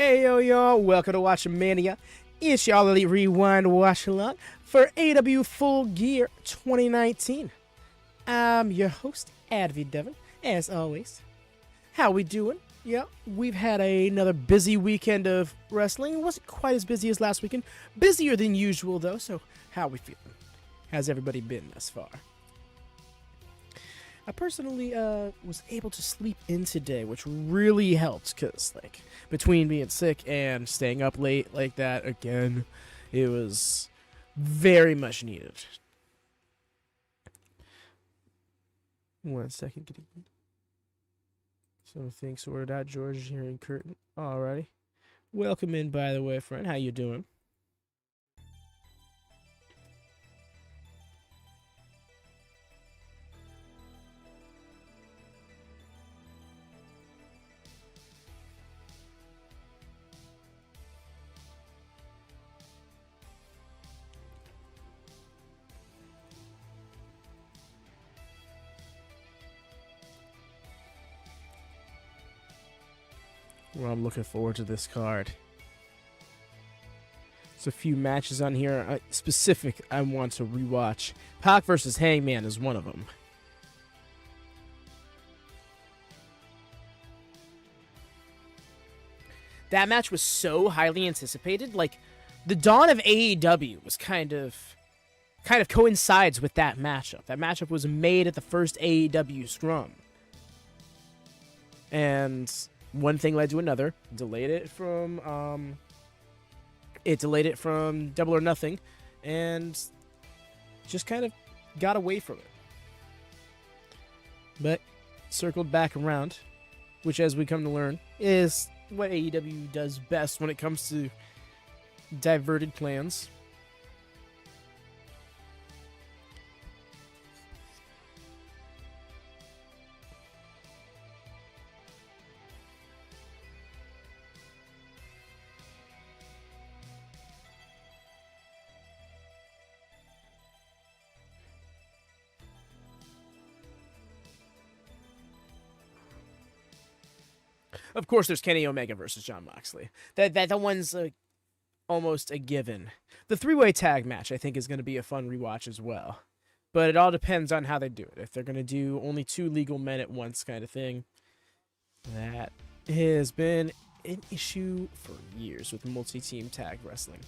Hey yo y'all, welcome to WatchaMania. It's your All Elite Wrewind Watchalong for AEW Full Gear 2019. I'm your host, Advy Devon, as always. How we doing? Yeah, we've had another busy weekend of wrestling. It wasn't quite as busy as last weekend. Busier than usual though, so how we feeling? How's everybody been thus far? I personally was able to sleep in today, which really helped because, between being sick and staying up late like that again, it was very much needed. One second, getting something sorted out. George here in Curtin. Alrighty. Welcome in, by the way, friend. How you doing? Well, I'm looking forward to this card. There's a few matches on here specific I want to rewatch. Pac versus Hangman is one of them. That match was so highly anticipated. Like, the dawn of AEW was kind of coincides with that matchup. That matchup was made at the first AEW scrum. And one thing led to another. Delayed it from Double or Nothing, and just kind of got away from it. But circled back around, which, as we come to learn, is what AEW does best when it comes to diverted plans. Of course, there's Kenny Omega versus Jon Moxley. That one's almost a given. The three-way tag match, I think, is going to be a fun rewatch as well. But it all depends on how they do it. If they're going to do only two legal men at once kind of thing, that has been an issue for years with multi-team tag wrestling.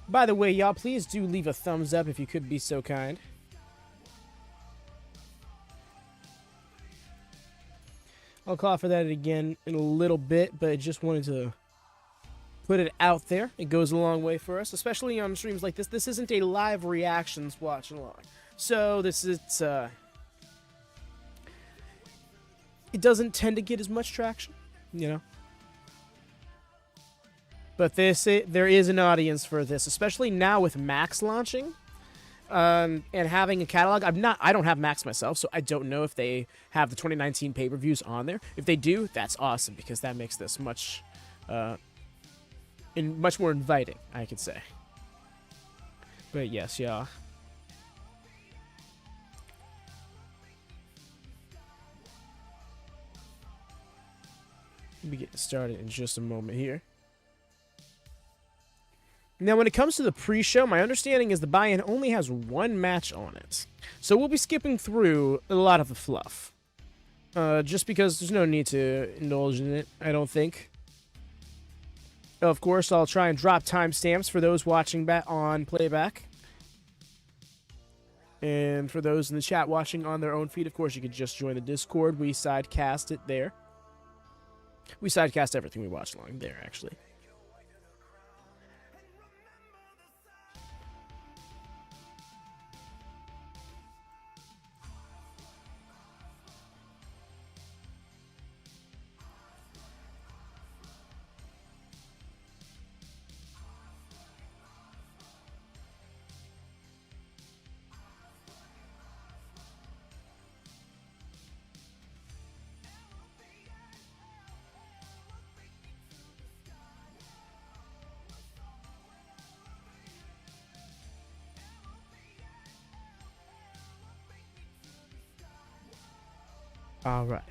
By the way, y'all, please do leave a thumbs up if you could be so kind. I'll call for that again in a little bit, but I just wanted to put it out there. It goes a long way for us, especially on streams like this. This isn't a live reactions watch along. So it doesn't tend to get as much traction, you know. But there is an audience for this, especially now with Max launching, and having a catalog. I don't have Max myself, so I don't know if they have the 2019 pay-per-views on there. If they do, that's awesome because that makes this much more inviting, I could say. But yes, y'all. We'll be getting started in just a moment here. Now, when it comes to the pre-show, my understanding is the buy-in only has one match on it. So we'll be skipping through a lot of the fluff. Just because there's no need to indulge in it, I don't think. Of course, I'll try and drop timestamps for those watching on playback. And for those in the chat watching on their own feed, of course, you can just join the Discord. We sidecast it there. We sidecast everything we watch along there, actually. All right.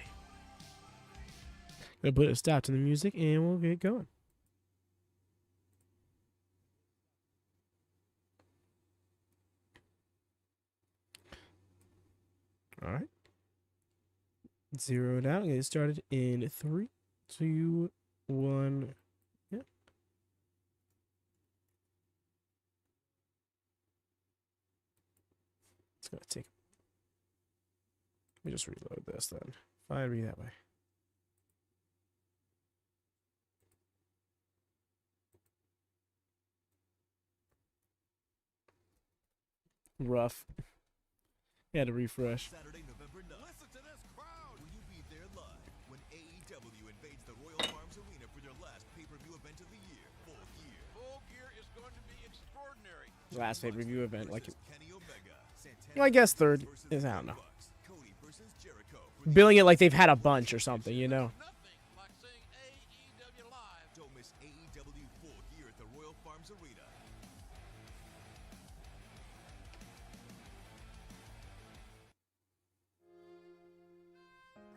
Gonna put a stop to the music and we'll get going. All right. Zeroed out. Get started in 3, 2, 1. Yeah. It's gonna take. Let me just reload this then. Fire me that way. Rough. Had to refresh. Saturday, November 9th. Listen to this crowd. Will you be there live when AEW invades the Royal Farms Arena for their last pay-per-view event of the year? Full Gear. Full Gear is going to be extraordinary. Last pay-per-view event, like. Kenny Omega, Well, I guess third is, I don't know. Billing it like they've had a bunch or something, you know. Nothing like seeing AEW live. Don't miss AEW Full Gear at the Royal Farms Arena.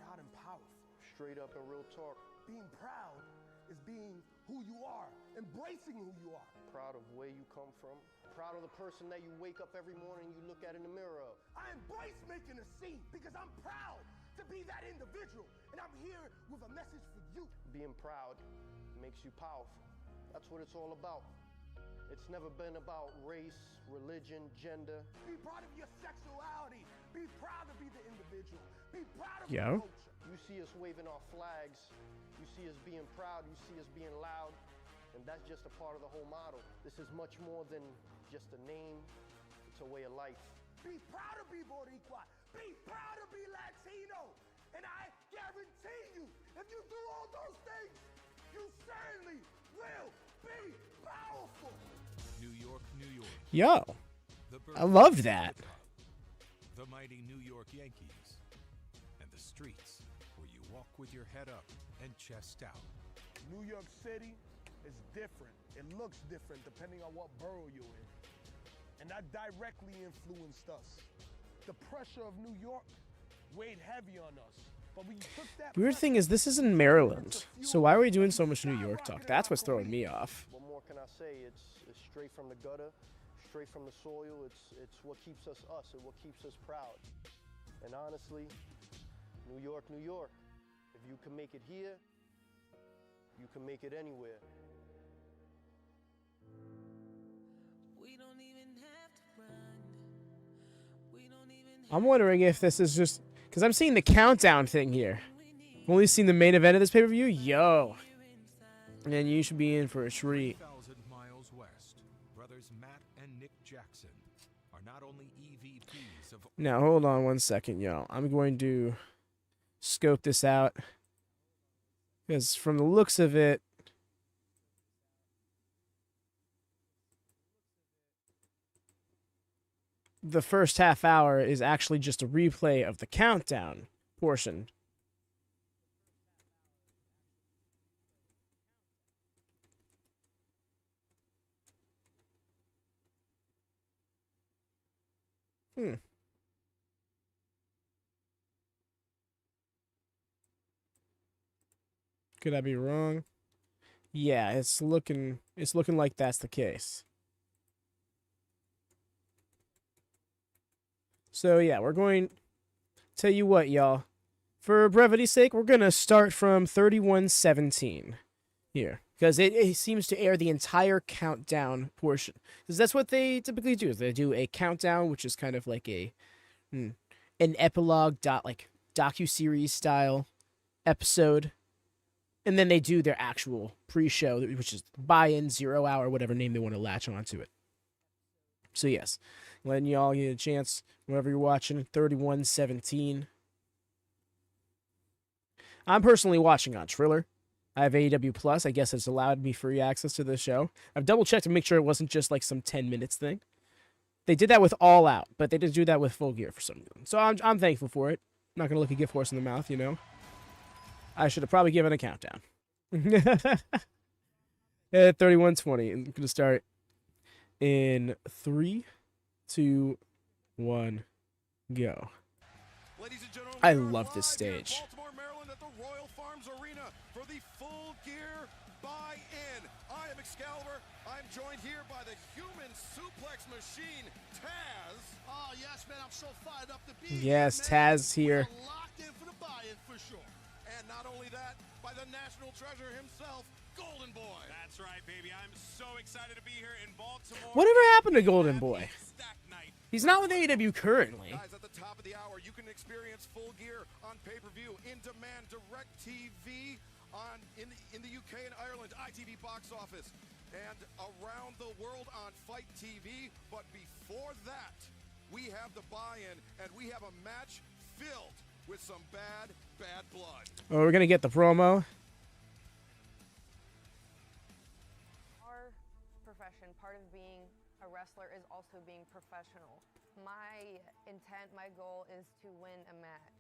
Proud and powerful. Straight up and real talk. Being proud is being who you are, embracing who you are. Proud of where you come from. Proud of the person that you wake up every morning and you look at in the mirror of. I embrace making a scene because I'm proud to be that individual. And I'm here with a message for you. Being proud makes you powerful. That's what it's all about. It's never been about race, religion, gender. Be proud of your sexuality. Be proud to be the individual. Be proud of your culture. You see us waving our flags. You see us being proud. You see us being loud. And that's just a part of the whole model. This is much more than just a name. It's a way of life. Be proud to be Boricua. Be proud to be Latino. And I guarantee you, if you do all those things, you certainly will be powerful. New York, New York. Yo, The I loved that. The mighty New York Yankees. And the streets where you walk with your head up and chest out. New York City is different. It looks different depending on what borough you're in. And that directly influenced us. The pressure of New York weighed heavy on us. But we took that. Weird thing is, this is in Maryland. So why are we doing so much New York talk? That's what's throwing me off. What more can I say? It's straight from the gutter, straight from the soil. It's what keeps us and what keeps us proud. And honestly, New York, New York. If you can make it here, you can make it anywhere. I'm wondering if this is just... Because I'm seeing the countdown thing here. I've only seen the main event of this pay-per-view. Yo. And then you should be in for a treat. 1,000 miles west, brothers Matt and Nick Jackson are not only EVPs of... Now, hold on one second, yo. I'm going to scope this out. Because from the looks of it... The first half hour is actually just a replay of the countdown portion. Could I be wrong? Yeah, it's looking like that's the case. So yeah, we're going, tell you what, y'all, for brevity's sake, we're going to start from 31:17 here, because it seems to air the entire countdown portion, because that's what they typically do, is they do a countdown, which is kind of like an epilogue, docu-series style episode, and then they do their actual pre-show, which is buy-in, 0 hour, whatever name they want to latch onto it. So yes, letting y'all get a chance whenever you're watching 31:17. I'm personally watching on Triller. I have AEW Plus. I guess it's allowed me free access to the show. I've double checked to make sure it wasn't just like some 10 minutes thing. They did that with All Out, but they didn't do that with Full Gear for some reason. So I'm thankful for it. I'm not gonna look a gift horse in the mouth, you know. I should have probably given a countdown. At 31:20, I'm gonna start in 3, 2, 1, go. Ladies and gentlemen, I we are love this live here in stage. Baltimore, Maryland at the Royal Farms Arena for the Full Gear buy-in. I am Excalibur. I'm joined here by the human suplex machine, Taz. Oh, yes, man, I'm so fired up to be Yes, here, man. Taz here. We are locked in for the buy-in for sure. And not only that, by the national treasure himself, Golden Boy. That's right, baby. I'm so excited to be here in Baltimore. Whatever happened to Golden Boy? Stack night. He's not with AEW currently. Guys, at the top of the hour, you can experience Full Gear on pay-per-view, in-demand, direct TV in the UK and Ireland, ITV box office, and around the world on Fight TV. But before that, we have the buy-in, and we have a match filled with some bad, bad blood. Oh, we're gonna get the promo. Our profession, part of being a wrestler is also being professional. My intent, my goal is to win a match.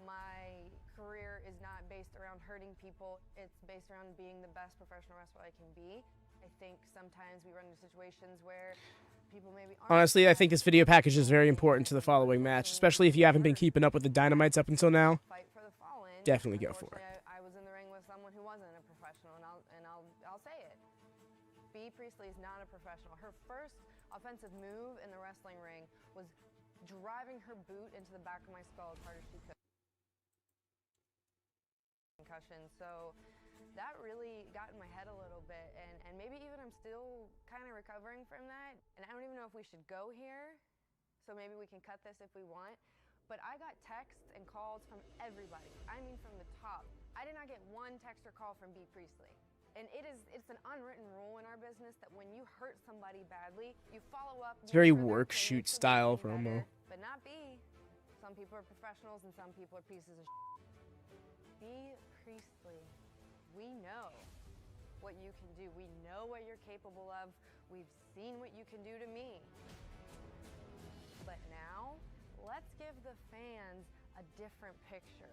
My career is not based around hurting people. It's based around being the best professional wrestler I can be. I think sometimes we run into situations where people maybe aren't. Honestly, I think this video package is very important to the following match, especially if you haven't been keeping up with the Dynamites up until now. Fight for the fallen. Definitely go for it. Unfortunately, I was in the ring with someone who wasn't a professional, and I'll say it. B. Priestley is not a professional. Her first offensive move in the wrestling ring was driving her boot into the back of my skull as hard as she could. Concussion. So that really got in my head a little bit, and maybe even I'm still kind of recovering from that. And I don't even know if we should go here, so maybe we can cut this if we want. But I got texts and calls from everybody. I mean, from the top. I did not get one text or call from B. Priestley. And it's an unwritten rule in our business that when you hurt somebody badly, you follow up. It's very for them work to shoot make the style better, promo. but not B. Some people are professionals and some people are pieces of shit. B. Priestley, we know what you can do. We know what you're capable of. We've seen what you can do to me. But now, let's give the fans a different picture.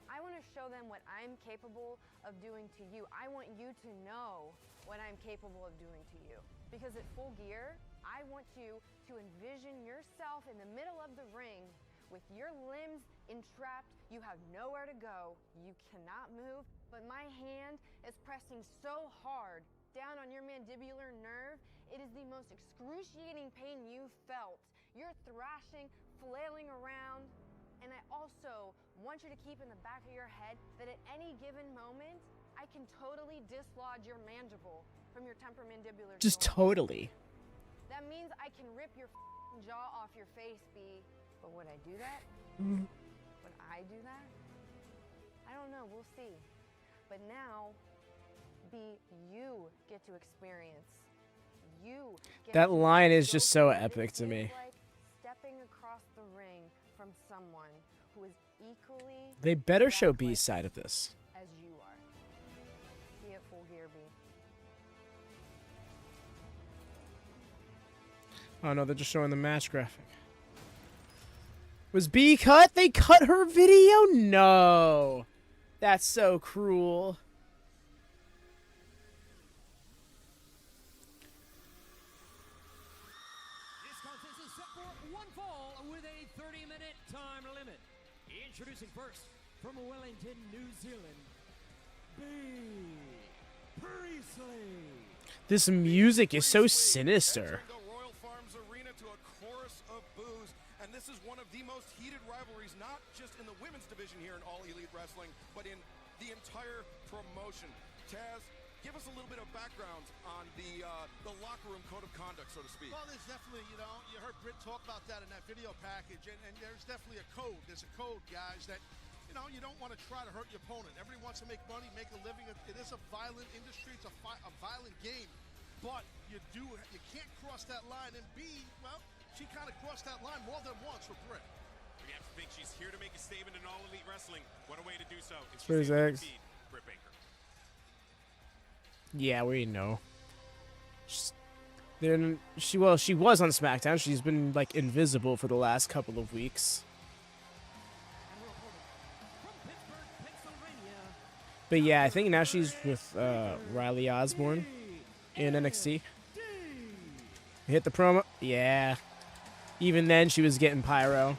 I want to show them what I'm capable of doing to you. I want you to know what I'm capable of doing to you. Because at Full Gear, I want you to envision yourself in the middle of the ring with your limbs entrapped. You have nowhere to go. You cannot move. But my hand is pressing so hard down on your mandibular nerve. It is the most excruciating pain you've felt. You're thrashing, flailing around. And I also want you to keep in the back of your head that at any given moment, I can totally dislodge your mandible from your temporomandibular Just joint. totally. That means I can rip your jaw off your face, B. But would I do that? Would I do that? I don't know. We'll see. But now, B, you get to experience. You get That to line is go just so through what epic it to me. feels like stepping across the ring from someone who is equally They better that show quick B's side of this. as you are. Be at Full Gear, B. Oh no, they're just showing the match graphic. Was B cut? They cut her video? No. That's so cruel. This contest is set for one fall with a 30-minute time limit. Introducing first, from Wellington, New Zealand, B. Priestley. This music is so sinister. The Royal Farms Arena to a chorus of boos, and this is one of the most heated rivalries, not just in the women's division here in All Elite Wrestling, but in the entire promotion. Taz, give us a little bit of background on the locker room code of conduct, so to speak. Well, there's definitely, you heard Britt talk about that in that video package, and there's definitely a code. There's a code, guys, that, you don't want to try to hurt your opponent. Everybody wants to make money, make a living. It is a violent industry. It's a violent game. But you can't cross that line. And B, well, she kind of crossed that line more than once with Britt. We have to think she's here to make a statement in All Elite Wrestling. What a way to do so. And For his she's able to eggs. defeat Britt Baker. Yeah, we know. She was on SmackDown. She's been like invisible for the last couple of weeks. And reporting from Pittsburgh, Pennsylvania, But yeah, I think now she's with Riley Osborne in NXT. Hit the promo. Yeah. Even then, she was getting pyro.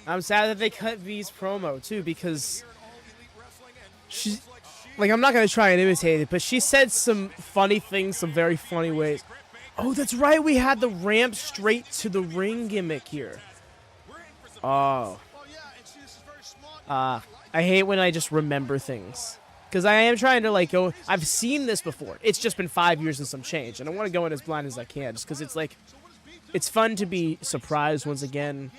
I'm sad that they cut V's promo too, because she, like, I'm not gonna try and imitate it, but she said some funny things, some very funny ways. Oh, that's right, we had the ramp straight to the ring gimmick here. Oh. I hate when I just remember things. Because I am trying to, like, go... I've seen this before. It's just been 5 years and some change. And I want to go in as blind as I can. Just because it's, like... It's fun to be surprised once again.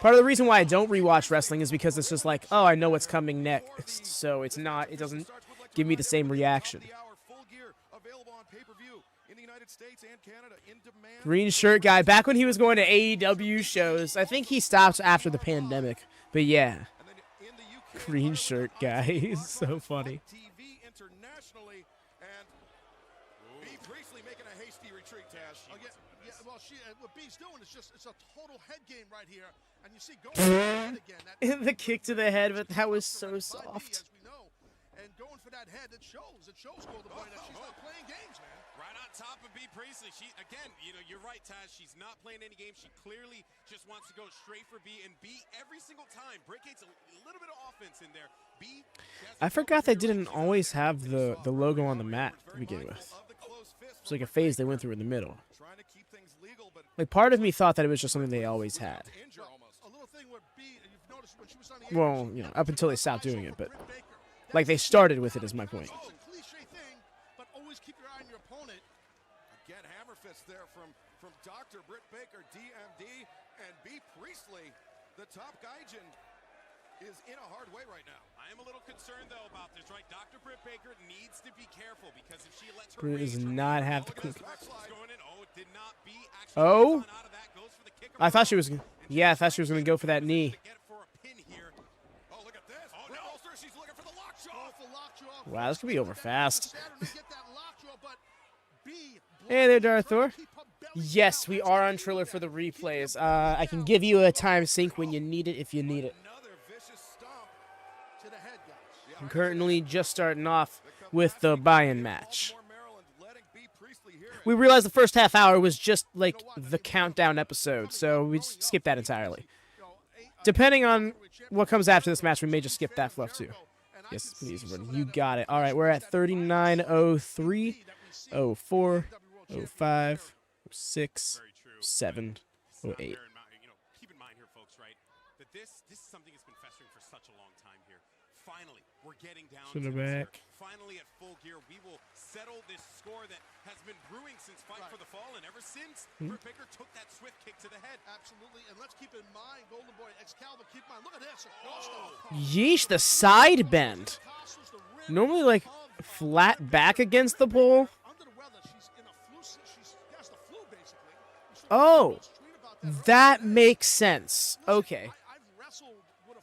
Part of the reason why I don't rewatch wrestling is because it's just like, oh, I know what's coming next. So it's not... It doesn't give me the same reaction. Green shirt guy. Back when he was going to AEW shows. I think he stopped after the pandemic. But yeah. Green shirt guy. He's so funny. Priestley making a hasty retreat, Tash. Well, what B's doing is just, it's a total head game right here. And you see, going for that head again. The kick to the head, but that was so soft. And going for that head, it shows. It shows Golden Boy that she's not playing games, man. Right on top of B. Priestley. She, again, you know, you're right, Taz. She's not playing any games. She clearly just wants to go straight for B. And B, every single time, Britt gets a little bit of offense in there. B. I forgot they didn't always have the logo on the mat to begin with. It's like a phase they went through in the middle. Like, part of me thought that it was just something they always had. Well, you know, up until they stopped doing it, but like they started with it is my point. But always keep your eye on your opponent. Again, hammer fist there from Dr. Britt Baker, D.M.D. and B. Priestley, the top gaijin, is in a hard way right now. I am a little concerned, though, about this, right? Dr. Britt Baker needs to be careful because if she lets her Britt does not have the cookie. Oh, I thought she was. Yeah, I thought she was going to go for that knee. Wow, this could be over fast. Hey there, Darth Thor. Yes, we are on Triller for the replays. I can give you a time sync when you need it, if you need it. I'm currently just starting off with the buy-in match. We realized the first half hour was just like the countdown episode, so we just skipped that entirely. Depending on what comes after this match, we may just skip that fluff too. Yes, please, you got it. All right, we're at 39:03, 04, 05, 06, 07, 08. Keep in mind here, folks, right, that this is something that's been festering for such a long time here. Finally, we're getting down to this. Finally, at Full Gear, we will settle this score that has been brewing since Fight for the Fallen, ever since Britt Baker took that swift kick to the head. Absolutely, and let's keep in mind, Golden Boy, Excalibur, keep in mind, look at this. Yeesh, the side bend. Normally, like, flat back against the pole. Oh, that makes sense. Okay.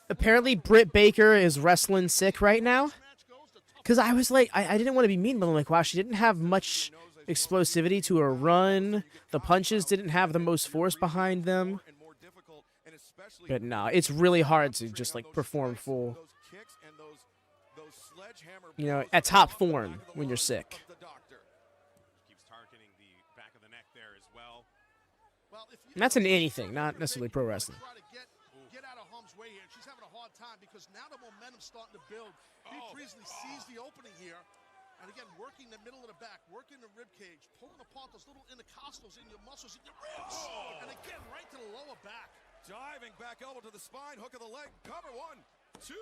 Apparently, Britt Baker is wrestling sick right now. Because I was like, I didn't want to be mean, but I'm like, wow, she didn't have much explosivity to her run. The punches didn't have the most force behind them. But no, it's really hard to just like perform full, you know, at top form when you're sick. And that's in anything, not necessarily pro wrestling. Get out of harm's way here. She's having a hard time because now the momentum's starting to build. B. Priestley sees the opening here. And again, working the middle of the back, working the rib cage, pulling apart those little intercostals in your muscles, in your ribs. And again, right to the lower back. Diving back elbow to the spine, hook of the leg, cover 1, 2.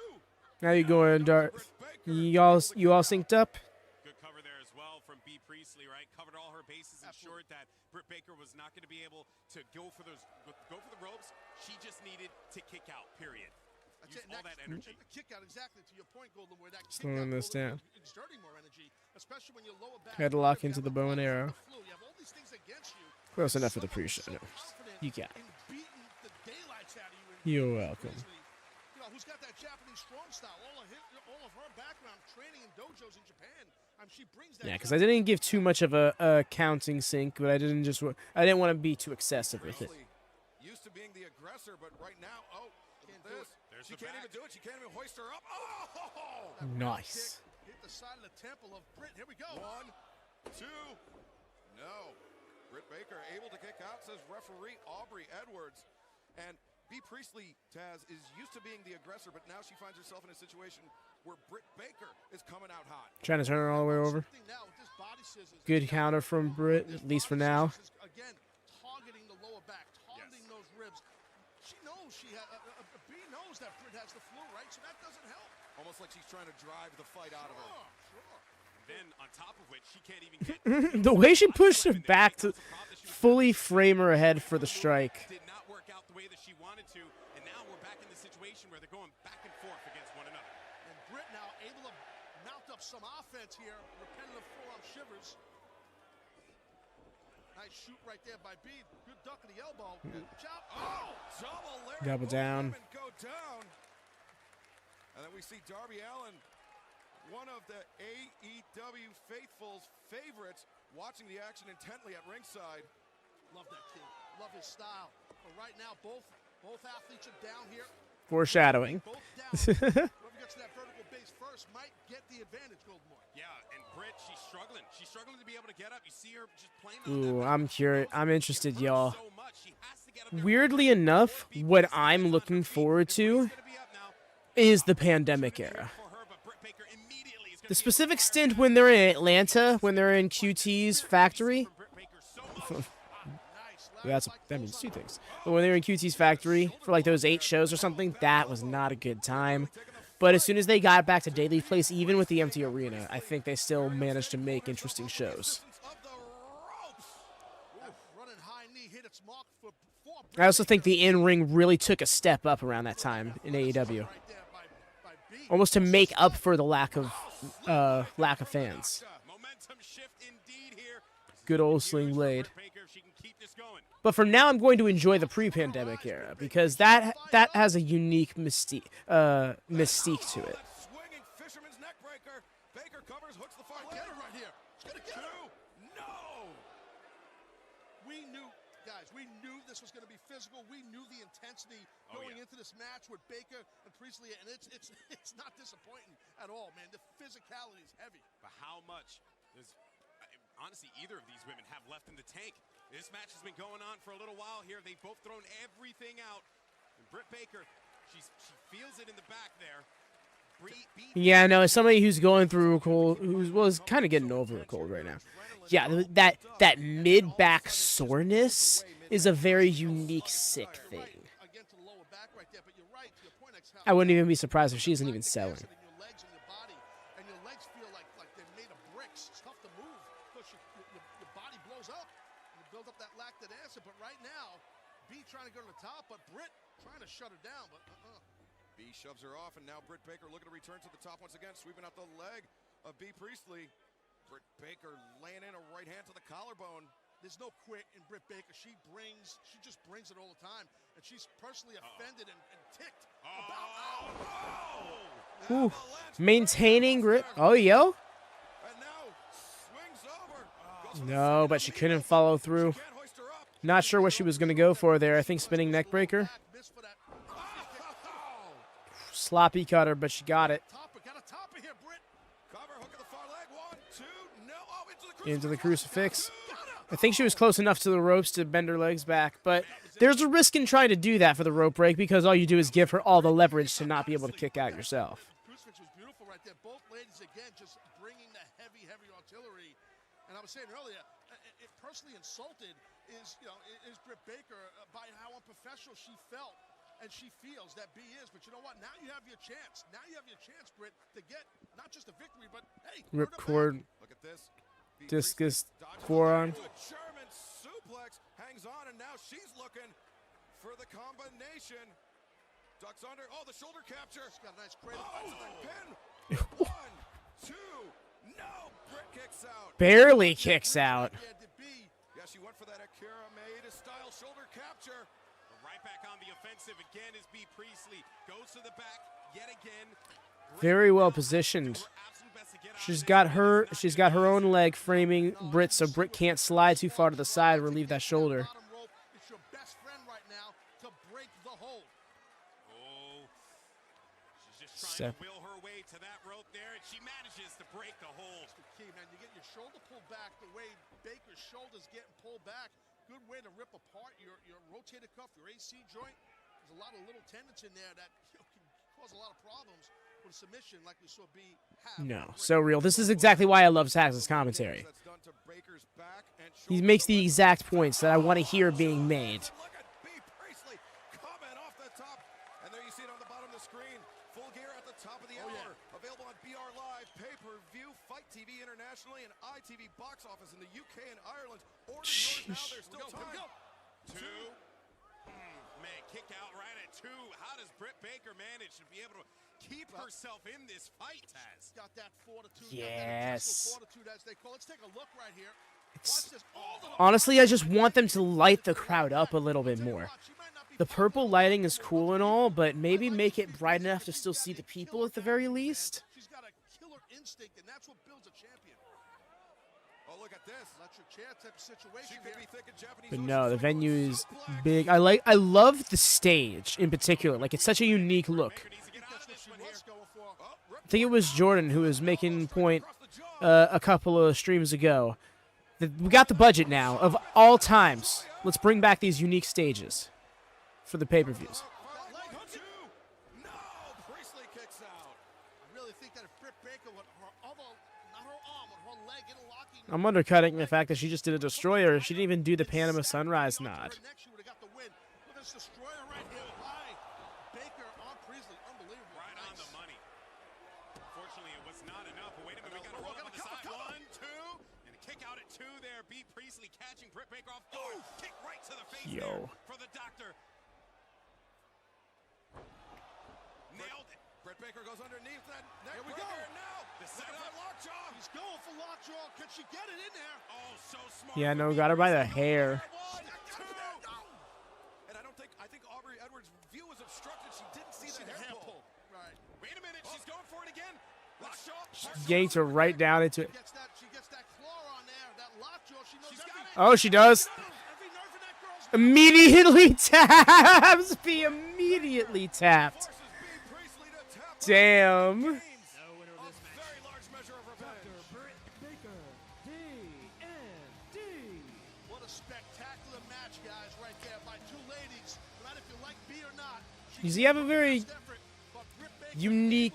How you going, Darth? You all synced up? Good cover there as well from B. Priestley, right? Covered all her bases, ensured that Britt Baker was not going to be able to go for the ropes. She just needed to kick out, period. Use all that energy. Kick out, exactly to your point, Golden, where that slowing this down. Exerting more energy, especially when you're lower back. Headlock into the bow and arrow. You have all these things against you. Close enough for the pre-show. No. You got it. You're welcome. You know, who's got that Japanese strong style? All of her background training in dojos in Japan. She brings that. Yeah, because I didn't give too much of a counting sync, but I didn't want to be too excessive with it. Used to being the aggressor, but right now, she can't even do it. She can't even hoist her up. Oh! Nice. Hit the side of the temple of Britt. Here we go. 1, 2. No. Britt Baker able to kick out, says referee Aubrey Edwards. And B. Priestley, Taz, is used to being the aggressor, but now she finds herself in a situation where Britt Baker is coming out hot. Trying to turn her all the way over. Good counter from Britt, at least for now. Again, targeting the lower back, targeting those ribs. She knows B knows that Britt has the flu, right? So that doesn't help. Almost like she's trying to drive the fight out of her. Sure. Then on top of which she can't even get The way she pushed her back to fully frame her ahead for the strike. did not work out the way that she wanted to, and now we're back in the situation where they're going back and forth against one another. And Britt now able to mount up some offense here. Repetitive forearm shivers. Nice shoot right there by B. Good duck of the elbow. Chop. Oh, Double down. Go down. And then we see Darby Allin, one of the AEW faithful's favorites, watching the action intently at ringside. Love that kid. Love his style. But right now, both athletes are down here. Foreshadowing. Both down. Whoever gets to that vertical base first might get the advantage, Goldmore. Yeah, and Britt, she's struggling. She's struggling to be able to get up. You see her just playing. Ooh, I'm curious. I'm interested, y'all. So much. She has to get up there. Weirdly enough, what I'm looking forward to is the pandemic era. The specific stint when they're in Atlanta, when they're in QT's factory. That means two things. But when they were in QT's factory for like those 8 shows or something, that was not a good time. But as soon as they got back to Daily Place, even with the empty arena, I think they still managed to make interesting shows. I also think the in-ring really took a step up around that time in AEW. Almost to make up for the lack of fans. Good old Sling Blade. But for now, I'm going to enjoy the pre-pandemic era because that has a unique mystique to it. Swinging fisherman's neck breaker. Baker covers, hooks the far Get her right here. She's gonna get her. No. We knew, guys, this was going to be physical. We knew the intensity going into this match with Baker and Priestley, and it's not disappointing at all, man. The physicality is heavy. But how much does honestly either of these women have left in the tank? This match has been going on for a little while here. They've both thrown everything out. And Britt Baker, she feels it in the back there. Yeah, no, as somebody who's going through a cold, who's kind of getting over a cold right now. Yeah, that mid-back soreness is a very unique, sick thing. I wouldn't even be surprised if she isn't even selling. And your legs feel like they're made of bricks. It's tough to move because your body blows up. You build up that lactic acid. But right now, B trying to go to the top, but Britt trying to shut her down. But B shoves her off, and now Britt Baker looking to return to the top once again, sweeping out the leg of B. Priestley. Britt Baker laying in a right hand to the collarbone. There's no quit in Britt Baker. She just brings it all the time. And she's personally offended and ticked about. Ooh. Maintaining grip. Oh, yo. And now swings over. No, but she couldn't follow through. Not sure what she was going to go for there. I think spinning neck breaker. Sloppy cutter, but she got it. Into the crucifix. I think she was close enough to the ropes to bend her legs back, but there's a risk in trying to do that for the rope break because all you do is give her all the leverage to not be able to kick out yourself. Crucifix was beautiful right there. Both ladies, again, just bringing the heavy artillery. And I was saying earlier, it personally insulted is Britt Baker by how unprofessional she felt. And she feels that B is, but you know what? Now you have your chance. Now you have your chance, Britt, to get not just a victory, but hey, ripcord, look at this. discus, forearm. German suplex hangs on, and now she's looking for the combination. Ducks under. Oh, the shoulder capture. She's got a nice cradle. Pin. 1, 2. No, Britt kicks out. Barely kicks out. Yeah, she went for that Akira Maeda style shoulder capture. Right back on the offensive again is B. Priestley. Goes to the back yet again. Very well positioned. She's got her own leg framing Britt, so Britt can't slide too far to the side or relieve that shoulder. It's your best friend right now to break the hold. Oh, she's just trying to will her way to that rope there, and She manages to break the hold. That's the key, man. You get your shoulder pulled back the way Baker's shoulder's getting pulled back. Good way to rip apart your rotator cuff, your AC joint. There's a lot of little tendons in there that can cause a lot of problems with submission, like we saw B have. No, so real. This is exactly why I love Sax's commentary. He makes the exact points that I want to hear being made. Look at B. Priestley coming off the top. And there you see it on the bottom of the screen. Full Gear at the top of the hour. Yeah. Available on BR Live, pay-per-view, Fight TV internationally, and ITV box office in the UK and Ireland. Order yours now. There's still time. Two. Man, kick out right at 2. How does Britt Baker manage to be able to keep herself in this fight, Taz? Got that fortitude. Yes. Fortitude, as they call it. Let's take a look right here. Honestly, I just want them to light the crowd up a little bit more. The purple lighting is cool and all, but maybe make it bright enough to still see the people at the very least. She's got a killer instinct, and that's what builds a champion. Oh, look at this. Electric chair type of situation. She could be thinking Japanese. But no, the venue is big. I love the stage in particular. Like, it's such a unique look. I think it was Jordan who was making point a couple of streams ago. We got the budget now of all times. Let's bring back these unique stages for the pay-per-views. No, Priestley kicks out. I really think that if Britt Baker with her other, not her arm, with her leg in a locking. I'm undercutting the fact that she just did a destroyer. She didn't even do the Panama Sunrise nod. She would have got the win. Look at this destroyer right here by Baker on Priestley. Unbelievable. Right on the money. Unfortunately, it was not enough. But wait a minute, we got a roll on the side. 1, 2, and a kick out at 2 there. B. Priestley catching Britt Baker off guard. Kick right to the face there for the doctor. Nailed it. Britt Baker goes underneath that neck. Here we go. Now The setup. lockjaw. He's going for lockjaw. Can she get it in there? Oh, so smart. Yeah, no, got her by the hair. 1, 2. And I think Aubrey Edwards' view was obstructed. She didn't see the hair pull. Right. Wait a minute, she's going for it again. Lockjaw. Yanked her right down into it. She gets that claw on there. That lockjaw. She knows She's got every, it. Oh, she does. every nerve in that girl's Immediately taps. Be immediately tapped. Forces B. Priestley to tap. Damn. No winner of this match. Very large measure of revenge. Britt Baker, D.M.D. What a spectacular match, guys, right there by two ladies. No matter if you like B or not. You see, you have a very unique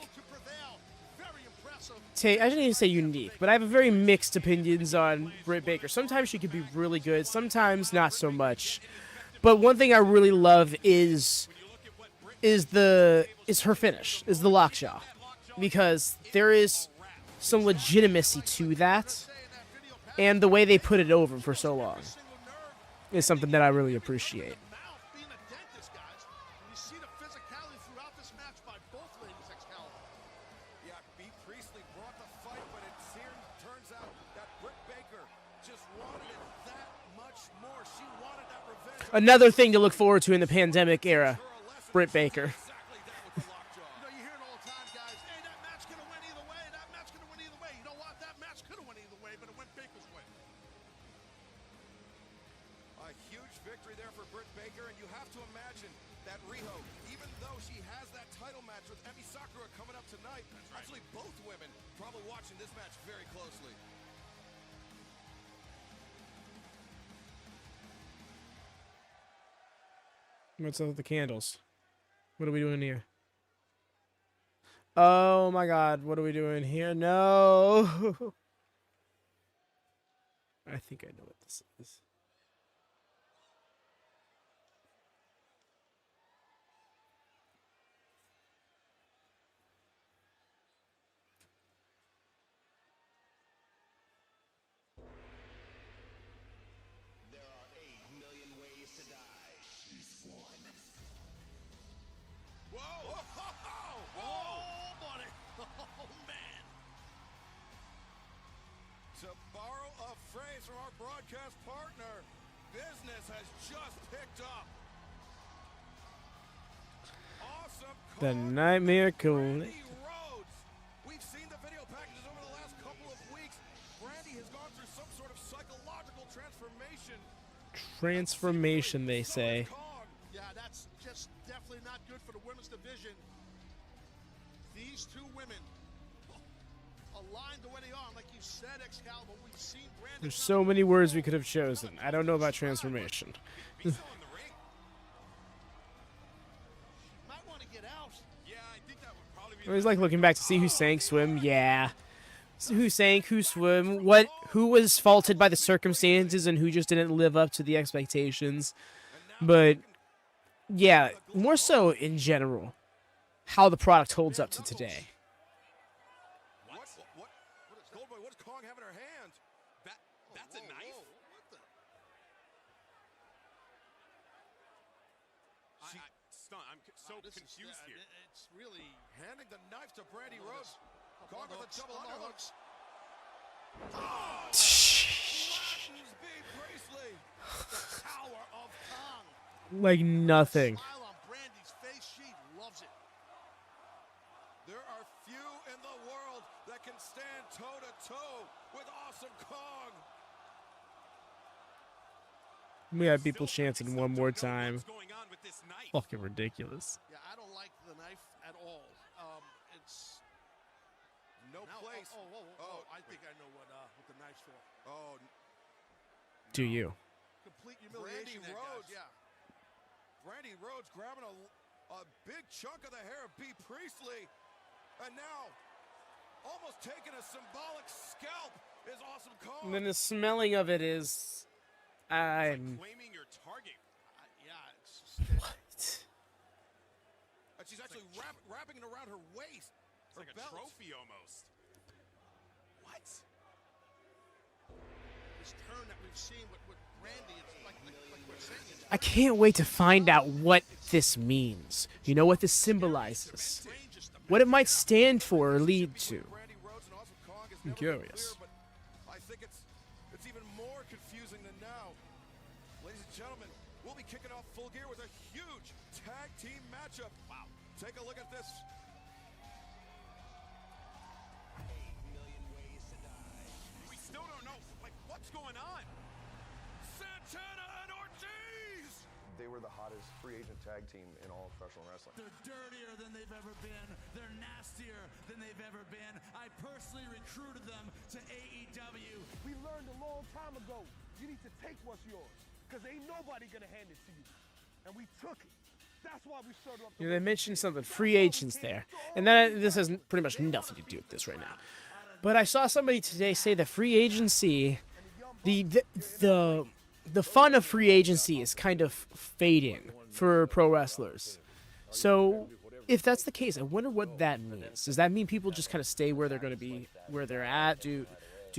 take. I shouldn't even say unique, but I have a very mixed opinions on Britt Baker. Sometimes she could be really good, sometimes not so much. But one thing I really love is her finish, is the lockjaw, because there is some legitimacy to that, and the way they put it over for so long is something that I really appreciate. Yeah, B. Priestley brought the fight, but it turns out that Britt Baker just wanted it that much more. She wanted that revenge. Another thing to look forward to in the pandemic era, Britt Baker. Exactly that with the lockjaw. You know, you hear it all the time, guys. Hey, that match could have went either way. That match could have went either way. You know what? That match could have went either way, but it went Baker's way. A huge victory there for Britt Baker, and you have to imagine that Riho, even though she has that title match with Emi Sakura coming up tonight, actually both women probably watching this match very closely. What's up with the candles? What are we doing here? Oh my god, what are we doing here? No! I think I know what this is. There are 8 million ways to die. She's one. Whoa! Oh, buddy. Oh, man. To borrow a phrase from our broadcast partner, business has just picked up. Awesome. The call, Nightmare Brandy Collective. Rhodes. We've seen the video packages over the last couple of weeks. Brandy has gone through some sort of psychological transformation. Transformation, they say. Yeah, that's just definitely not good for the women's division. These two women, aligned the way they are. Like you said, Excalibur, we've seen Brandon. There's so many words we could have chosen. I don't know about transformation. Might want to get out. Yeah, I think that would probably be. I always like looking back to see who sank, swim. Yeah. Who sank, who swim, who was faulted by the circumstances, and who just didn't live up to the expectations. But yeah, more so in general, how the product holds up to today. What is Goldboy? What does Kong have in her hand? That's a knife. What the? I'm stunned. I'm so This is- confused here. It's really Handing the knife to Brandy Rhodes. Kong Kong with a double underhooks. Flattens B. Priestley. The power of Kong. Like nothing. Smile on Brandy's face. She loves it. There are few in the world that can stand toe-to-toe with Awesome Kong. We have people chanting one more time. What's going on with this knife? Fucking ridiculous. Yeah, I don't like the knife at all. It's No now, place. I think I know what the knife's for. Oh, Do you? Complete Brandy humiliation. there, guys. Rhodes. Yeah. Brandy Rhodes grabbing a big chunk of the hair of B. Priestley. And now, almost taking a symbolic scalp is Awesome Kong. And then the smelling of it is, I'm. Claiming your target. Yeah. It's just, What? And she's actually wrapping it around her waist. It's like a belt. trophy almost. What? this turn that we've seen with Brandy, it's like we're saying. It's I can't wait to find out what this means. You know what this symbolizes. strangest to What it might stand for or lead to. Brandy Rhodes and Awesome Kong is I'm never been curious. clear, but I think it's even more confusing than now. Ladies and gentlemen, we'll be kicking off Full Gear with a huge tag team matchup. Wow. Take a look at this. We still don't know, like, what's going on? Santana and Ortiz! They were the hottest free agent tag team in all of professional wrestling. They're dirtier than they've ever been. They're nastier than they've ever been. I personally recruited them to AEW. We learned a long time ago, you need to take what's yours, because ain't nobody gonna hand it to you. And we took it. That's why we started up. You know, they mentioned something, free agents there. And this has pretty much nothing to do with this right now. But I saw somebody today say that free agency, the fun of free agency is kind of fading for pro wrestlers. So if that's the case, I wonder what that means. Does that mean people just kind of stay where they're going to be, where they're at? Do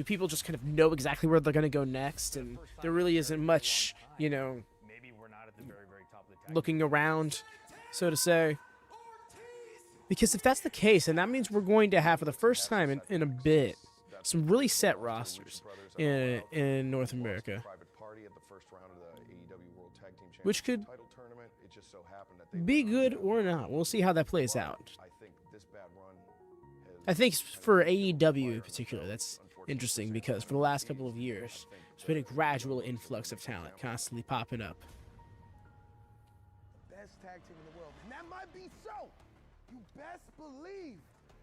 people just kind of know exactly where they're going to go next? And there really isn't much, you know, Maybe we're not at the very, very top of the tag. looking around, so to say. Because if that's the case, then that means we're going to have, for the first time in a bit, some really set rosters in North America, Private party at the first round of the AEW World Tag Team which could Championship title tournament. It just so happened that they be good or not. We'll see how that plays out. I think this bad run I think for AEW in particular, that's interesting because for the last couple of years, there's been a gradual influx of talent constantly popping up. Best tag team in the world. And that might be so. You best believe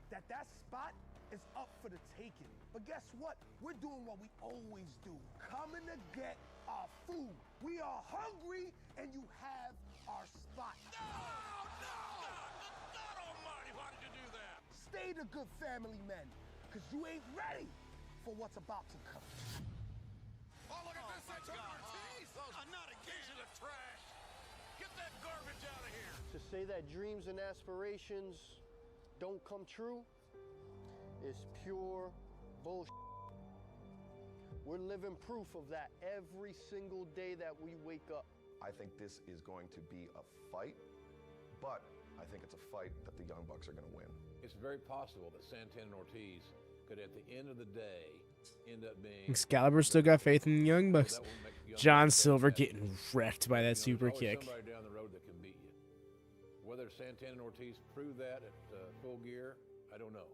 that spot is up for the taking. But guess what? We're doing what we always do. Coming to get our food. We are hungry, and you have our spot. God almighty, why did you do that? Stay the good family men, because you ain't ready for what's about to come. Oh, look at this. Santana and Ortiz. Not again in the trash. Get that garbage out of here. To say that dreams and aspirations don't come true is pure bullshit. We're living proof of that every single day that we wake up. I think this is going to be a fight, but I think it's a fight that the Young Bucks are going to win. It's very possible that Santana and Ortiz could, at the end of the day, end up being. Excalibur still got faith in the Young Bucks. That will make the Young John Bucks Silver better. getting wrecked by that super There's always kick. somebody down the road that can beat you. Whether Santana and Ortiz prove that at Full Gear, I don't know.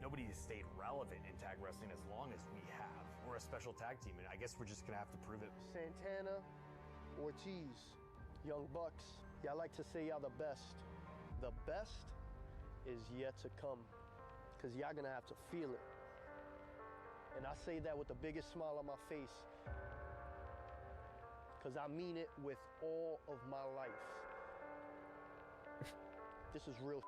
Nobody has stayed relevant in tag wrestling as long as we have. We're a special tag team, and I guess we're just gonna have to prove it. Santana, Ortiz, Young Bucks. Yeah, I like to say y'all the best. The best is yet to come. because y'all gonna have to feel it. And I say that with the biggest smile on my face, because I mean it with all of my life. This is real.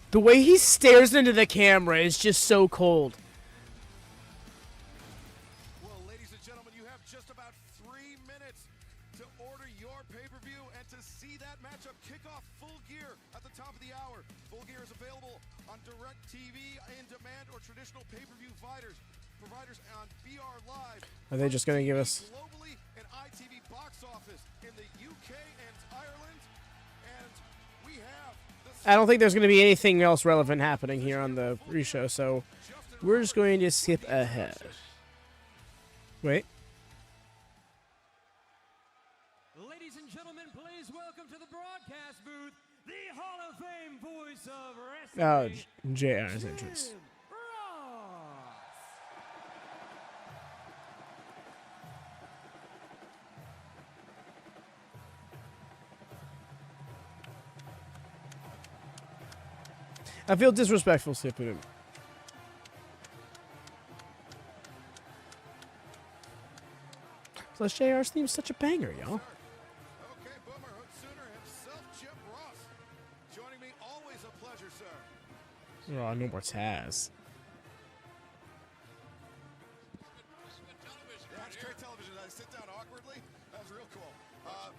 The way he stares into the camera is just so cold. Well, ladies and gentlemen, you have just about 3 minutes to order your pay-per-view and to see that matchup kick off Full Gear at the top of the hour. Full Gear is available on DirecTV, in demand, or traditional pay-per-view providers on BR Live. Are they just gonna give us globally and ITV box office in the UK and Ireland? And we have I don't think there's going to be anything else relevant happening here on the pre-show, so we're just going to skip ahead. Wait. Ladies and gentlemen, please welcome to the broadcast booth the Hall of Fame voice of wrestling. Oh, JR's entrance. I feel disrespectful skipping him. Plus, JR's theme is such a banger, y'all. Okay, Boomer Hook Sooner himself, Chip Ross. Joining me, always a pleasure, sir. Oh, no more Taz. That's great television. I sit down awkwardly. That was real cool.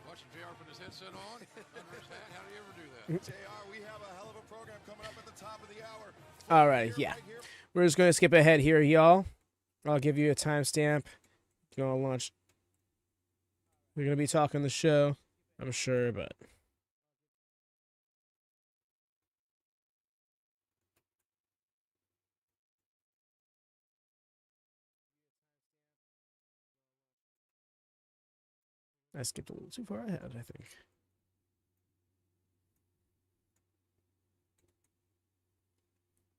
Watching JR put his headset on. Understand? How do you ever do that? JR, we have a hell of a program coming up at the top of the hour. All right, yeah. We're just going to skip ahead here, y'all. I'll give you a timestamp. Going to launch. We're going to be talking the show, I'm sure, but... I skipped a little too far ahead, I think.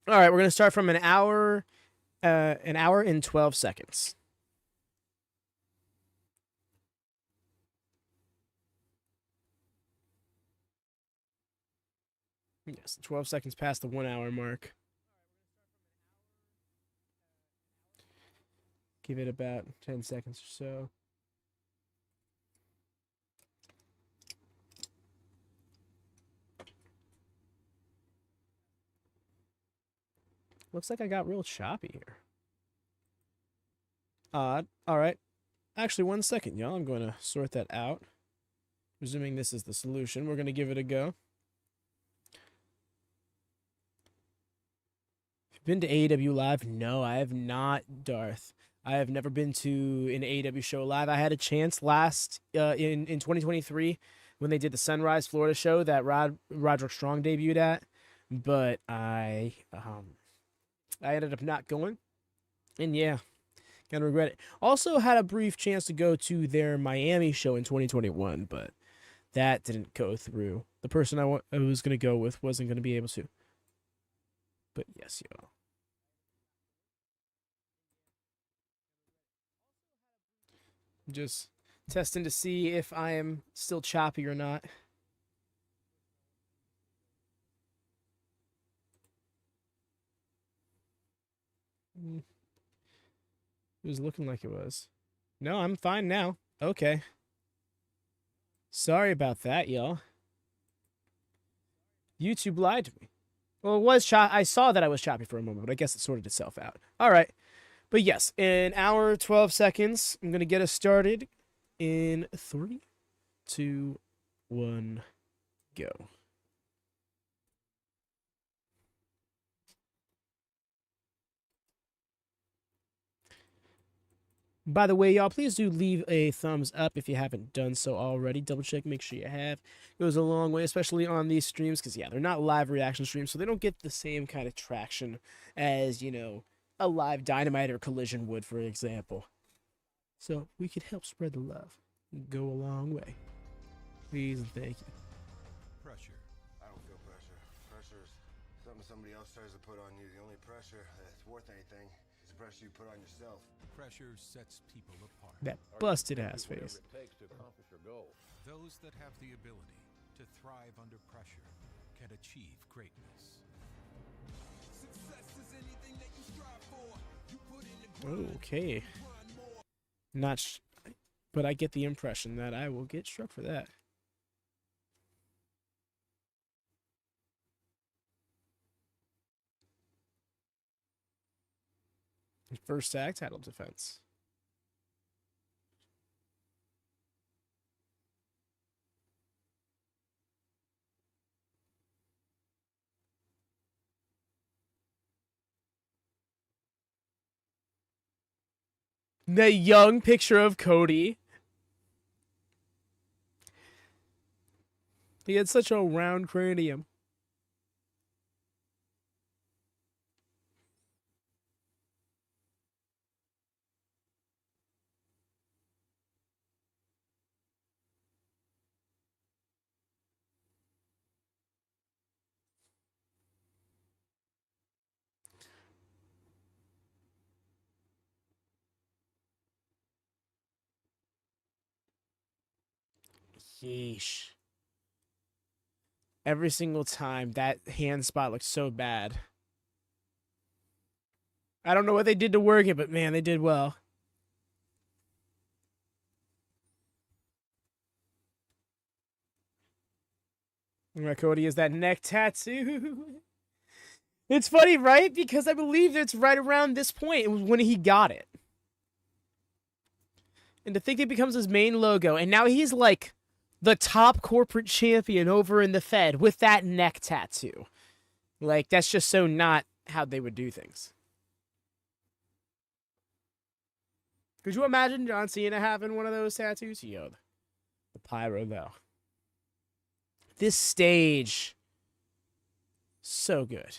All right, we're going to start from an hour and 12 seconds. Yes, 12 seconds past the 1 hour mark. Give it about 10 seconds or so. Looks like I got real choppy here. Odd. All right. Actually, 1 second, y'all. I'm going to sort that out. Presuming this is the solution, we're going to give it a go. Been to AEW Live? No, I have not, Darth. I have never been to an AEW show live. I had a chance last in 2023 when they did the Sunrise Florida show that Roderick Strong debuted at, but I ended up not going, and yeah, kind of regret it. Also had a brief chance to go to their Miami show in 2021, but that didn't go through. The person I was going to go with wasn't going to be able to. But yes, y'all. Just testing to see if I am still choppy or not. It was looking like it was. No, I'm fine now. Okay. Sorry about that, y'all. YouTube lied to me. Well, it was I saw that I was choppy for a moment, but I guess it sorted itself out. All right. But yes, in hour 12 seconds, I'm going to get us started in 3, 2, 1, go. By the way, y'all, please do leave a thumbs up if you haven't done so already. Double check, make sure you have. It goes a long way, especially on these streams, because, yeah, they're not live reaction streams, so they don't get the same kind of traction as, you know, a live Dynamite or Collision would, for example. So we could help spread the love. Go a long way. Please and thank you. Pressure. I don't feel pressure. Pressure is something somebody else tries to put on you. The only pressure that's worth anything is the pressure you put on yourself. Pressure sets people apart. That busted ass face. It takes to accomplish your goal. Those that have the ability to thrive under pressure can achieve greatness. Okay. Not, but I get the impression that I will get struck for that. First tag title defense. The young picture of Cody. He had such a round cranium. Yeesh. Every single time that hand spot looks so bad. I don't know what they did to work it, but man, they did well. Where Cody is that neck tattoo. It's funny, right? Because I believe it's right around this point. It was when he got it. And to think it becomes his main logo, and now he's like the top corporate champion over in the Fed with that neck tattoo. Like, that's just so not how they would do things. Could you imagine John Cena having one of those tattoos? Yo, the pyro, though. This stage, so good.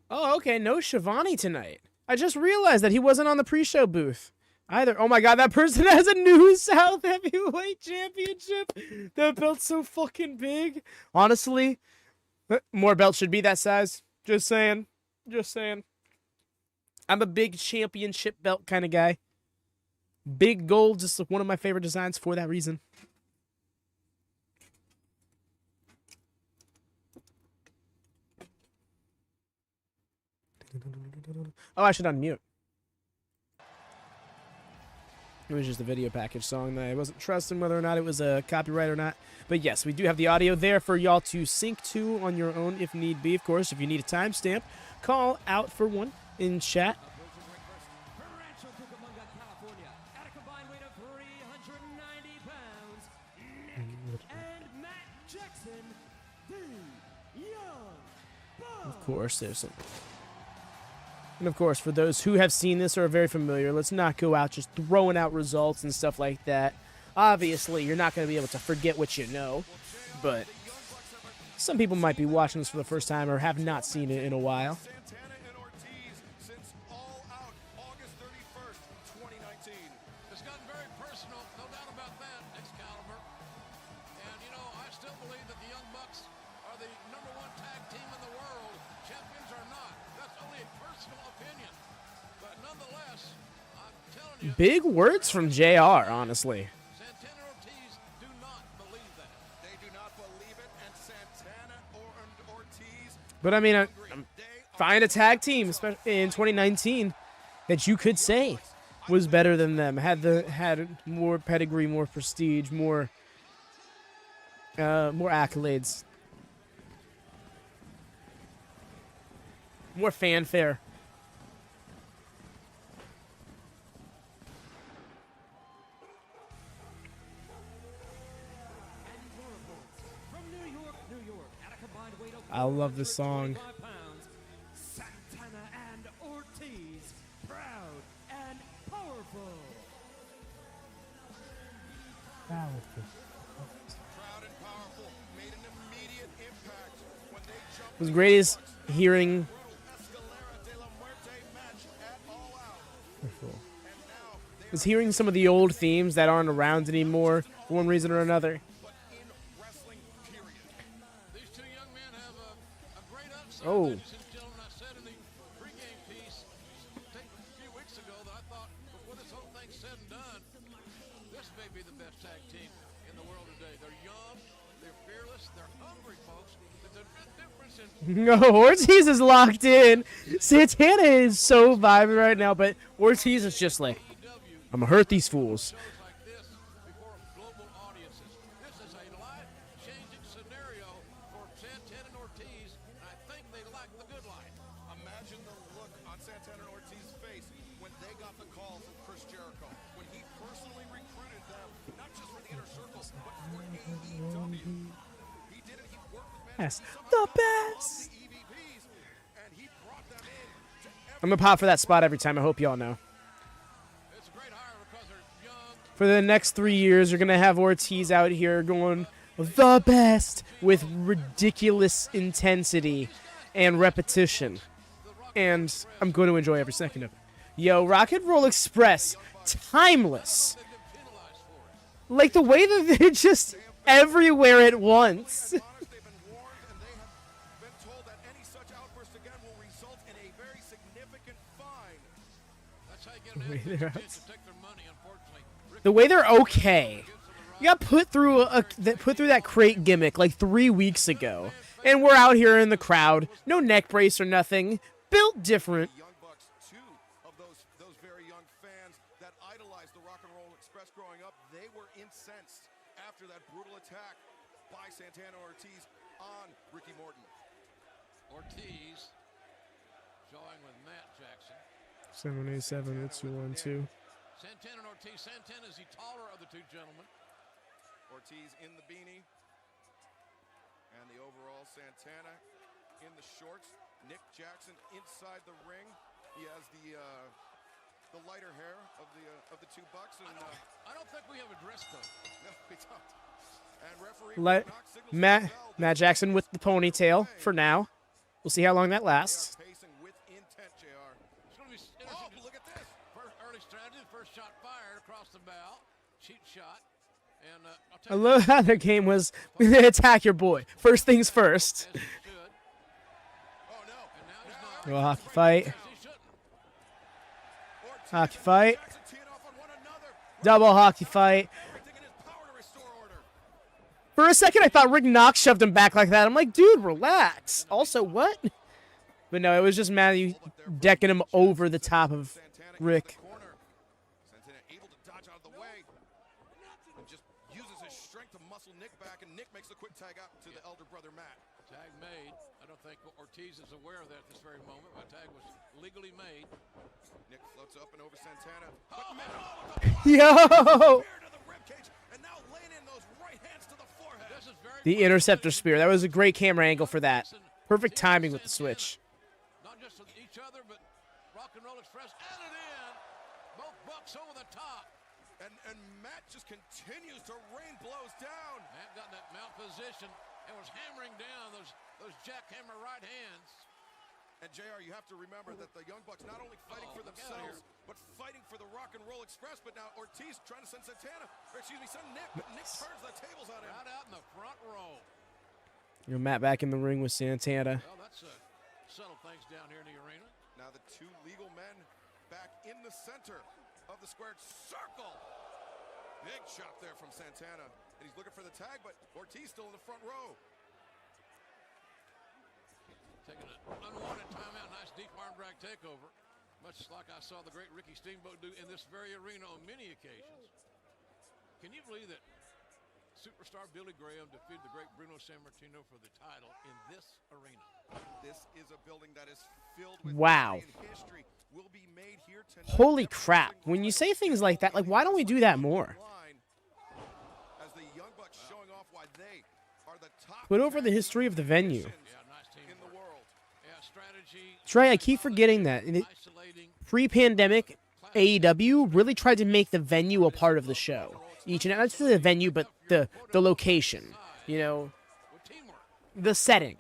Oh, okay, no Shivani tonight. I just realized that he wasn't on the pre-show booth either. Oh my god, that person has a new South Heavyweight Championship. That belt's so fucking big. Honestly, more belts should be that size. Just saying. Just saying. I'm a big championship belt kind of guy. Big gold, just one of my favorite designs for that reason. Oh, I should unmute. It was just a video package song that I wasn't trusting whether or not it was a copyright or not. But yes, we do have the audio there for y'all to sync to on your own if need be. Of course, if you need a timestamp, call out for one in chat. Of course, there's some... And of course, for those who have seen this or are very familiar, let's not go out just throwing out results and stuff like that. Obviously, you're not going to be able to forget what you know, but some people might be watching this for the first time or have not seen it in a while. It's gotten very personal, no doubt about that, Excalibur. And, you know, I still believe that the Young Bucks are the #1 tag team in the world. Champions are not. That's only a personal opinion. But nonetheless, I'm telling you... Big words from JR, honestly. Santana and Ortiz do not believe that. They do not believe it, and Santana and Ortiz... But I mean, find a tag team, especially in 2019, that you could say was better than them, had more pedigree, more prestige, more accolades, more fanfare. I love this song. Santana and Ortiz, proud and powerful. It was great as hearing. Was hearing some of the old themes that aren't around anymore for one reason or another. Oh. Ladies and gentlemen, I said in the pregame piece a few weeks ago that I thought before this whole thing's said and done, this may be the best tag team in the world today. They're young, they're fearless, they're hungry, folks. There's a difference in... No, Ortiz is locked in. Santana is so vibing right now, but Ortiz is just like, I'm gonna hurt these fools. Yes, the best. I'm gonna pop for that spot every time. I hope y'all know. For the next 3 years, you're gonna have Ortiz out here going the best with ridiculous intensity and repetition, and I'm going to enjoy every second of it. Yo, Rock and Roll Express, timeless. Like the way that they're just everywhere at once. The way they're okay. You got put through that crate gimmick like 3 weeks ago, and we're out here in the crowd, no neck brace or nothing, built different. Two of those very young fans that idolized the Rock and Roll Express growing up, they were incensed after that brutal attack by Santana Ortiz on Ricky Morton. Ortiz showing with Matt Jackson. 787, it's 212. Santana and Ortiz. Santana is the taller of the two gentlemen. Ortiz in the beanie. And the overall Santana in the shorts. Nick Jackson inside the ring. He has the lighter hair of the two bucks. And I don't think we have a dress code. No, we don't. And referee Matt Jackson with the ponytail for now. We'll see how long that lasts. Shot fired across the bow, cheap shot, and I love how their game was attack your boy. First things first. Go hockey fight. Hockey fight. Double hockey fight. For a second, I thought Rick Knox shoved him back like that. I'm like, dude, relax. Also, what? But no, it was just Matthew decking him over the top of Rick. Tag out to the elder brother Matt. Tag made. I don't think Ortiz is aware of that at this very moment. My tag was legally made. Nick floats up and over Santana. Yo! The interceptor spear. That was a great camera angle for that. Perfect timing with the switch. Not just with each other, but Rock and Roll Express added in. Both bucks over the top. And Matt just continues to rain blows down. Matt got in that mount position and was hammering down those jackhammer right hands. And JR, you have to remember that the Young Bucks not only fighting for themselves, but fighting for the Rock and Roll Express. But now Ortiz trying to send Santana, or excuse me, send Nick. But Nick turns the tables on him. Right out in the front row. You know, Matt back in the ring with Santana. Well, that's settle things down here in the arena. Now the two legal men back in the center of the squared circle. Big shot there from Santana. And he's looking for the tag, but Ortiz still in the front row. Taking an unwanted timeout. Nice deep arm drag takeover. Much like I saw the great Ricky Steamboat do in this very arena on many occasions. Can you believe that superstar Billy Graham defeated the great Bruno Sammartino for the title in this arena? This is a building that is filled with history. Will be made here tonight. Holy crap. When you say things like that, like, why don't we do that more? As the Young Bucks showing off why they are the top. Put over the history of the venue. Nice team in the world. Strategy. Trey, I keep forgetting that. Pre-pandemic, AEW really tried to make the venue a part of the show. Not just the venue, but the location. You know, the setting.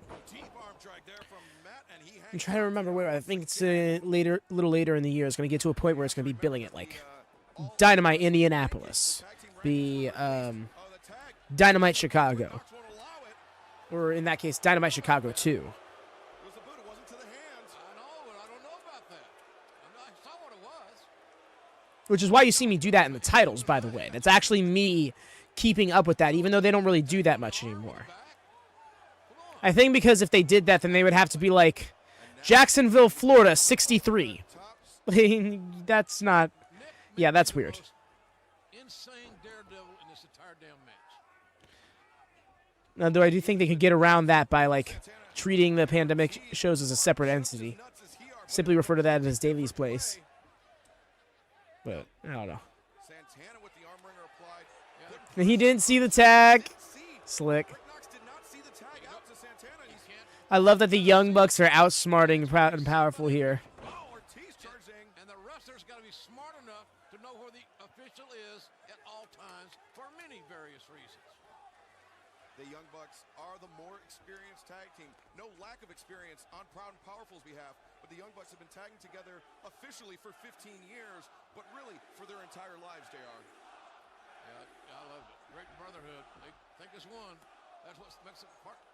I'm trying to remember where. I think it's a little later in the year. It's going to get to a point where it's going to be billing it like Dynamite Indianapolis, the Dynamite Chicago, or in that case, Dynamite Chicago 2. Which is why you see me do that in the titles, by the way. That's actually me keeping up with that, even though they don't really do that much anymore. I think because if they did that, then they would have to be like, Jacksonville, Florida, 63. That's not... Yeah, that's weird. Insane daredevil in this entire damn match. Now, though I do think they could get around that by, like, treating the pandemic shows as a separate entity. Simply refer to that as Daly's place. But, I don't know. And he didn't see the tag. Slick. I love that the Young Bucks are outsmarting Proud and Powerful here. And the wrestler's got to be smart enough to know where the official is at all times for many various reasons. The Young Bucks are the more experienced tag team. No lack of experience on Proud and Powerful's behalf, but the Young Bucks have been tagging together officially for 15 years, but really for their entire lives, JR. Yeah, I love it. Great brotherhood. They think it's one. That's what makes it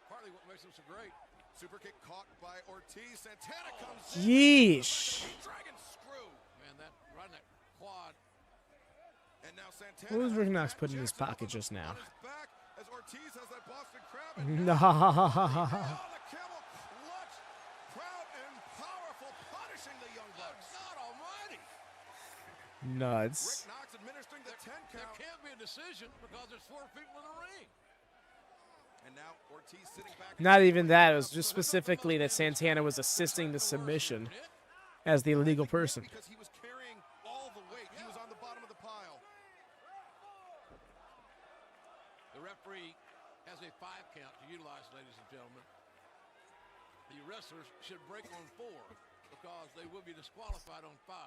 partly what makes them so great. Super kick caught by Ortiz. Santana comes in. Yeesh. Dragon screw. Man, that right in that quad. And now Santana. What was Rick Knox put in his pocket just now? Back as Ortiz has that Boston Crab. No. The camel clutch. Proud and Powerful punishing the Young Bucks. God almighty. Nuts. Rick Knox administering the 10 count. There can't be a decision because there's 4 people in the ring. And now Ortiz sitting back. Not even that. It was just specifically that Santana was assisting the submission as the illegal person. Because he was carrying all the weight. He was on the bottom of the pile. The referee has a 5 count to utilize, ladies and gentlemen. The wrestlers should break on 4 because they will be disqualified on 5.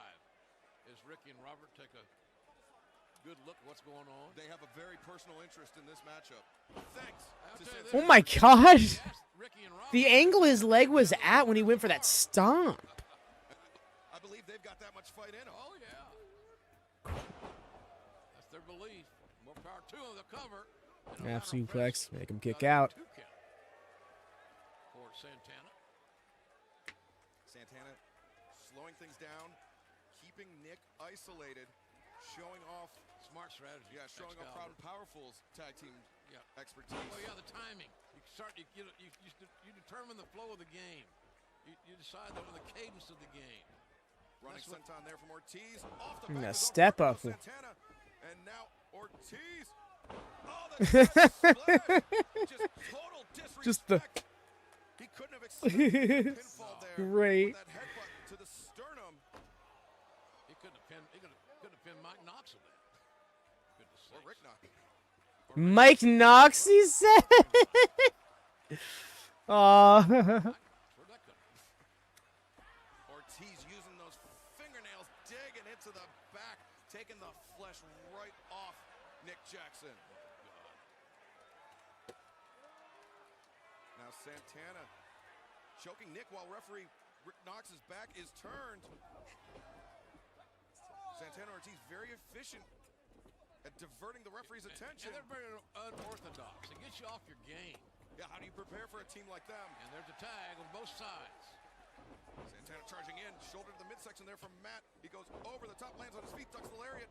As Ricky and Robert take a good look at what's going on. They have a very personal interest in this matchup. Thanks. Oh my God. The angle his leg was at when he went for that stomp. I believe they've got that much fight in them. Oh, yeah. That's their belief. More power to them. The cover. Half suplex. Make him kick out. For Santana. Santana slowing things down. Keeping Nick isolated. Showing off smart strategy. Yeah, showing off Proud and Powerful's tag team expertise. Oh yeah, the timing. You determine the flow of the game. You decide the cadence of the game. Running senton there from Ortiz. Off the And back a step up. Santana. And now Ortiz. Oh, that's just total disrespect. Just the he couldn't have accepted the pinfall there. Great. That headbutt to the sternum. He couldn't have pinned Mike Knox with that. Or Rick Knox. Mike Knox, he said. Ortiz using those fingernails, digging into the back, taking the flesh right off Nick Jackson. Now Santana choking Nick while referee Rick Knox's back is turned. Santana Ortiz very efficient at diverting the referee's attention. And they're very unorthodox. It gets you off your game. Yeah, how do you prepare for a team like them? And there's a tag on both sides. Santana charging in, shoulder to the midsection there from Matt. He goes over the top, lands on his feet, ducks the lariat.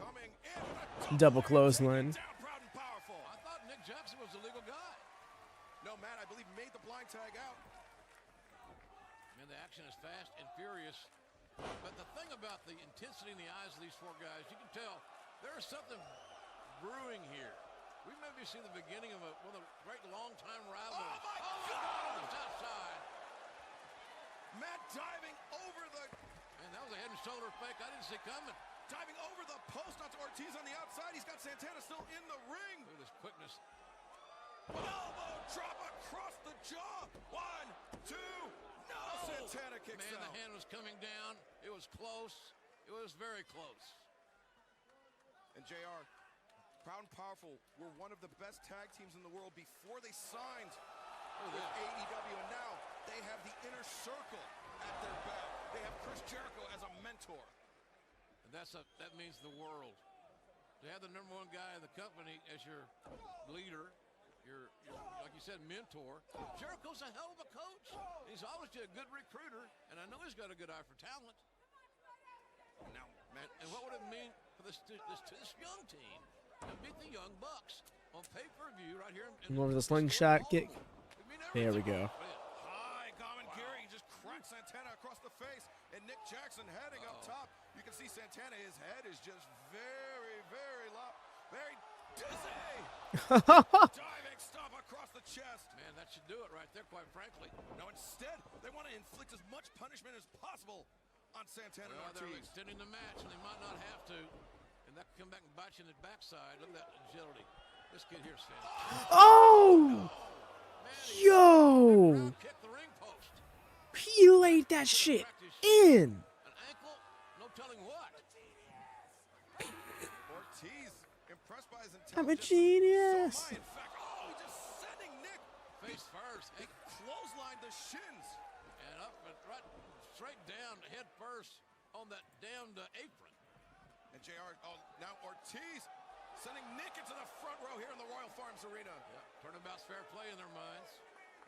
Coming in. Double clothesline. Down, Proud and Powerful. I thought Nick Jackson was the legal guy. No, Matt, I believe made the blind tag out. Man, the action is fast and furious. But the thing about the intensity in the eyes of these 4 guys, you can tell there is something brewing here. We maybe see the beginning of one of the great long-time rivalries. Oh, my God! On the outside. Matt diving over the... Man, that was a head and shoulder fake I didn't see coming. Diving over the post onto Ortiz on the outside. He's got Santana still in the ring. Look at this quickness. Elbow drop across the jaw. 1, 2, no! Santana kicks Man, out. the hand was coming down. It was close. It was very close. And JR, Proud and Powerful were one of the best tag teams in the world before they signed with AEW, and now they have the Inner Circle at their back. They have Chris Jericho as a mentor. And that means the world. To have the #1 guy in the company as your leader, your like you said, mentor. Jericho's a hell of a coach. He's obviously a good recruiter, and I know he's got a good eye for talent. And now Man, and what would it mean for this young team to beat the Young Bucks on pay-per-view right here? More of the slingshot kick. There we go. High commentary, just cracks Santana across the face, and Nick Jackson heading up top. You can see Santana, his head is just very, very low, very dizzy. Diving stop across the chest. Man, that should do it right there, quite frankly. No, instead, they want to inflict as much punishment as possible on Santana and They're Ortiz. extending the match, and they might not have to. And that can come back and bite you in the backside. Look at that agility. This kid here, Santana. Oh! Yo! He laid that shit in. An ankle, no telling what. Ortiz, impressed by his I'm a intelligence. genius. So in fact, just sending Nick Face first. He clotheslined the shins. And up and right, straight down, head first on that damned apron. And JR, now Ortiz sending Nick into the front row here in the Royal Farms Arena. Yeah, turnabout's fair play in their minds.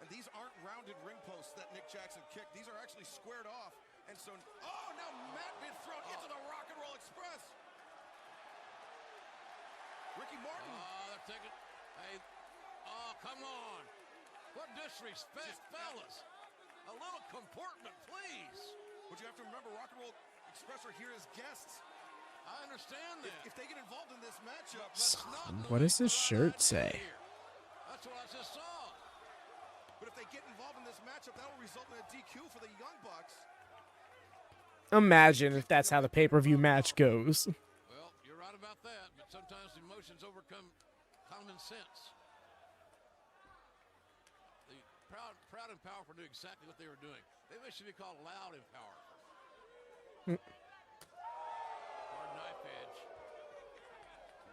And these aren't rounded ring posts that Nick Jackson kicked. These are actually squared off. And so, now Matt being thrown into the Rock and Roll Express. Ricky Martin. They're taking, hey, come on. What disrespect, fellas. A little comportment, please. But you have to remember, Rock and Roll Express are here as guests. I understand that. If they get involved in this matchup, What does his shirt say? That's what I just saw. But if they get involved in this matchup, that will result in a DQ for the Young Bucks. Imagine if that's how the pay-per-view match goes. Well, you're right about that, but sometimes emotions overcome common sense. The proud and powerful do exactly what they were doing. They should be called loud and powerful. Hard knife edge.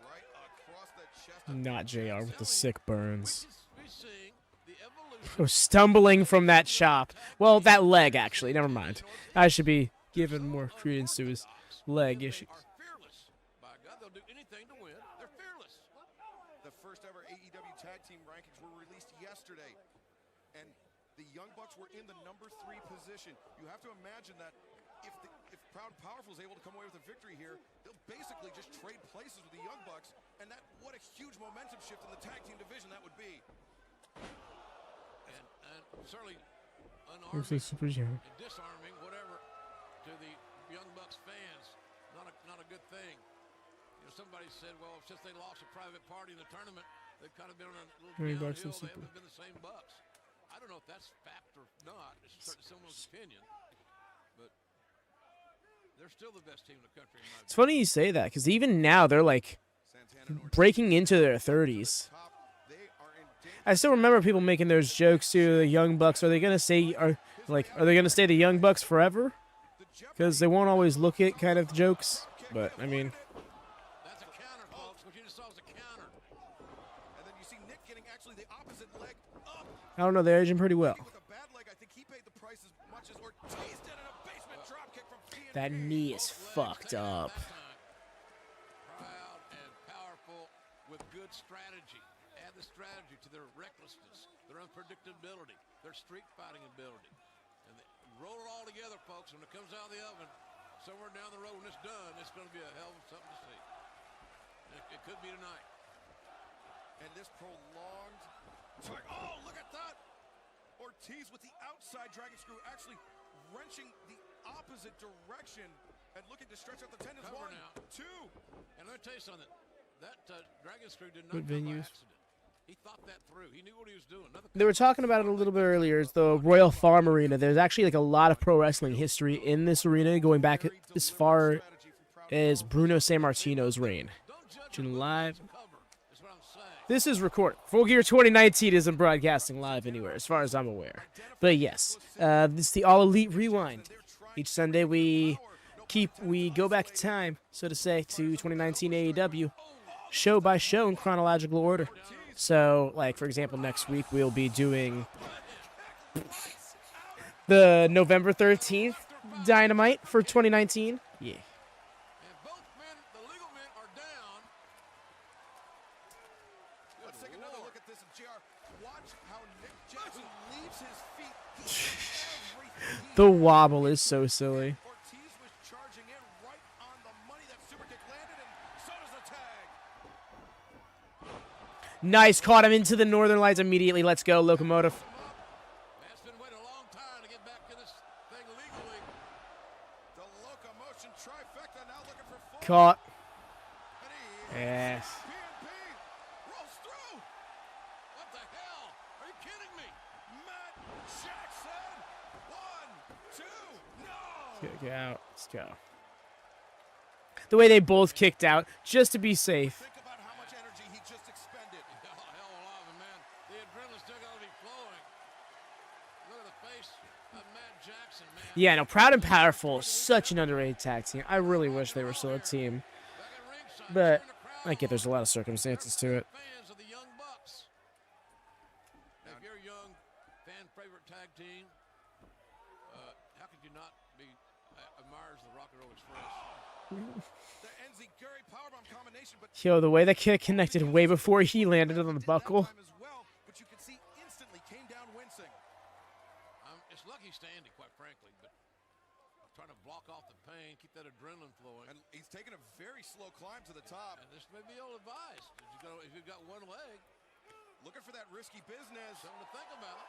Right across the chest. Not JR with the sick burns. We seeing the evolution. Oh, stumbling from that chop. Well, that leg, actually. Never mind. I should be giving more credence to his leg issues. Are fearless. By God, they'll do anything to win. They're fearless. The first ever AEW Tag Team rankings were released yesterday. And the Young Bucks were in the number 3 position. You have to imagine that if Proud and Powerful is able to come away with a victory here, they'll basically just trade places with the Young Bucks, and what a huge momentum shift in the tag team division that would be. And certainly unarming and disarming, whatever, to the Young Bucks fans. Not a good thing. You know, somebody said, well, since they lost a private party in the tournament, they've kind of been on a little downhill. They haven't been the same Bucks. I don't know if that's fact or not. It's certainly someone's opinion. But they're still the best team in the country. It's funny you say that, because even now they're like breaking into their 30s. I still remember people making those jokes to the Young Bucks. Are they gonna say are they gonna stay the Young Bucks forever? Because they won't always look at kind of jokes. But I mean, That's a counter, folks. What you just saw was a counter. And then you see Nick getting actually the opposite leg up. I don't know. They're aging pretty well. With a bad leg, I think he paid the price as much as Ortiz did in a basement drop kick from D.M.D. That knee is fucked up. Proud and powerful with good strategy. Add the strategy to their recklessness, their unpredictability, their street fighting ability. And they roll it all together, folks. When it comes out of the oven, somewhere down the road when it's done, it's going to be a hell of something to see. It could be tonight. And this prolonged tug. Oh, look at that! Ortiz with the outside dragon screw actually wrenching the opposite direction and looking to stretch out the tendons. Cover 1, now. 2. And let me tell you something. That dragon screw did not Good come by venues. accident. He thought that through. He knew what he was doing. They were talking about it a little bit earlier. It's the Royal Farm Arena. There's actually like a lot of pro wrestling history in this arena, going back as far as Bruno Sammartino's reign. Watching live. This is recorded. Full Gear 2019 isn't broadcasting live anywhere, as far as I'm aware. But yes, this is the All Elite Rewind. Each Sunday we go back in time, so to say, to 2019 AEW, show by show in chronological order. So, like, for example, next week we'll be doing the November 13th Dynamite for 2019. Yeah. And both men, the legal men, are down. Let's take another look at this. And JR, watch how Nick Jackson leaves his feet. He did everything. The wobble is so silly. Ortiz was charging in right on the Nice, caught him into the Northern Lights immediately. Let's go, Locomotive. Man's been waiting a long time to get back to this thing legally. The locomotion trifecta now looking for full. Caught. Yes. D.M.D rolls through. What the hell? Are you kidding me? Matt Jackson. 1, 2, no. Get out. Let's go. The way they both kicked out, just to be safe. Think about how much energy he just expended. Hell alive, man. The adrenaline's still got to be flowing. Look at the face of Matt Jackson, man. Yeah, no, Proud and Powerful, such an underrated tag team. I really wish they were still a team. But I get there's a lot of circumstances to it. Fans of the Young Bucks. If you're a young fan favorite tag team, how could you not be admirers of the Rock and Roll Express? The NZ-Gary powerbomb combination, but Yo, the way that kick connected way before he landed on the buckle. as well, but you can see instantly came down wincing. It's lucky standing, quite frankly, but I'm trying to block off the pain, keep that adrenaline flowing. And he's taking a very slow climb to the top. And this may be ill-advised if you've got one leg. Looking for that risky business. Something to think about.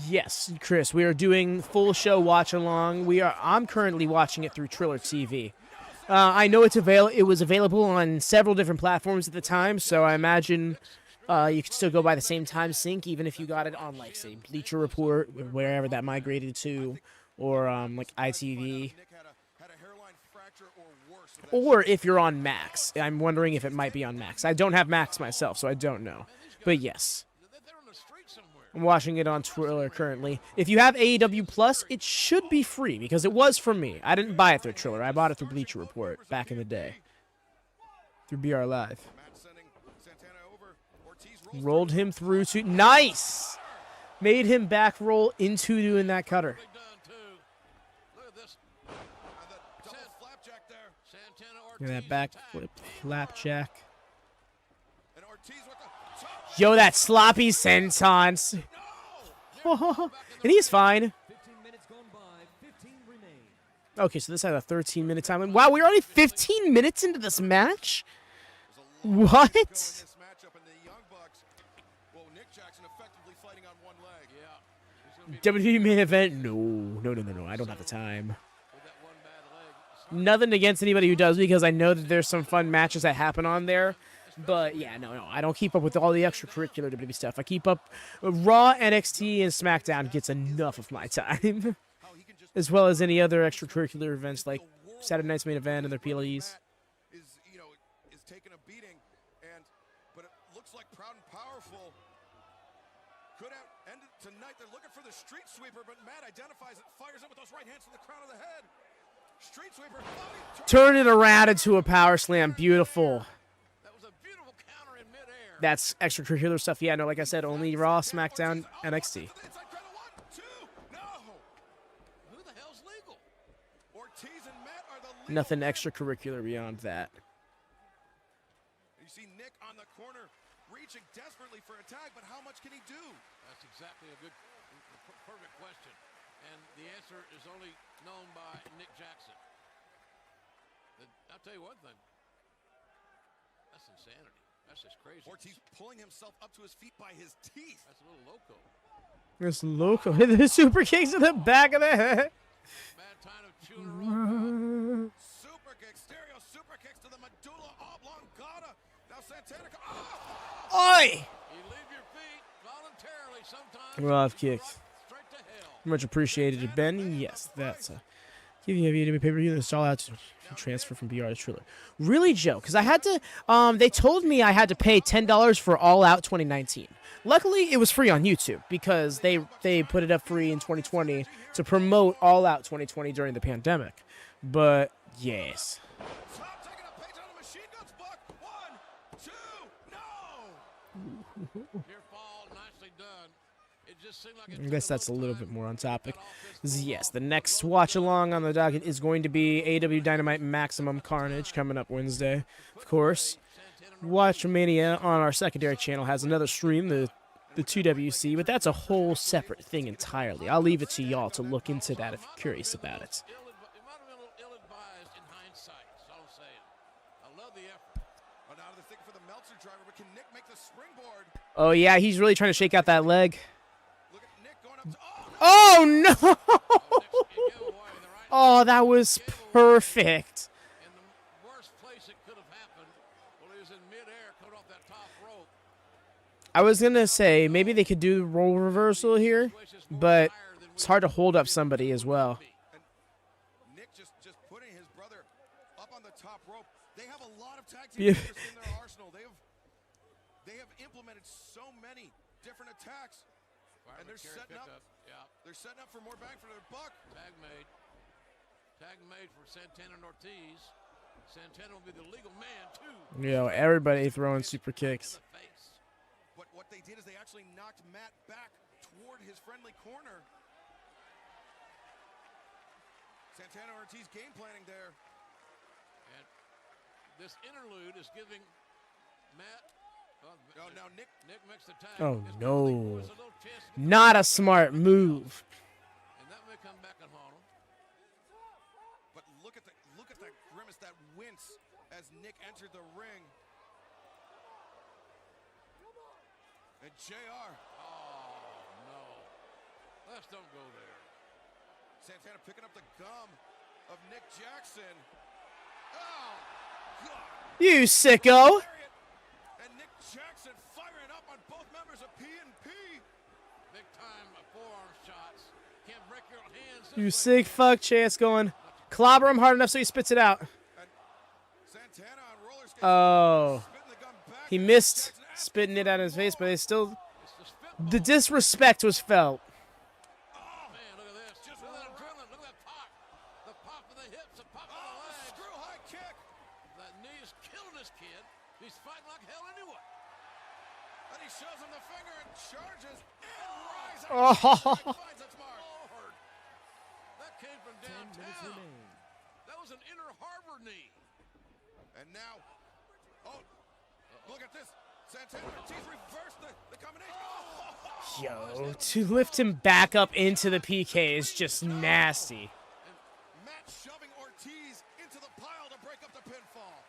Yes, Chris, we are doing full show watch along. I'm currently watching it through Triller TV. I know it was available on several different platforms at the time, so I imagine you could still go by the same time sync, even if you got it on, like, say, Bleacher Report, wherever that migrated to, or like ITV. Or if you're on Max. I'm wondering if it might be on Max. I don't have Max myself, so I don't know. But yes. I'm watching it on Triller currently. If you have AEW Plus, it should be free because it was for me. I didn't buy it through Triller. I bought it through Bleacher Report back in the day. Through BR Live. Rolled him through to... Nice! Made him back roll into doing that cutter. Look at that back flip, flapjack. Yo, that sloppy senton. And he's fine. Okay, so this had a 13-minute time limit. Wow, we're already 15 minutes into this match? What? WWE main event? No. I don't have the time. Nothing against anybody who does, because I know that there's some fun matches that happen on there. But yeah, no, I don't keep up with all the extracurricular WWE stuff. I keep up Raw, NXT, and SmackDown gets enough of my time. As well as any other extracurricular events like Saturday Night's Main Event and their PLEs. Is taking a beating, but it looks like Proud and Powerful could have ended tonight. They're looking for the street sweeper, but Matt identifies it, fires it with those right hands to the crown of the head. Street sweeper. Turn it around into a power slam. Beautiful. That was a beautiful counter in midair. That's extracurricular stuff. Yeah, no, like I said, only Raw, SmackDown, NXT. Who the hell's legal? Ortiz and Matt are the legal. Nothing extracurricular beyond that. You see Nick on the corner reaching desperately for a tag, but how much can he do? That's exactly a good, perfect question. And the answer is only known by Nick Jackson. I'll tell you one thing. That's insanity. That's just crazy. Ortiz pulling himself up to his feet by his teeth. That's a little loco. This loco. The super kicks to the back of the head. Bad time of chewing her up. Super kick, stereo super kicks to the medulla oblongata. Now Santana. Oi! You leave your feet voluntarily sometimes. Rough kicks. Much appreciated, Ben. Yes, that's give you a pay-per-view and install out to transfer from BR to Triller. Really, Joe? Because I had to. They told me I had to pay $10 for All Out 2019. Luckily, it was free on YouTube because they put it up free in 2020 to promote All Out 2020 during the pandemic. But yes. Your fall, nicely done. It just seemed like I guess that's a little bit more on topic. Yes, the next watch-along on the docket is going to be AEW Dynamite Maximum Carnage coming up Wednesday. Of course, WatchaMania on our secondary channel has another stream, the 2WC, but that's a whole separate thing entirely. I'll leave it to y'all to look into that if you're curious about it. It might have been a little ill-advised in hindsight. That's all I'm saying. I love the effort. But now they're thinking for the Meltzer driver, but can Nick Oh, yeah, he's really trying to shake out that leg. Oh, no! Oh, that was perfect. In the worst place it could have happened, well, he was in midair, coming off that top rope. I was going to say, maybe they could do role reversal here, but it's hard to hold up somebody as well. And Nick just putting his brother up on the top rope. They have a lot of tag team members in their arsenal. They have implemented so many different attacks, and they're setting up. Yeah. They're setting up for more bang for their buck. Tag made. Tag made for Santana and Ortiz. Santana will be the legal man, too. Yo, everybody throwing super kicks. But what they did is they actually knocked Matt back toward his friendly corner. Santana and Ortiz game planning there. And this interlude is giving Matt... Oh, now Nick makes the tag. Oh, no. Not a smart move. And that may come back and haunt him. But look at that grimace, that wince as Nick entered the ring. And JR. Oh, no. Let's don't go there. Santana picking up the gum of Nick Jackson. Oh, God. You sicko. And Nick Jackson firing up on both members of P&P. Big time forearm shots. Can't break your hands. You sick fuck. Chance going. Clobber him hard enough so he spits it out. Santana on roller skates. Oh. He missed spitting it out of his face, but they still... The disrespect was felt. Oh, man, look at this. Just look at that adrenaline. Look at that pop. The pop of the hips, the pop of the legs. Screw high kick. That knee is killing this kid. He's fighting like hell anyway. And he shows him the finger and charges and rises. Oh. Finds its mark. Lord. That came from downtown. That was an inner harbor knee. And now, look at this. Santana Ortiz reversed the combination. Yo, to lift him back up into the PK is just nasty. And Matt shoving Ortiz into the pile to break up the pinfall.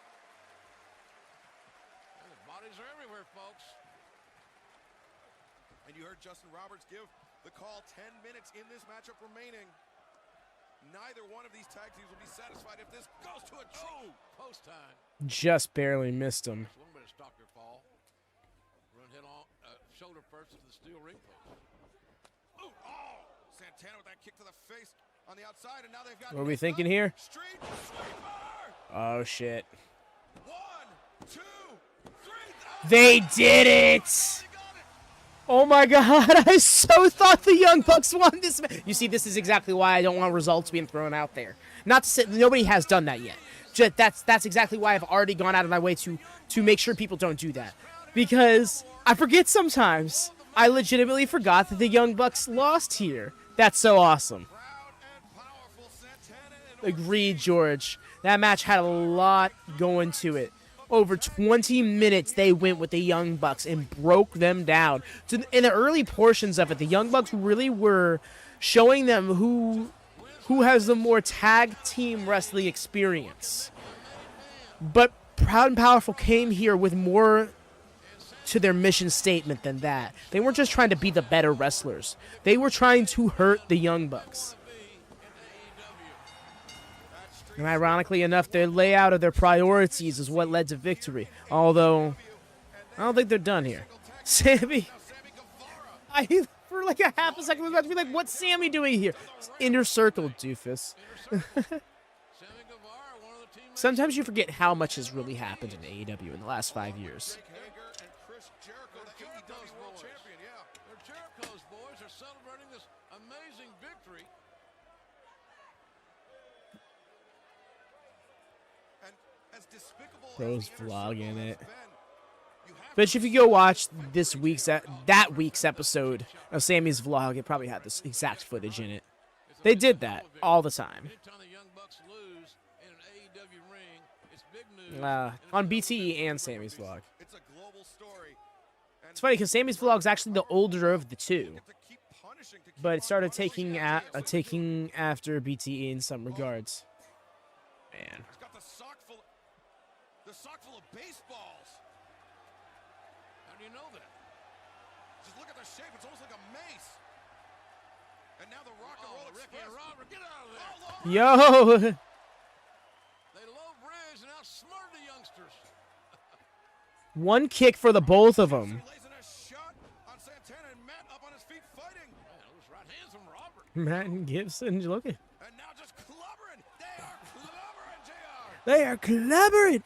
And the bodies are everywhere, folks. And you heard Justin Roberts give the call. 10 minutes in this matchup remaining. Neither one of these tag teams will be satisfied if this goes to a draw. Post time. Just barely missed him. A little bit of stalker fall. Run head on, shoulder first to the steel ring post. Ooh, Santana with that kick to the face on the outside, and now they've got. What are we thinking here? Street sweeper. Oh, shit. 1, 2, 3. They did it! Oh my God, I so thought the Young Bucks won this match. You see, this is exactly why I don't want results being thrown out there. Not to say, nobody has done that yet. That's exactly why I've already gone out of my way to make sure people don't do that. Because I forget sometimes. I legitimately forgot that the Young Bucks lost here. That's so awesome. Agreed, George. That match had a lot going to it. Over 20 minutes, they went with the Young Bucks and broke them down. In the early portions of it, the Young Bucks really were showing them who has the more tag team wrestling experience. But Proud and Powerful came here with more to their mission statement than that. They weren't just trying to be the better wrestlers. They were trying to hurt the Young Bucks. And ironically enough, their layout of their priorities is what led to victory. Although, I don't think they're done here. Sammy, for like a half a second, I was about to be like, what's Sammy doing here? Inner circle, doofus. Sometimes you forget how much has really happened in AEW in the last 5 years. Jericho's boys are celebrating this amazing victory. Bro's vlogging it. But if you go watch that week's episode of Sammy's vlog, it probably had this exact footage in it. They did that all the time. On BTE and Sammy's vlog. It's funny because Sammy's vlog is actually the older of the two, but it started taking after BTE in some regards. Man. The sock full of baseballs. How do you know that? face. And now the Rock and Roll Express. Ricky and Robert, get out of there. Yo. They low bridge and outsmarted the youngsters. One kick for the both of them. Lays in a shot on Santana and Matt up on his feet fighting. Man, those right hands from Robert. Matt and Gibson, look at. And now just clobbering. They are clobbering, JR. They are clobbering.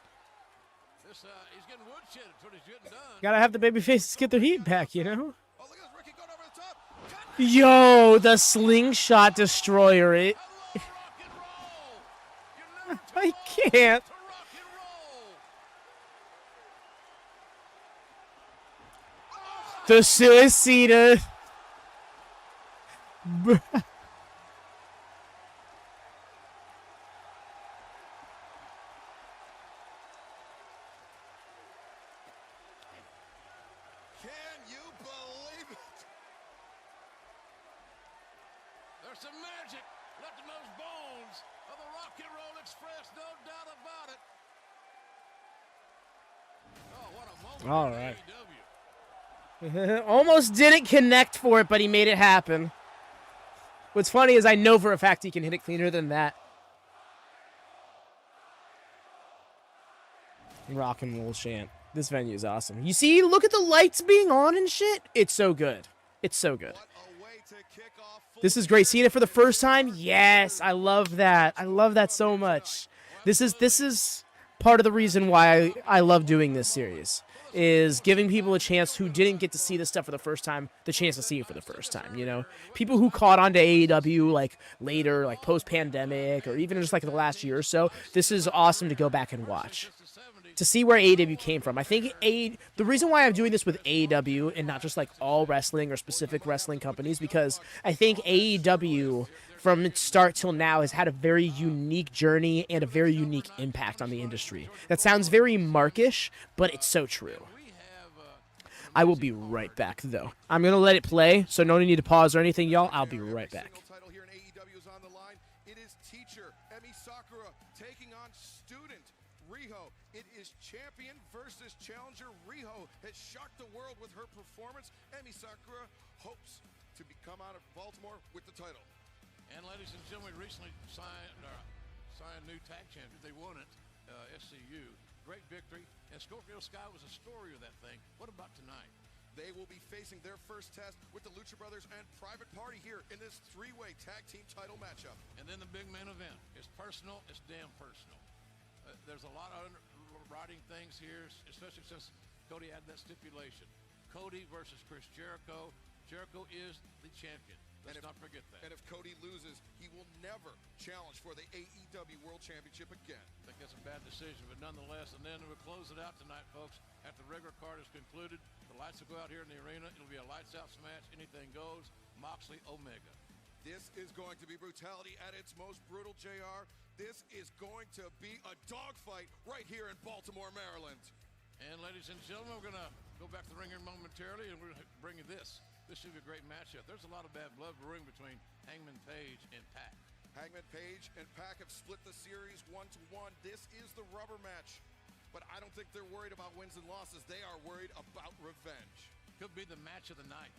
This, he's getting woodshed. That's what he's getting done. Gotta have the baby faces get their heat back, you know? Oh, look at this, Ricky going over the top. Yo, the slingshot destroyer. It. I can't. The Suicida. Can you believe it? There's some magic left in those bones of the Rock and Roll Express, no doubt about it. Oh, what a moment. All in right. AEW. Almost didn't connect for it, but he made it happen. What's funny is I know for a fact he can hit it cleaner than that. Rock and roll chant. This venue is awesome. You see, look at the lights being on and shit. It's so good. It's so good. This is great. Seeing it for the first time? Yes, I love that. I love that so much. This is part of the reason why I love doing this series, is giving people a chance who didn't get to see this stuff for the first time, the chance to see it for the first time, you know? People who caught on to AEW, like, later, like, post-pandemic, or even just, like, the last year or so, this is awesome to go back and watch. To see where AEW came from. I think the reason why I'm doing this with AEW and not just, like, all wrestling or specific wrestling companies, because I think AEW, from its start till now, has had a very unique journey and a very unique impact on the industry. That sounds very markish, but it's so true. I will be right back, though. I'm going to let it play, so no need to pause or anything, y'all. I'll be right back. Title here in AEW is on the line. It is teacher Emi Sakura taking on student Riho. It is champion versus challenger. Riho has shocked the world with her performance. Emi Sakura hopes to come out of Baltimore with the title. And ladies and gentlemen, we recently signed new tag champions. They won it, SCU. Great victory. And Scorpio Sky was a story of that thing. What about tonight? They will be facing their first test with the Lucha Brothers and Private Party here in this three-way tag team title matchup. And then the big main event. It's personal. It's damn personal. There's a lot of writing things here, especially since Cody had that stipulation. Cody versus Chris Jericho. Jericho is the champion. Let's not forget that. And if Cody loses, he will never challenge for the AEW World Championship again. I think that's a bad decision, but nonetheless, and then we'll close it out tonight, folks. After the regular card is concluded, the lights will go out here in the arena. It'll be a lights-out smash. Anything goes. Moxley, Omega. This is going to be brutality at its most brutal, JR. This is going to be a dogfight right here in Baltimore, Maryland. And ladies and gentlemen, we're going to go back to the ring here momentarily, and we're going to bring you this. This should be a great matchup. There's a lot of bad blood brewing between Hangman Page and Pac. Hangman Page and Pac have split the series 1-1. This is the rubber match. But I don't think they're worried about wins and losses. They are worried about revenge. Could be the match of the night.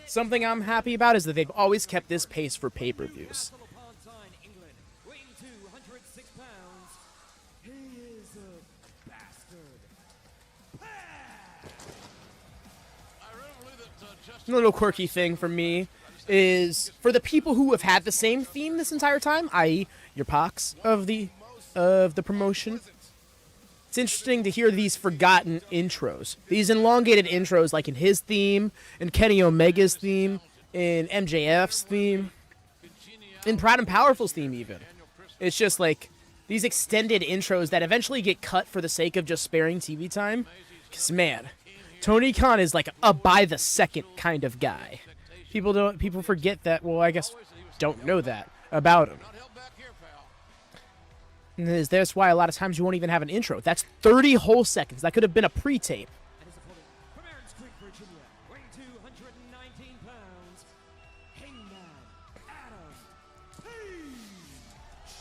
Something I'm happy about is that they've always kept this pace for pay-per-views. A little quirky thing for me is for the people who have had the same theme this entire time, i.e. your Pacs of the promotion. It's interesting to hear these forgotten intros. These elongated intros like in his theme, in Kenny Omega's theme, in MJF's theme, in Proud and Powerful's theme even. It's just like these extended intros that eventually get cut for the sake of just sparing TV time. Because man, Tony Khan is like a by the second kind of guy. People forget that, well, I guess don't know that. about him. And that's why a lot of times you won't even have an intro. That's 30 whole seconds. That could have been a pre-tape. And his opponent from Aaron's Creek, Virginia, weighing 219 pounds, Hangman Adam Page.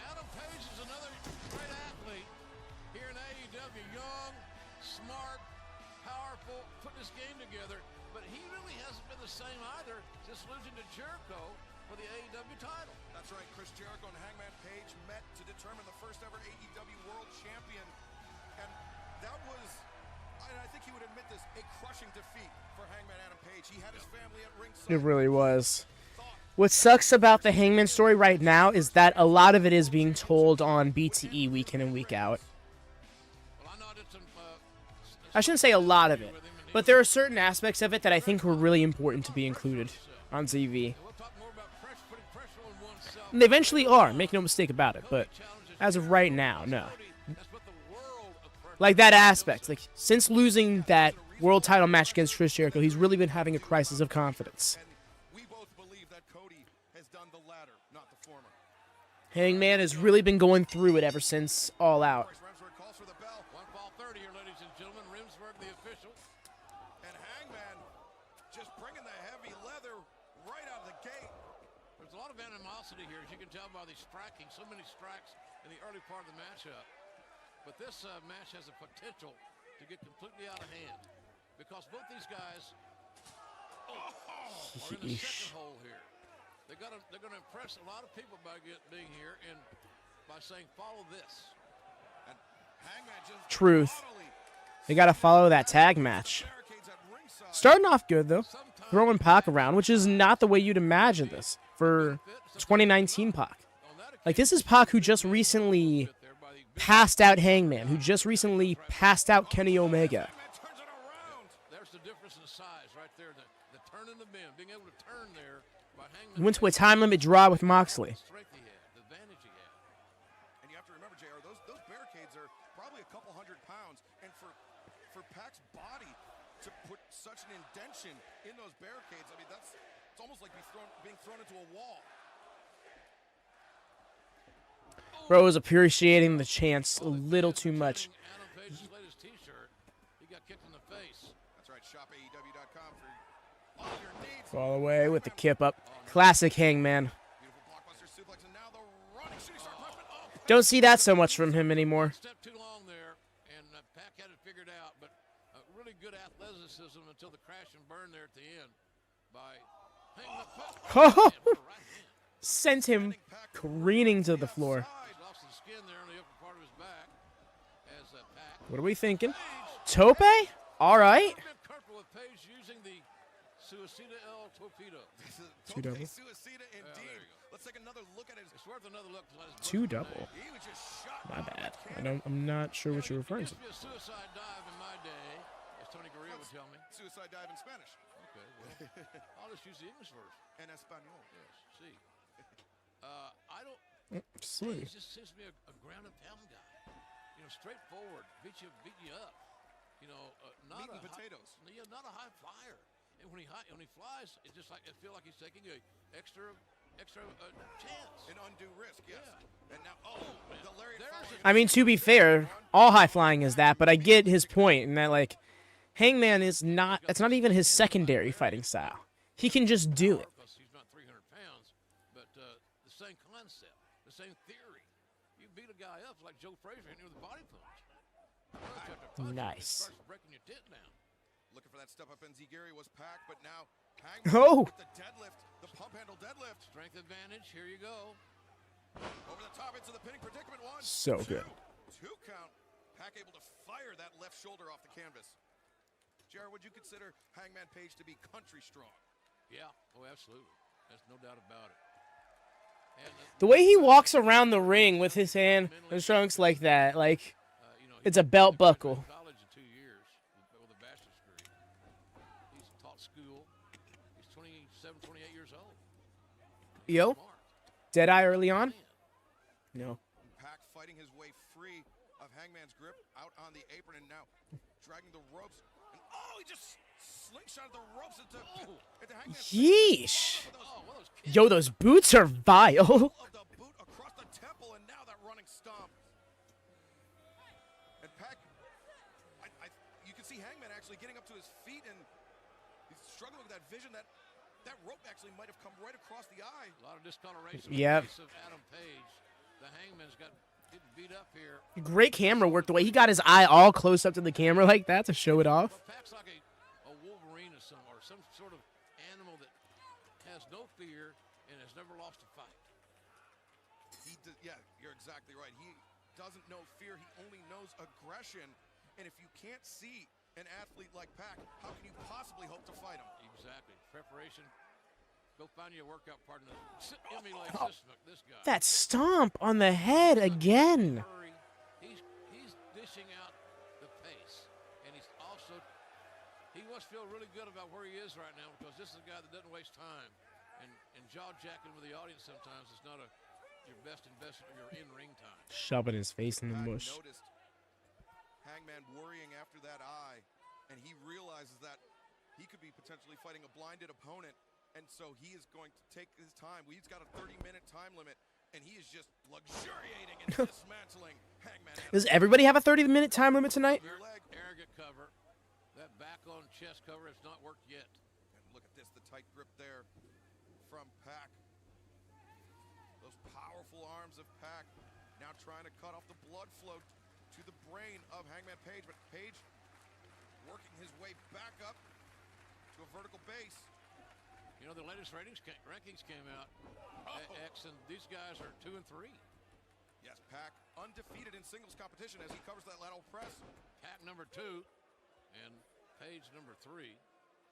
Adam Page is another great athlete here in AEW. Young, smart, powerful, putting this game together. But he really hasn't been the same either since losing to Jericho for the AEW title. That's right, Chris Jericho and Hangman Page met to determine the first ever AEW World Champion. And that was, and I think he would admit this, a crushing defeat for Hangman Adam Page. He had his family at ringside. It really was. What sucks about the Hangman story right now is that a lot of it is being told on BTE week in and week out. I shouldn't say a lot of it, but there are certain aspects of it that I think were really important to be included on ZV. And they eventually are, make no mistake about it, but as of right now, no. Like that aspect, like since losing that world title match against Chris Jericho, he's really been having a crisis of confidence. Hangman has really been going through it ever since All Out. Here, as you can tell by the striking, so many strikes in the early part of the matchup. But this match has the potential to get completely out of hand because both these guys are in the second hole here. They're going to impress a lot of people by being here and by saying, "Follow this." And Hangman just Truth. They got to follow that tag match. Starting off good though, throwing Pac around, which is not the way you'd imagine this for 2019 Pac. Like, this is Pac who just recently passed out Hangman, who just recently passed out Kenny Omega. There's the difference in size right there, the turn in the bend, being able to turn there by Hangman. He went to a time limit draw with Moxley. The advantage he had. And you have to remember, JR, those barricades are probably a couple hundred pounds, and for Pac's body to put such an indention in those barricades, I mean, it's almost like being thrown into a wall. Bro is appreciating the chance a little too much. Adam Page's latest t-shirt, he got kicked in the face. That's right, shop AEW.com for all your needs. All the way with the kip up. Classic Hangman. Don't see that so much from him anymore. Step too long there, and Pac had it figured out, but really good athleticism until the crash and burn there at the end by Hangman. Sent him careening to the floor. What are we thinking? Tope? All right. Two double. Let's take another look at it. It's worth another look. Two double. My bad. I'm not sure what you're referring to. A suicide dive in my day, as Tony Gurria would tell me. Suicide dive in Spanish. Okay, well, I'll just use the English version. En español. Yes, see. I don't. Silly. He just seems to be a ground and pound guy. You know, straightforward, beat you up. You know, not meat and a potatoes. Not a high flyer. And when he flies, it's just like I feel like he's taking a extra chance. An undue risk, yes. Yeah. And now, the lariat. I mean, to be fair, all high flying is that, but I get his point in that, like, Hangman is not. It's not even his secondary fighting style. He can just do it. He's not 300 pounds, but the same concept, the same theory. You beat a guy up like Joe Frazier and with a body punch. Nice. Breaking your tit down. Looking for that step up in Gary was Pac, but now Hangman with the deadlift, the pump handle deadlift. Strength advantage. Here you go. Over the top into the pinning predicament. One. So good. Two count. Pac able to fire that left shoulder off the canvas. Jared, would you consider Hangman Page to be country strong? Yeah. Oh, absolutely. There's no doubt about it. And the way he walks around the ring with his hand and trunks like that, like it's a belt buckle. College in 2 years with a bachelor's degree. He's taught school. He's 27, 28 years old. Yo, Deadeye early on? No. Pac fighting his way free of Hangman's grip out on the apron and now dragging the ropes. And he just Yeesh. Yo, those boots are vile. You can see Hangman actually getting up to his feet, and he's struggling with that vision. That rope actually might have come right across the eye. A lot of discoloration. Yep. Of Adam Page. The Hangman's getting beat up here. Great camera work. The way he got his eye all close up to the camera like that to show it off. Well, Pac's like a Wolverine or some sort of animal that has no fear and has never lost a fight. Yeah, you're exactly right. He doesn't know fear. He only knows aggression. And if you can't see an athlete like Pac, how can you possibly hope to fight him? Exactly. Preparation. Go find you a workout partner. Emulate this guy. That stomp on the head again. He's dishing out the pace, and he must feel really good about where he is right now, because this is a guy that doesn't waste time. And jaw jacking with the audience sometimes is not your best investment of your in-ring time. Shoving his face in the mush. Noticed Hangman worrying after that eye, and he realizes that he could be potentially fighting a blinded opponent. And so he is going to take his time. He's got a 30-minute time limit, and he is just luxuriating and dismantling Hangman. Does everybody have a 30-minute time limit tonight? Arrogant cover. That back on chest cover has not worked yet. And look at this, the tight grip there from Pac. Those powerful arms of Pac now trying to cut off the blood flow to the brain of Hangman Page. But Page working his way back up to a vertical base. You know, the latest rankings came out. X, and these guys are 2 and 3. Yes, Pac undefeated in singles competition as he covers that lateral press. Pac number 2 and Page number 3.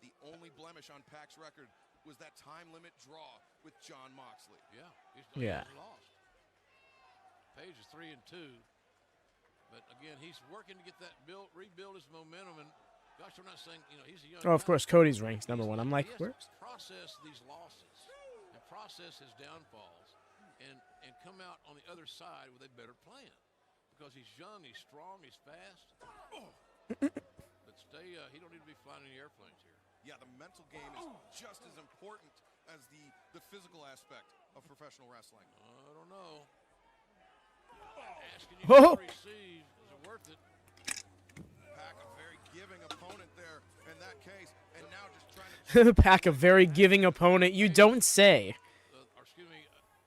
The only blemish on Pac's record was that time limit draw with Jon Moxley. Yeah, he's lost. Page is 3 and 2. But again, he's working to get that rebuild his momentum. And gosh, we're not saying, he's a young Oh, of guy. course, Cody's ranked #1. I'm like, where? Process these losses and process his downfalls and come out on the other side with a better plan, because he's young, he's strong, he's fast. But he don't need to be flying any airplanes here. Yeah, the mental game is just as important as the physical aspect of professional wrestling. I don't know. Asking you to receive, is it worth it? Pac, a very giving opponent there in that case, and now just trying to Pac, a very giving opponent. You don't say.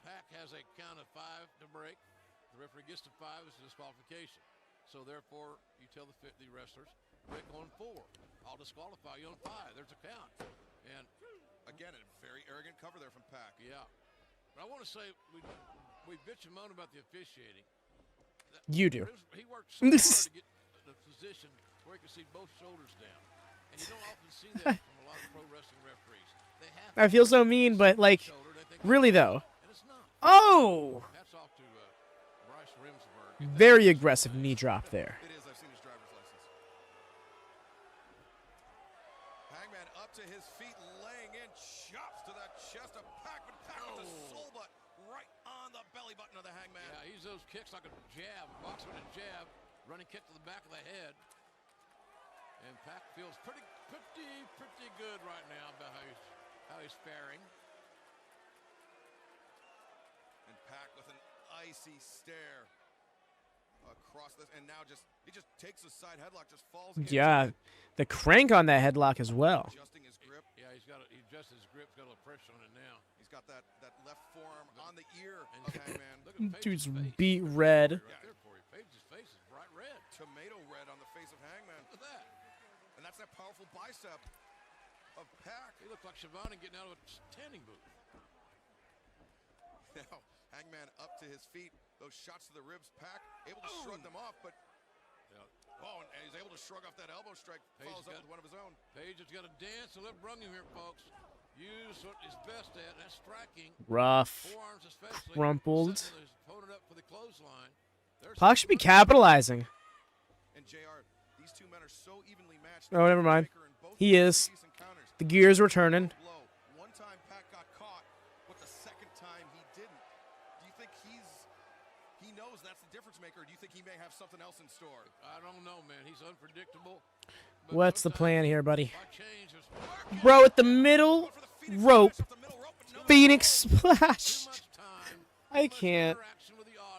Pac has a count of 5 to break. The referee gets to 5 as a disqualification. So therefore, you tell the wrestlers, break on 4. I'll disqualify you on 5. There's a count. And again, a very arrogant cover there from Pac. Yeah. But I want to say, we bitch and moan about the officiating. You do. He worked so hard to get the position where he can see both shoulders down. And you don't often see that from a lot of pro wrestling referees. They have I feel so mean, but like, really though. And it's not. Oh! Hats off to Bryce Rimsberg. Very aggressive knee drop there. It is. I've seen his driver's license. Hangman up to his feet, laying in chops to that chest of Pac, but Pac with the soul butt right on the belly button of the Hangman. Yeah, he's those kicks like a jab, boxer with a jab, running kick to the back of the head. And Pac feels pretty good right now about how he's faring. And Pac with an icy stare across this, and now he just takes a side headlock, just falls. Yeah, the crank on that headlock as well. Adjusting his grip. Yeah, he adjusted his grip, got a little pressure on it now. He's got that left forearm on the ear of Hangman. Dude's beat red. Right there for you. Page's face is bright red. Tomato red on the face of Hangman. Look at that. And that's that powerful bicep of Pac. He looked like Shivani getting out of a tanning booth. Now, Hangman up to his feet. Those shots to the ribs, Pac able to shrug them off, but and he's able to shrug off that elbow strike. Follows up with one of his own. Page has got to dance a little brung him here, folks. Use what he's best at, and that's striking. Rough. Forearms especially. Crumpled. Setting his opponent up for the clothesline. Pac should be capitalizing. And JR, these two men are so evenly matched. Oh, never mind. He is. The gears were turning. One time Pac got caught, but the second time he didn't. Do you think he knows that's the difference maker. Do you think he may have something else in store? I don't know, man. He's unpredictable. What's the plan here, buddy? Bro, at the middle rope. Phoenix Splash. I can't.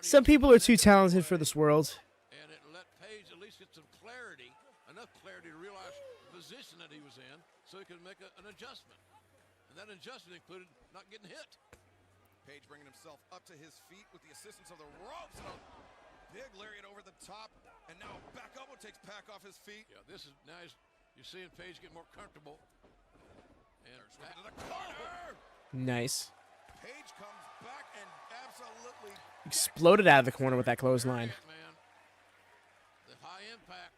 Some people are too talented for this world. And it let Page at least get some clarity, enough clarity to realize the position that he was in so he could make an adjustment. And that adjustment included not getting hit. Page bringing himself up to his feet with the assistance of the ropes. And a big lariat over the top. And now back elbow takes Pac off his feet. Yeah, this is nice. You're seeing Page get more comfortable. And Pac to the corner. Nice. Page comes back and absolutely Exploded out of the corner with that clothesline. man. The high impact.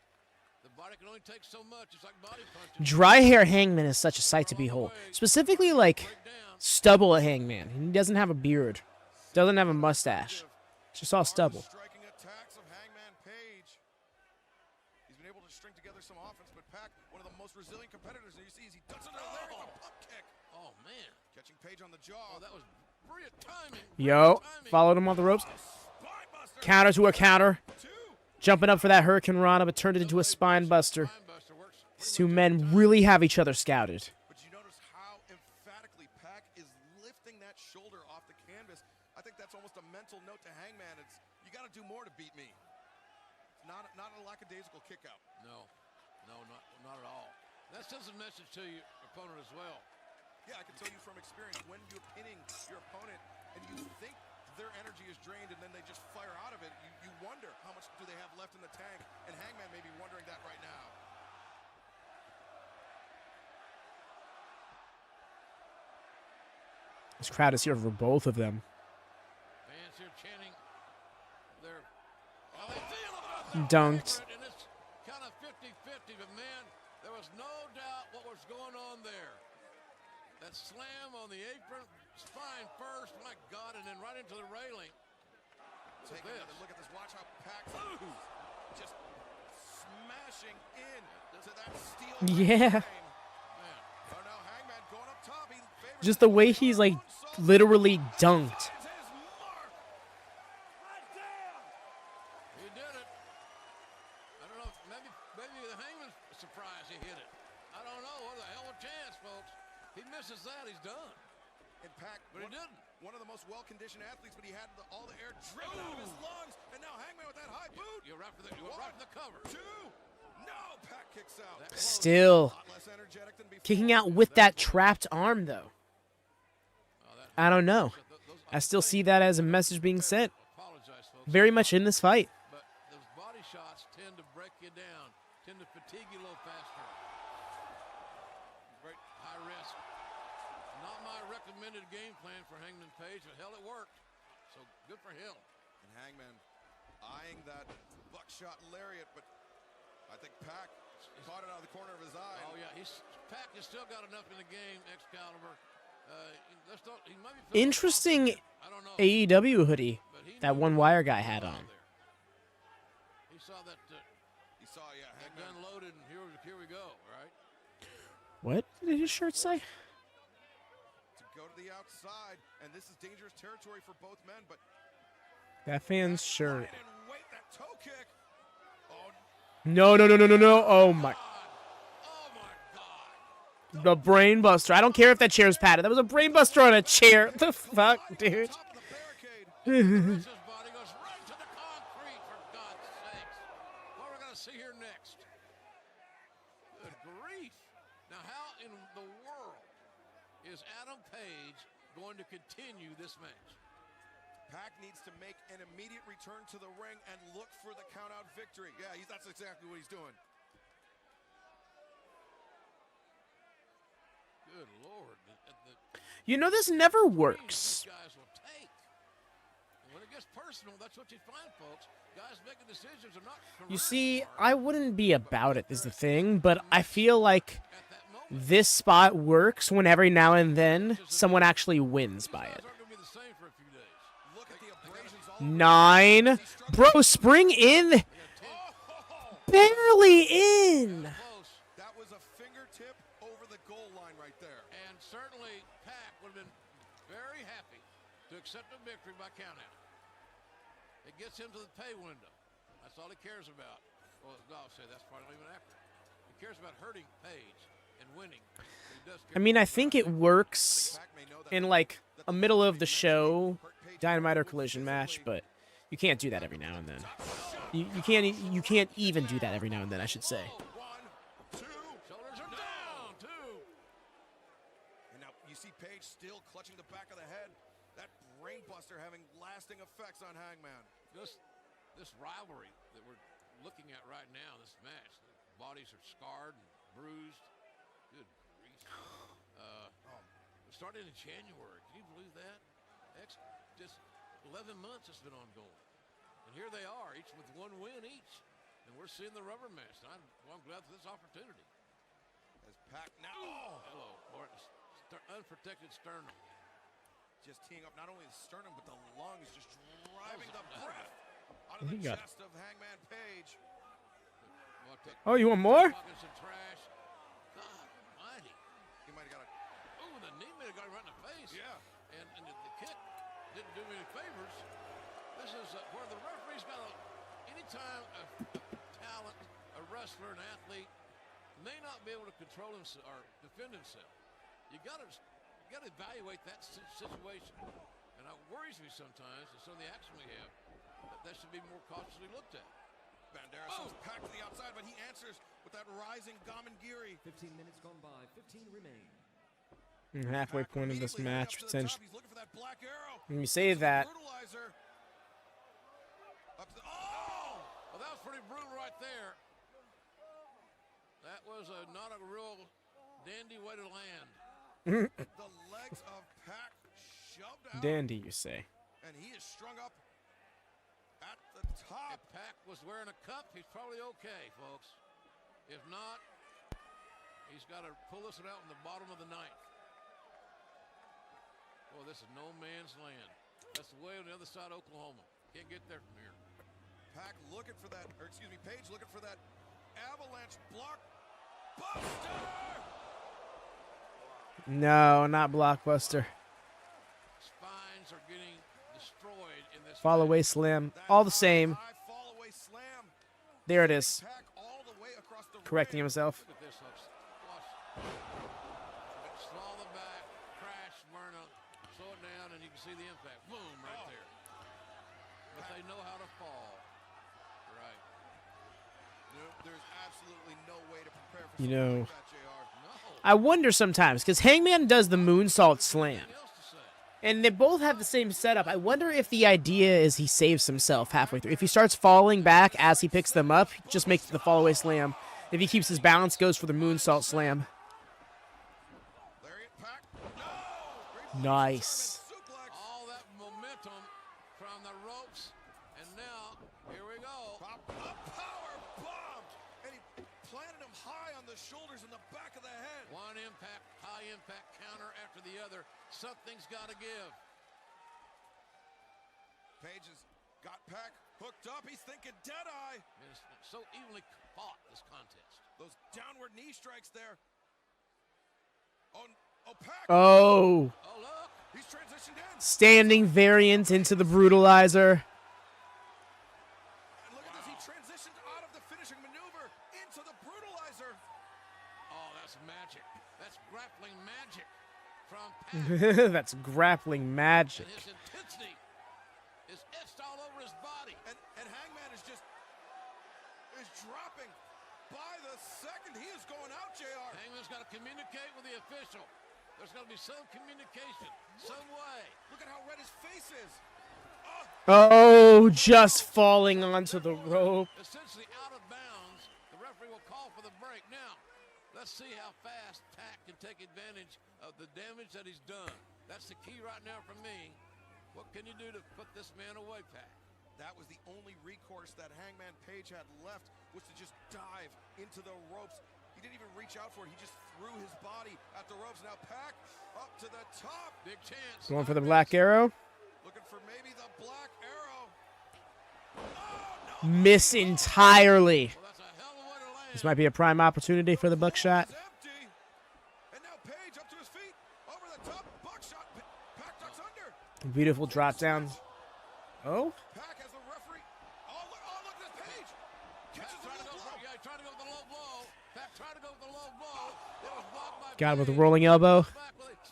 The body can only take so much. It's like body punches. Dry hair Hangman is such a sight to behold. Specifically, like, stubble Hangman. He doesn't have a beard. Doesn't have a mustache. It's just all stubble. striking attacks of Hangman Page. He's been able to string together some offense, but Pac, one of the most resilient competitors, and you see as he ducks under the lariat, the pump kick. Oh, man. Catching Page on the jaw. Oh, that was brilliant timing. Yo, followed him on the ropes. Counter to a counter. Jumping up for that Hurricane Rana, but turned it into a spine buster. These two men really have each other scouted. But you notice how emphatically Pac is lifting that shoulder off the canvas. I think that's almost a mental note to Hangman. It's, you got to do more to beat me. Not a lackadaisical kick out. No, not at all. That sends a message to your opponent as well. Yeah, I can tell you from experience, when you're pinning your opponent and you think their energy is drained and then they just fire out of it, you wonder how much do they have left in the tank, and Hangman may be wondering that right now. This crowd is here for both of them. Fans here chanting their how they feel about that. Dunked. And it's kind of 50-50, but man, there was no doubt what was going on there. That slam on the apron, spine first, my God, and then right into the railing. Take another look at this. Watch how Pac's just smashing in to that steel. Yeah. Oh, now Hangman going up top. He favors Just the way he's, like, literally dunked. He did it. I don't know. Maybe the Hangman's surprised he hit it. I don't know. What a hell of a chance, folks. He misses that, he's done. And Pac, but he didn't. One of the most well-conditioned athletes, but he had all the air driven out of his lungs. And now Hangman with that high boot. You're right for the cover. Two. No, Pac kicks out. Still kicking out with that trapped arm, though. I don't know. I still see that as a message being sent. Very much in this fight. But those body shots tend to break you down, tend to fatigue you a little faster. Great high risk. Not my recommended game plan for Hangman Page, but hell, it worked. So good for him. And Hangman eyeing that buckshot lariat, but I think Pac caught it out of the corner of his eye. Oh, yeah. Pac has still got enough in the game, Excalibur. He might be Interesting AEW hoodie that one wire guy had on. He saw that. He saw, yeah, that gun loaded, and here we go, right? What did his shirt say? To go to the outside, and this is dangerous territory for both men, but That fan's shirt. and wait, that toe kick. Oh, No. Oh, my. The brain buster. I don't care if that chair's padded. That was a brain buster on a chair. The fuck, dude? His body goes right to the concrete, for God's sakes. What are we going to see here next? Good grief. Now, how in the world is Adam Page going to continue this match? Pac needs to make an immediate return to the ring and look for the count-out victory. Yeah, that's exactly what he's doing. Good Lord. You know, this never works. Guys will take. And when it gets personal, that's what you find, folks. Guys making decisions are not correct. You see, I wouldn't be about it is the thing, but I feel like this spot works when every now and then someone actually wins by it. 9. Bro, spring in. Barely in. That was a fingertip over the goal line right there. And certainly Pac would have been very happy to accept a victory by countout. It gets him to the pay window. That's all he cares about. Well, I'll say that's probably not even accurate. He cares about hurting Page and winning. I mean, I think it works in like a middle of the show Dynamite or Collision match, but you can't do that every now and then. You can't even do that every now and then, I should say. Shoulders are down, two. And now you see Page still clutching the back of the head. That brainbuster having lasting effects on Hangman. This rivalry that we're looking at right now, this match, the bodies are scarred and bruised. Good grief. Started in January. Can you believe that? Just 11 months it's been ongoing. And here they are, each with one win each. And we're seeing the rubber match. I'm glad for this opportunity. As Pac now. Oh, hello, Martin. Unprotected sternum. Just teeing up not only the sternum, but the lungs, just driving the breath out Oh, of the he got chest of Hangman Page. Oh, you want more? Talking some trash. God almighty. He might have got a... Ooh, the knee may have got him right in the face. Yeah. And the kick didn't do me any favors. This is where the referee's got anytime a talent, a wrestler, an athlete may not be able to control himself or defend himself, you got to evaluate that situation. And it worries me sometimes that some of the action we have, that should be more cautiously looked at. Banderas sends Pac to the outside, but he answers with that rising Gamangiri. 15 minutes gone by, 15 remain. Halfway point of this match, potentially. He's looking for that black arrow. When you say that, Brutalizer. Up to the, well, that was pretty brutal right there. That was not a real dandy way to land. The legs of Pac shoved out. dandy, you say. And he is strung up at the top. If Pac was wearing a cup, he's probably okay, folks. If not, he's got to pull this one out in the bottom of the ninth. Boy, this is no man's land. That's the way on the other side of Oklahoma. Can't get there from here. Pac looking for that, or excuse me, Page looking for that avalanche block. Buster! No, not Blockbuster. Spines are getting destroyed in this Fall away slam. All the same. There it is. Correcting himself. Look at this, folks. Watch. Slow the back, crash, burn up, slow it down, and you can see the impact. Boom, right there. But they know how to fall. Right. There's absolutely no way to prepare for You something know, like that, JR. I wonder sometimes, because Hangman does the moonsault slam. And they both have the same setup. I wonder if the idea is he saves himself halfway through. If he starts falling back as he picks them up, just makes the fall away slam. If he keeps his balance, goes for the moonsault slam. Nice. All that momentum from the ropes, and now here we go. A power bomb, and he planted him high on the shoulders and the back of the head. One impact, high impact counter after the other. Something's got to give. Page has got Pac hooked up. He's thinking Deadeye. It's so evenly fought, this contest. Those downward knee strikes there. Oh, Pac. Oh. Oh, look. He's transitioned in. Standing variant into the brutalizer. And look at this. He transitioned out of the finishing maneuver into the brutalizer. Oh, that's magic. That's grappling magic from Pac. That's grappling magic. And his intensity is etched all over his body. And Hangman is dropping by the second. He is going out, JR. Hangman's got to communicate with the official. There's got to be some communication, some way. Look at how red his face is. Oh, just falling onto the rope. Essentially out of bounds. The referee will call for the break. Now, let's see how fast Pac can take advantage of the damage that he's done. That's the key right now for me. What can you do to put this man away, Pac? That was the only recourse that Hangman Page had left, was to just dive into the ropes. He didn't even reach out for it. He just threw his body at the ropes. Now Pac up to the top. Big chance. Going for the black arrow. Looking for maybe the black arrow. Miss entirely. This might be a prime opportunity for the buckshot. And now Page up to his feet. Over the top. Buckshot. Pac ducks under. Beautiful drop down. Oh. Pac has the Got him with a rolling elbow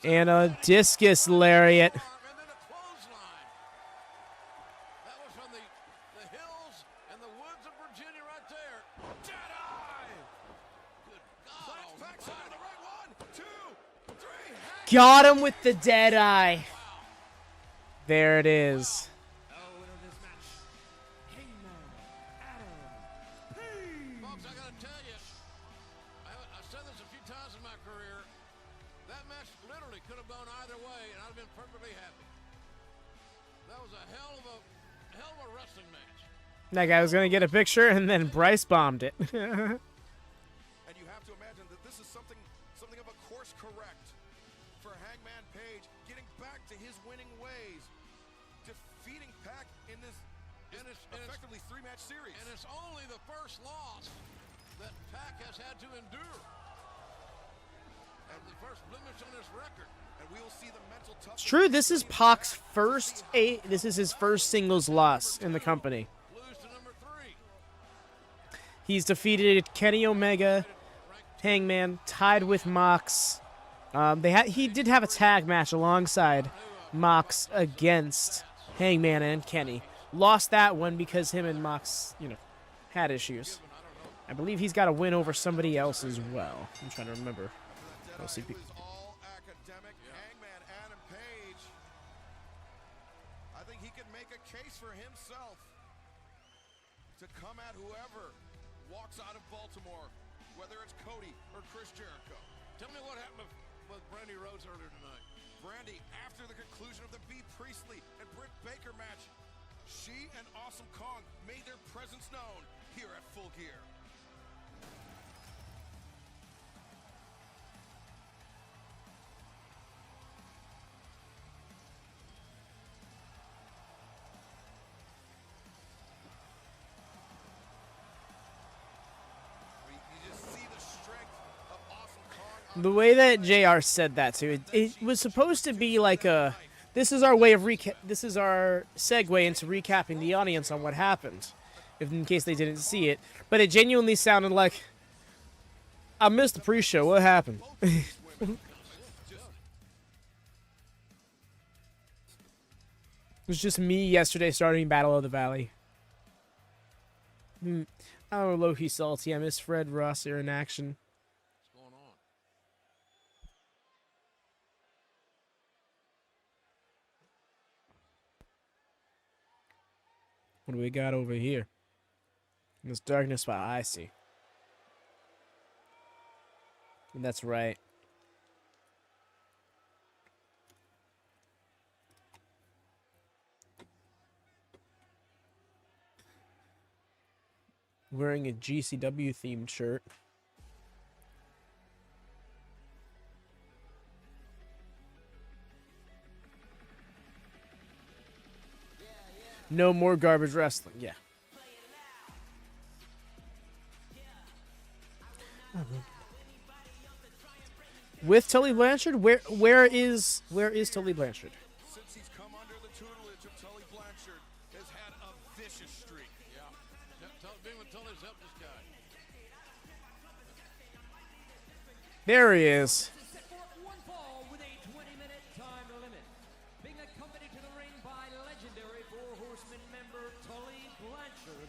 and a discus lariat. Got him with the dead eye. There it is. Folks, I gotta tell you, I've said this a few times in my career. That match literally could have gone either way, and I'd have been perfectly happy. That was a hell of a wrestling match. That guy was gonna get a picture, and then Bryce bombed it. And you have to imagine that this is something of a course correct for Hangman Page, getting back to his winning ways, defeating Pac in this effectively three-match series. And it's only the first loss that Pac has had to endure. And the first blemish on his record. And we will see the mental toughness. It's true. This is Pac's first This is his first singles loss in the company. Lose to number 3. He's defeated Kenny Omega, Hangman, tied with Mox. He did have a tag match alongside Mox against Hangman and Kenny. Lost that one because him and Mox, had issues. I believe he's got a win over somebody else as well. I'm trying to remember. LCP. All academic. Hangman Adam Page. I think he can make a case for himself to come at whoever walks out of Baltimore, whether it's Cody or Chris Jericho. Tell me what happened with Brandy Rhodes earlier tonight. Brandy, after the conclusion of the B. Priestley and Britt Baker match, she and Awesome Kong made their presence known here at Full Gear. The way that JR said that too, it was supposed to be like a, this is our way of this is our segue into recapping the audience on what happened, in case they didn't see it. But it genuinely sounded like, I missed the pre-show. What happened? It was just me yesterday starting Battle of the Valley. I'm low-key salty. I miss Fred Ross here in action. What do we got over here? In this darkness spot, I see. And that's right. Wearing a GCW themed shirt. No more garbage wrestling. Yeah. With Tully Blanchard, where is Tully Blanchard? Since he's come under the tutelage of Tully Blanchard, has had a vicious streak. Yeah. Being with Tully's helped this guy. There he is. One fall with a 20-minute time limit. Being accompanied to the ring by legendary Four Horsemen member Tully Blanchard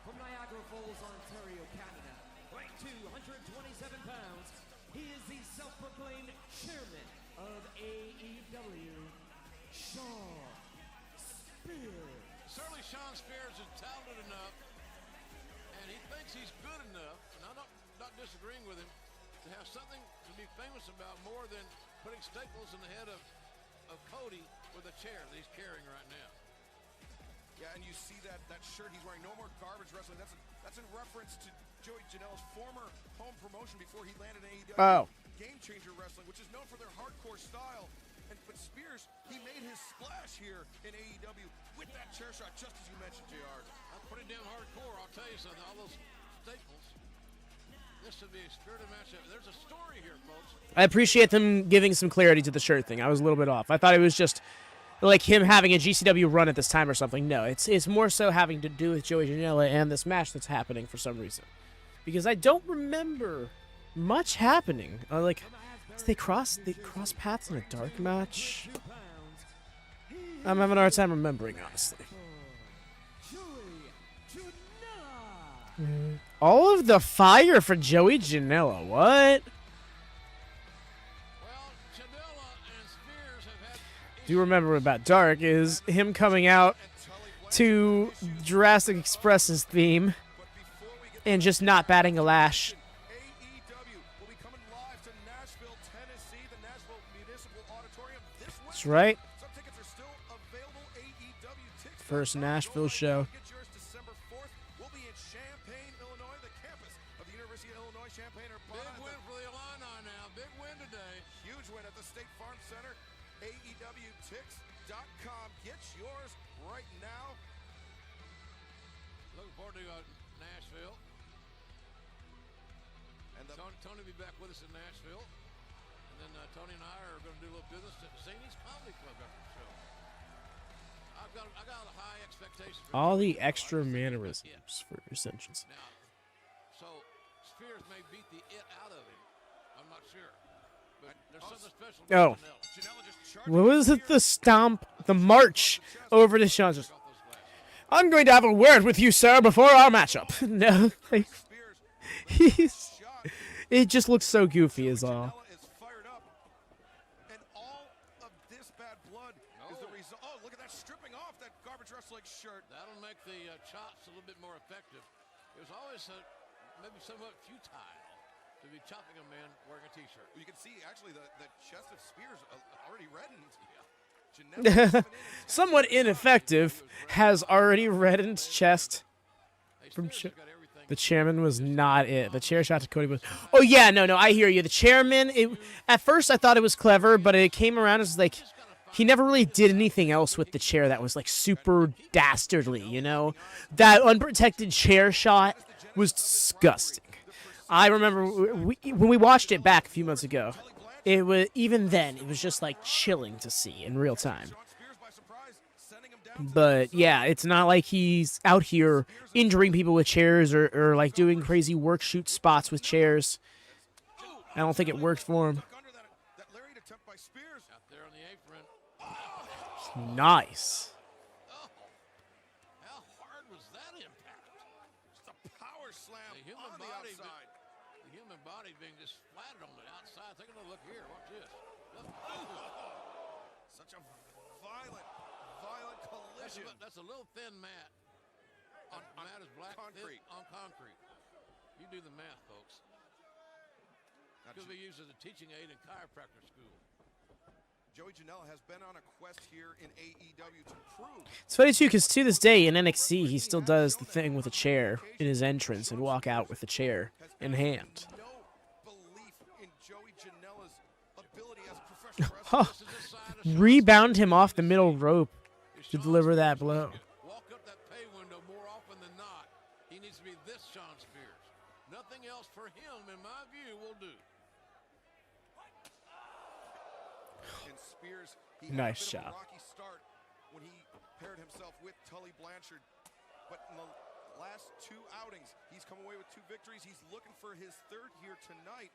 from Niagara Falls, Ontario, Canada. Weighing 227 pounds, he is the self-proclaimed chairman of AEW, Shawn Spears. Certainly Shawn Spears is talented enough, and he thinks he's good enough, and I'm not disagreeing with him, to have something to be famous about more than putting staples in the head of Cody with a chair that he's carrying right now. Yeah, and you see that shirt he's wearing. No more garbage wrestling. That's in reference to Joey Janela's former home promotion before he landed in AEW. Oh. Game Changer Wrestling, which is known for their hardcore style. But Spears, he made his splash here in AEW with that chair shot, just as you mentioned, JR. That's pretty damn hardcore, I'll tell you something. All those staples. This should be a spirited matchup. There's a story here, folks. I appreciate them giving some clarity to the shirt thing. I was a little bit off. I thought it was just like him having a GCW run at this time or something. No, it's more so having to do with Joey Janela and this match that's happening for some reason. Because I don't remember much happening. Did they cross paths in a dark match? I'm having a hard time remembering, honestly. All of the fire for Joey Janela. What? Do you remember about Dark is him coming out to Jurassic Express's theme and just not batting a lash. That's right. First Nashville show. Big win for the Illini now. Big win today. Huge win at the State Farm Center. AEWTix.com. Get yours right now. Looking forward to Nashville. And Tony will be back with us in Nashville. And then Tony and I are going to do a little business at Zany's Comedy Club after the show. I got a high expectation. All the extra mannerisms for Ascensions. Now, so Spears may beat the it out of him. I'm not sure. But there's something special about Janela. What was it? The stomp, the march over to Shawn. I'm going to have a word with you, sir, before our matchup. No, like, it just looks so goofy is all. Shirt. That'll make the chops a little bit more effective. It was always maybe somewhat futile to be chopping a man wearing a T-shirt. You can see actually the chest of Spears already reddened. Somewhat ineffective, has already reddened chest. From the chairman was not it. The chair shot to Cody was. Oh yeah, no, I hear you. The chairman. At first I thought it was clever, but it came around as like. He never really did anything else with the chair that was like super dastardly, you know? That unprotected chair shot was disgusting. I remember when we watched it back a few months ago, it was even then it was just like chilling to see in real time. But yeah, it's not like he's out here injuring people with chairs or like doing crazy work shoot spots with chairs. I don't think it worked for him. Nice. Oh, how hard was that impact? Just a power slam on the outside. The human body being just flattened on the outside. Take a look here. Watch this. Look. Such a violent collision. That's a little thin mat. Mat is black concrete. On concrete. You do the math, folks. Could be used as a teaching aid in chiropractor school. Joey Janela has been on a quest here in AEW to prove. It's funny too, because to this day in NXT, he still does the thing with a chair in his entrance and walk out with the chair in hand. No belief in Joey Janela's ability as a professional wrestler. Rebound him off the middle rope to deliver that blow. Walk up that pay window more often than not. He needs to be this Shawn Spears. Nothing else for him, in my view, will do. Spears, nice shot. Rocky start when he paired himself with Tully Blanchard, but in the last two outings, he's come away with 2 victories. He's looking for his 3rd here tonight,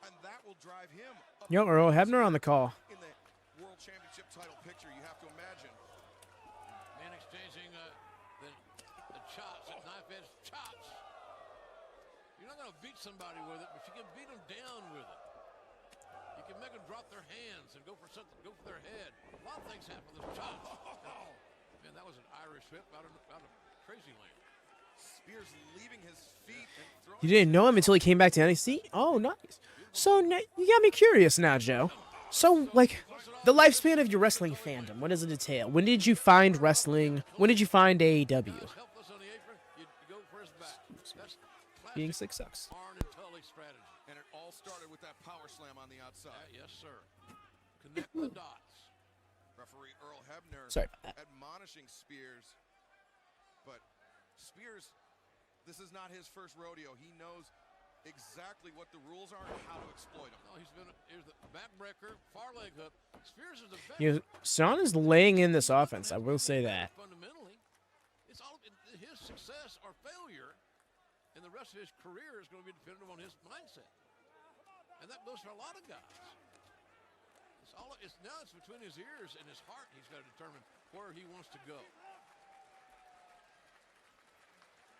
and that will drive him up. Yo, Earl Hebner on the call. In the World Championship title picture, you have to imagine. Man exchanging the chops, knife edge chops. You're not going to beat somebody with it, but you can beat them down with it. You can make them drop their hands and go for something, go for their head. A lot of things happen with those chops. Man, that was an Irish whip out of crazy land. Spears leaving his feet and throwing. You didn't know him until he came back to NXT? Oh, nice. So you got me curious now, Joe. So, like, the lifespan of your wrestling fandom, what does it entail? When did you find wrestling? When did you find AEW? Being sick sucks. And it all started with that power slam on the outside. Yes, sir. Connect the dots. Referee Earl Hebner admonishing Spears. But Spears, this is not his first rodeo. He knows exactly what the rules are and how to exploit them. No, here's the backbreaker, far leg hook. Spears is the best. You know, Shawn is laying in this offense, I will say that. Fundamentally, it's all his success or failure in the rest of his career is going to be dependent on his mindset. And that goes for a lot of guys. Now it's between his ears and his heart. He's got to determine where he wants to go.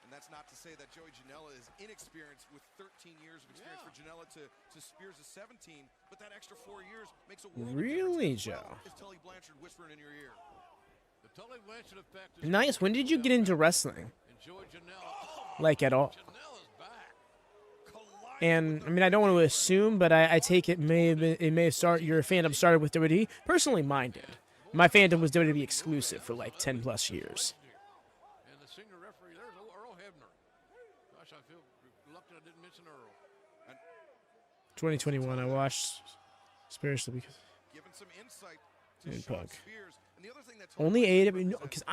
And that's not to say that Joey Janela is inexperienced with 13 years of experience for Janela to Spears' 17, but that extra 4 years makes a world Really, of difference. Joe? Is Tully Blanchard whispering in your ear? The Tully Blanchard effect is Nice. When did you get into wrestling? and Joey Janela. Like, at all? Janela's back. And I mean, I don't want to assume, but I take it may have started. Your fandom started with WWE. Personally, mine did. My fandom was WWE exclusive for like 10+ years. And the senior referee, there's Earl Hebner. Gosh, I feel reluctant I didn't mention Earl. 2021, I watched Spears because Giving some insight and to Shawn Punk. Spears. And the other thing that Tully Only AEW, because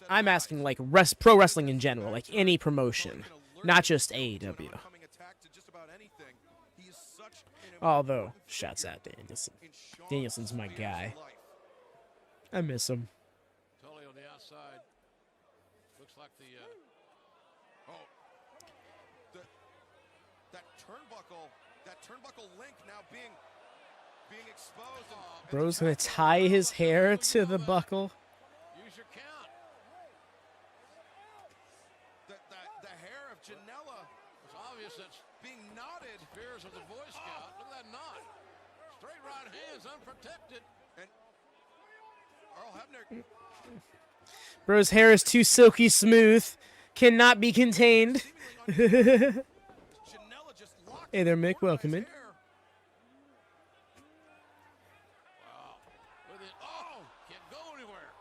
I'm asking like pro wrestling in general, like any promotion, not just AEW. Although, shouts out to Danielson. Danielson's my guy. I miss him. Tully on the outside. Looks like the that turnbuckle link now being exposed. Bro's gonna tie his hair to the buckle. use your count. The hair of Janela It's obvious that's being knotted. Spears of the Boy Scout. Look at that knot. Straight right hands, unprotected. And Earl Hebner. Bro's hair is too silky smooth, cannot be contained. Hey there, Mick. Welcome in. Wow. With it. Oh, can't go anywhere.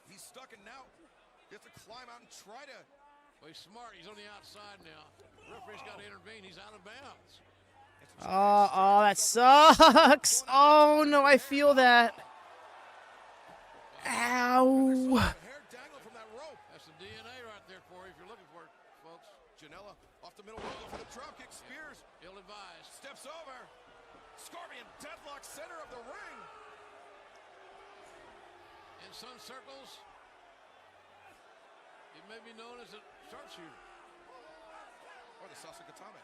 He's stuck and now he has to climb out and try to. Well, he's smart. He's on the outside now. Referee's got to intervene. He's out of bounds. Oh, that sucks. Oh, no, I feel that. Ow. That's the DNA right there for you if you're looking for it, folks. Janela off the middle rope for the drop kick. Spears ill-advised. Steps over. Scorpion deadlock center of the ring. In some circles, it may be known as a sharpshooter. Or the Sasagatame.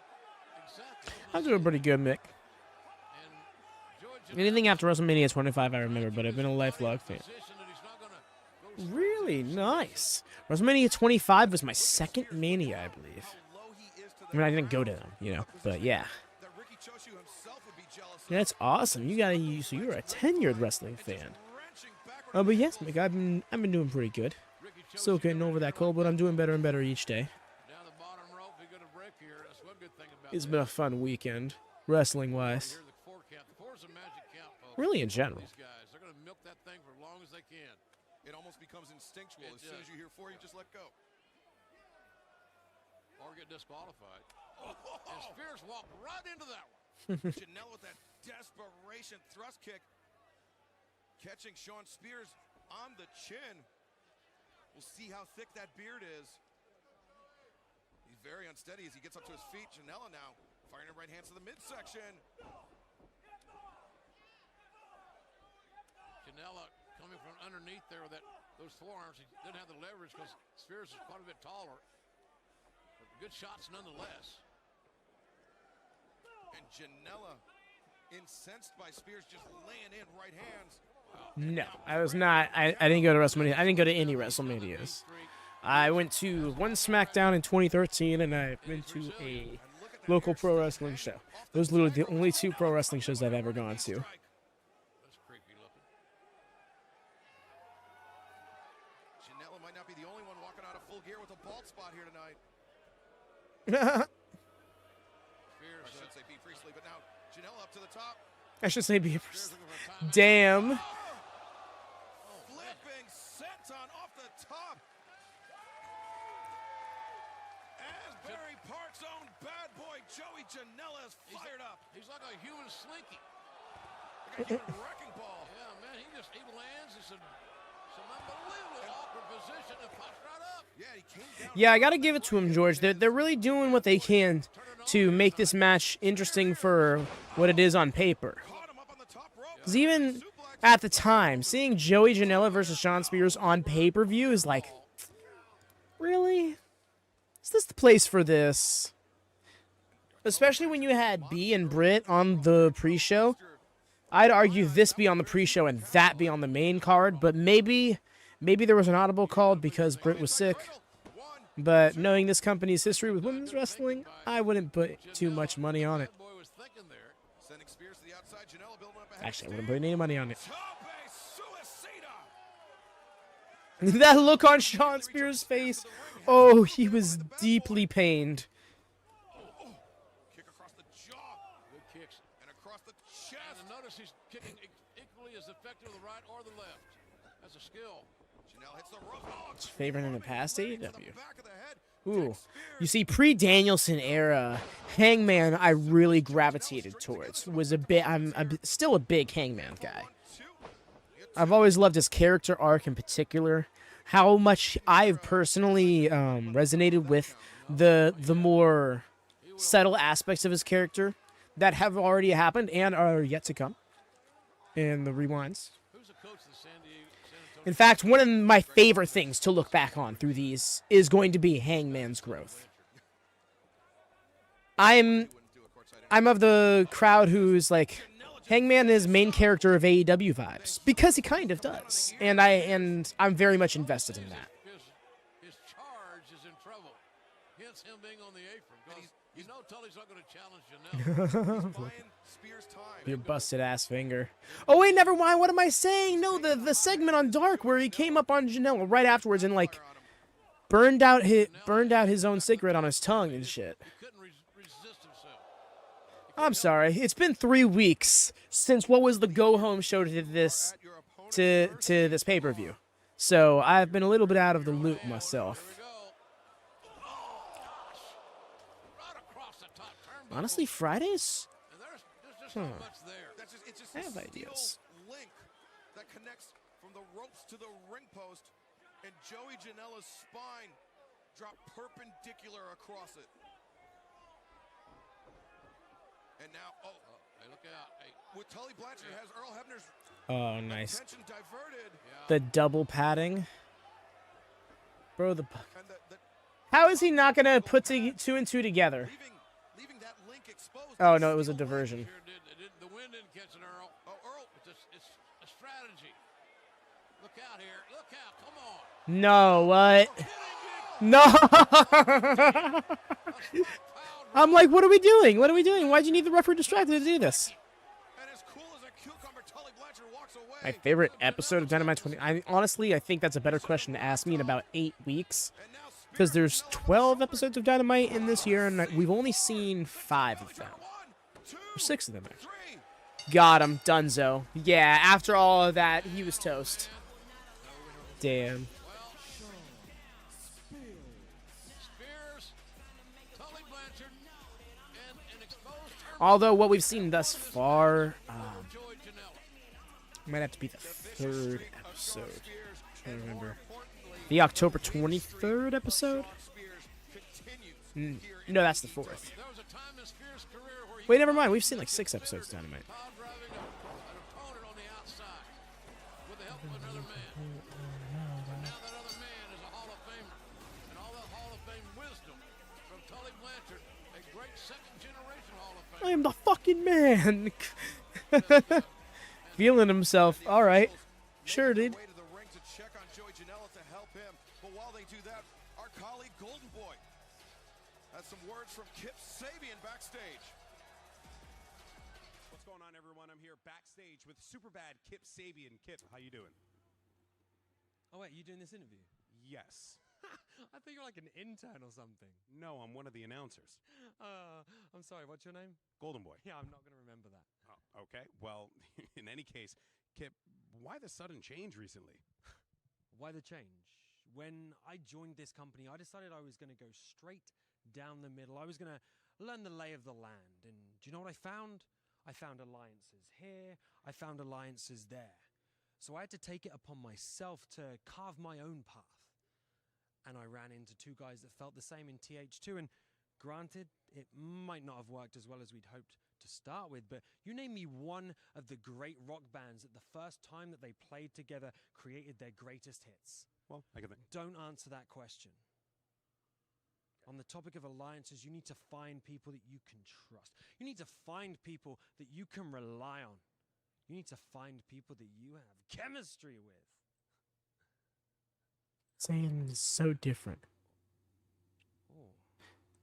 Exactly. I'm doing pretty good, Mick. Anything after WrestleMania 25 I remember, but I've been a lifelong fan. Really nice. WrestleMania 25 was my second Mania, I believe. I mean, I didn't go to them, you know, but yeah. That's awesome. So you're a tenured wrestling fan. But yes, Mick, I've been doing pretty good. Still getting over that cold, but I'm doing better and better each day. Down the bottom rope, we got a break here. That's one good thing about It's been a fun weekend, wrestling-wise. Really in general. These guys, they're going to milk that thing for as long as they can. It almost becomes instinctual. As soon as you hear 4, you just let go. Or get disqualified. And Spears walked right into that one. Janela with that desperation thrust kick. Catching Shawn Spears on the chin. We'll see how thick that beard is. He's very unsteady as he gets up to his feet. Janela now firing in right hands to the midsection. Janela coming from underneath there with those forearms. He didn't have the leverage because Spears is quite a bit taller. But good shots nonetheless. And Janela, incensed by Spears, just laying in right hands. No, I was not. I didn't go to WrestleMania. I didn't go to any WrestleManias. I went to one SmackDown in 2013, and I went to a local pro wrestling show. Those are literally the only 2 pro wrestling shows I've ever gone to. That's creepy looking. Janela might not be the only one walking out of Full Gear with a bald spot here tonight. Spears, I should say Pete Priestley, but now Janela up to the top. I should say be a damn. Flipping senton off the top. Asbury Park's own bad boy Joey Janela is fired up. He's like a human slinky. Like a human wrecking ball. Yeah, man, he lands in some unbelievably awkward position and pops right up. Yeah, he came down. Yeah, I got to give it to him, George. They're really doing what they can to make this match interesting for what it is on paper. Because even at the time, seeing Joey Janela versus Shawn Spears on pay-per-view is like, really? Is this the place for this? especially when you had B and Britt on the pre-show. I'd argue this be on the pre-show and that be on the main card, but maybe there was an audible called because Britt was sick. But knowing this company's history with women's wrestling, I wouldn't put too much money on it. Actually, I wouldn't put any money on it. That look on Shawn Spears' face. Oh, he was deeply pained. Kick across the jaw. Good kicks. And across the chest. And notice he's kicking equally as effective with the right or the left. That's a skill. Janela hits the rope. Favorite in the past AEW. Ooh. You see, pre-Danielson era, Hangman I really gravitated towards. I'm still a big Hangman guy. I've always loved his character arc in particular. How much I've personally resonated with the more subtle aspects of his character that have already happened and are yet to come in the rewinds. In fact, one of my favorite things to look back on through these is going to be Hangman's growth. I'm of the crowd who's like, Hangman is main character of AEW vibes because he kind of does, and I'm very much invested in that. His charge is in trouble. Hence him being on the apron. Because you know Tully's not going to challenge Janela. Your busted ass finger. Oh wait, never mind. What am I saying? No, the segment on Dark where he came up on Janela right afterwards and like burned out his own cigarette on his tongue and shit. I'm sorry. It's been 3 weeks since what was the go home show to this pay-per-view. So I've been a little bit out of the loop myself. Honestly, Fridays? I have ideas. Link that connects from the ropes to the ring post, and Joey Janela's spine dropped perpendicular across it. And now, hey, look out. Hey. With Tully Blanchard has Earl Hebner's nice. attention diverted. The double padding. Bro, how is he not going to put two and two together? Leaving that link exposed. Oh, no, it was a diversion. The wind didn't catch an Earl. Oh, Earl. It's a strategy. Look out here. Look out. Come on. No, what? No. I'm like, what are we doing? What are we doing? Why'd you need the referee distracted to do this? My favorite episode of Dynamite 20. I think that's a better question to ask me in about 8 weeks. Because there's 12 episodes of Dynamite in this year, and we've only seen 5 of them. Or 6 of them, actually. Got him. Dunzo. Yeah, after all of that, he was toast. Damn. Although what we've seen thus far, might have to be the 3rd episode. I'm trying to remember. The October 23rd episode? No, that's the 4th. Wait, never mind. We've seen like 6 episodes of Dynamite. I am the fucking man. Feeling himself. All right. Sure, dude. But while they do that, our colleague Golden Boy has some words from Kip Sabian backstage. What's going on, everyone? I'm here backstage with Superbad Kip Sabian. Kip, how you doing? Oh wait, you doing this interview? Yes. I thought you were like an intern or something. No, I'm one of the announcers. I'm sorry, what's your name? Golden Boy. Yeah, I'm not going to remember that. Oh, okay. Well, in any case, Kip, why the sudden change recently? Why the change? When I joined this company, I decided I was going to go straight down the middle. I was going to learn the lay of the land. And do you know what I found? I found alliances here. I found alliances there. So I had to take it upon myself to carve my own path. And I ran into 2 guys that felt the same in TH2. And granted, it might not have worked as well as we'd hoped to start with, but you name me one of the great rock bands that the first time that they played together created their greatest hits. Well, I can think. Don't answer that question. on the topic of alliances, you need to find people that you can trust. You need to find people that you can rely on. You need to find people that you have chemistry with. Saying is so different.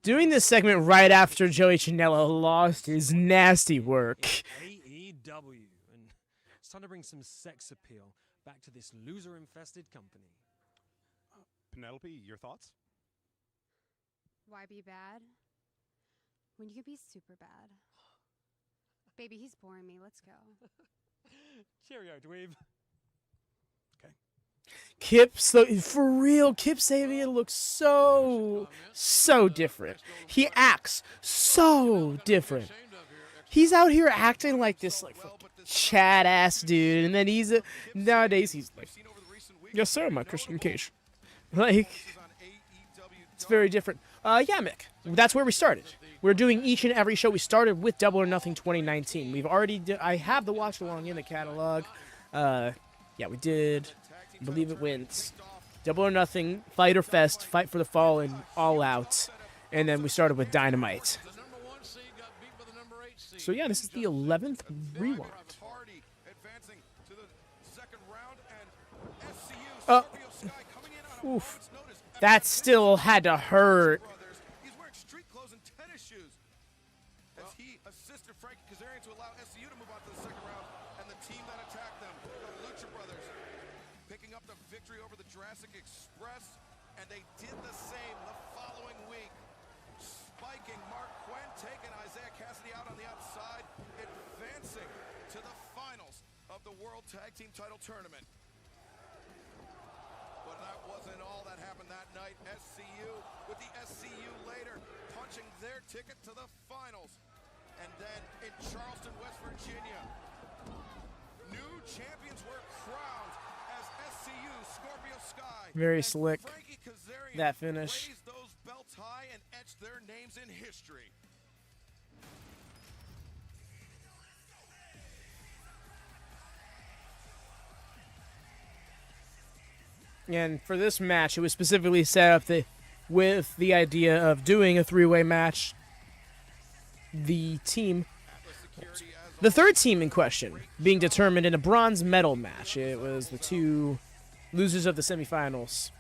Doing this segment right after Joey Janela lost is nasty work. AEW, and it's time to bring some sex appeal back to this loser-infested company. Penelope, your thoughts? Why be bad when you could be super bad? Baby, he's boring me. Let's go. Cheerio, dweeb. Kip, for real, Kip Sabian looks so different. He acts so different. He's out here acting like this Chad ass dude, and then nowadays he's like, yes sir, my Christian Cage. Like, it's very different. Yeah, Mick, that's where we started. We're doing each and every show. We started with Double or Nothing 2019. We've already I have the watch along in the catalog. Yeah, we did. I believe it wins. Double or Nothing, Fighter Fest, Fight for the Fallen, All Out, and then we started with Dynamite. So yeah, this is the 11th rewind. Oof. That still had to hurt. He's wearing street clothes and tennis shoes as he assisted Frankie Kazarian to allow SCU to move on to the second round, and the team that attacked them, the Lucha brothers, picking up the victory over the Jurassic Express, and they did the same the following week, spiking Mark Quinn, taking Isaiah Cassidy out on the outside, advancing to the finals of the World Tag Team Title Tournament. But that wasn't all that happened that night. SCU, with the SCU later, punching their ticket to the finals. And then in Charleston, West Virginia, new champions were crowned as SCU Scorpio Sky. Very slick. Frankie Kazarian that finish. raised those belts high and etched their names in history. And for this match, it was specifically set up with the idea of doing a three-way match. The third team in question being determined in a bronze medal match. It was the two losers of the semifinals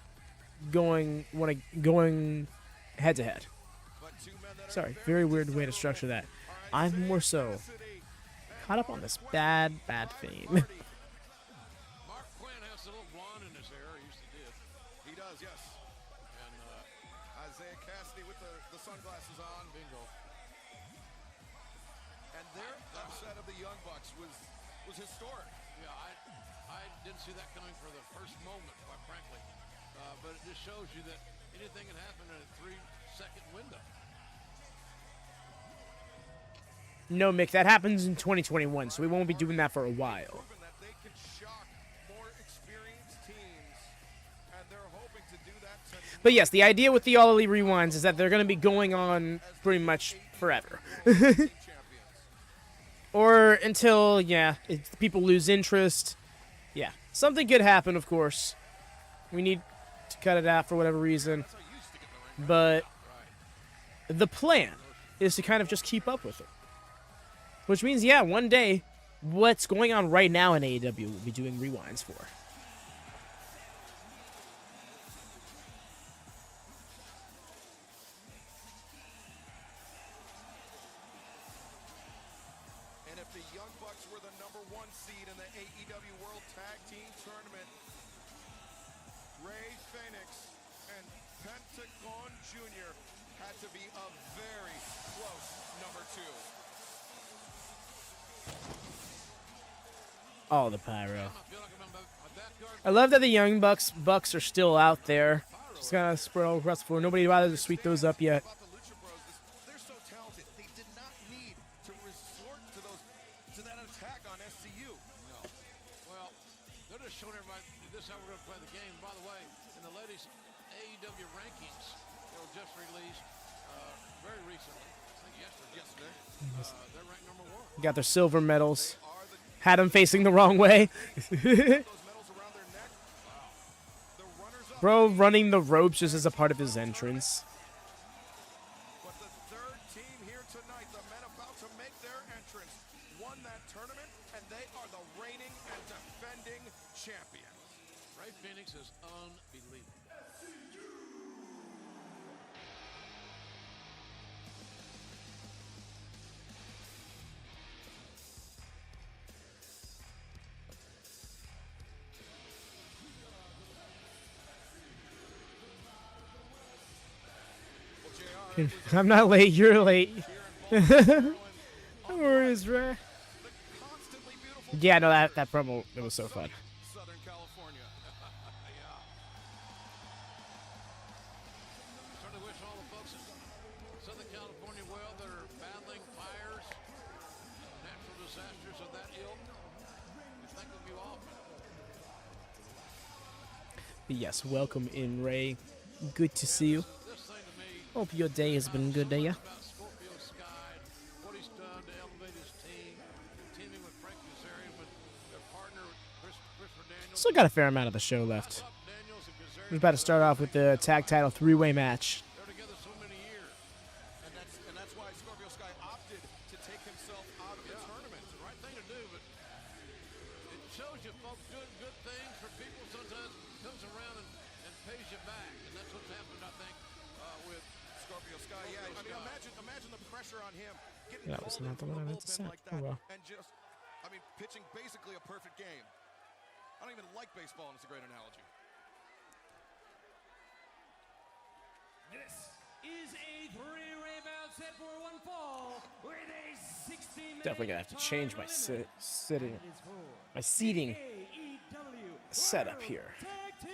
going head-to-head. Sorry, very weird way to structure that. I'm more so caught up on this bad fame. Sunglasses on, bingo. And their upset of the Young Bucks was historic. Yeah, I didn't see that coming for the first moment, quite frankly. But it just shows you that anything can happen in a 3-second window. No, Mick, that happens in 2021, so we won't be doing that for a while. But yes, the idea with the All Elite Rewinds is that they're going to be going on pretty much forever. Or until, if people lose interest. Yeah, something could happen, of course. We need to cut it out for whatever reason. But the plan is to kind of just keep up with it. Which means, one day, what's going on right now in AEW we'll be doing rewinds for. All the pyro. I love that the Young Bucks are still out there. Just kind of spread all across the floor. Nobody bothered to sweep those up yet. They're so talented. They did not need to resort to that attack on SCU. No. Well, they're just showing everybody this is how we're going to play the game. By the way, in the ladies' AEW rankings, they were just released very recently. I think yesterday. They're ranked number 1. Got their silver medals. Had him facing the wrong way. Bro running the ropes just as a part of his entrance. champions. Ray Phoenix is unbelievable. I'm not late. You're late. No worries, Ray. Yeah, no, that promo, it was so fun. Southern California. Yeah. Certainly wish all the folks in Southern California well that are battling fires, natural disasters of that ilk. We think of you often. Yes, welcome in, Ray. Good to see you. Hope your day has been good, day. Scorpio Sky, what he's done to elevate his team, teaming with Frankie Kazarian, with their partner, Christopher Daniels. Still got a fair amount of the show left. We're about to start off with the tag title three-way match. They're together so many years. And that's why Scorpio Sky opted to take himself out of the tournament. It's the right thing to do, but it shows you folks doing good things for people sometimes comes around and pays you back. And that's what's happened, I think, with Scorpio Sky. Yeah, I mean, imagine the pressure on him getting That was called not the into one I a meant to bullpen say. like Oh, that, well. and just, I mean, pitching basically a perfect game. I don't even like baseball, and it's a great analogy. This is a three-way bout set for one fall with a 60-minute Definitely gonna have to change my time sitting, limit. my seating AEW setup here. Tag Team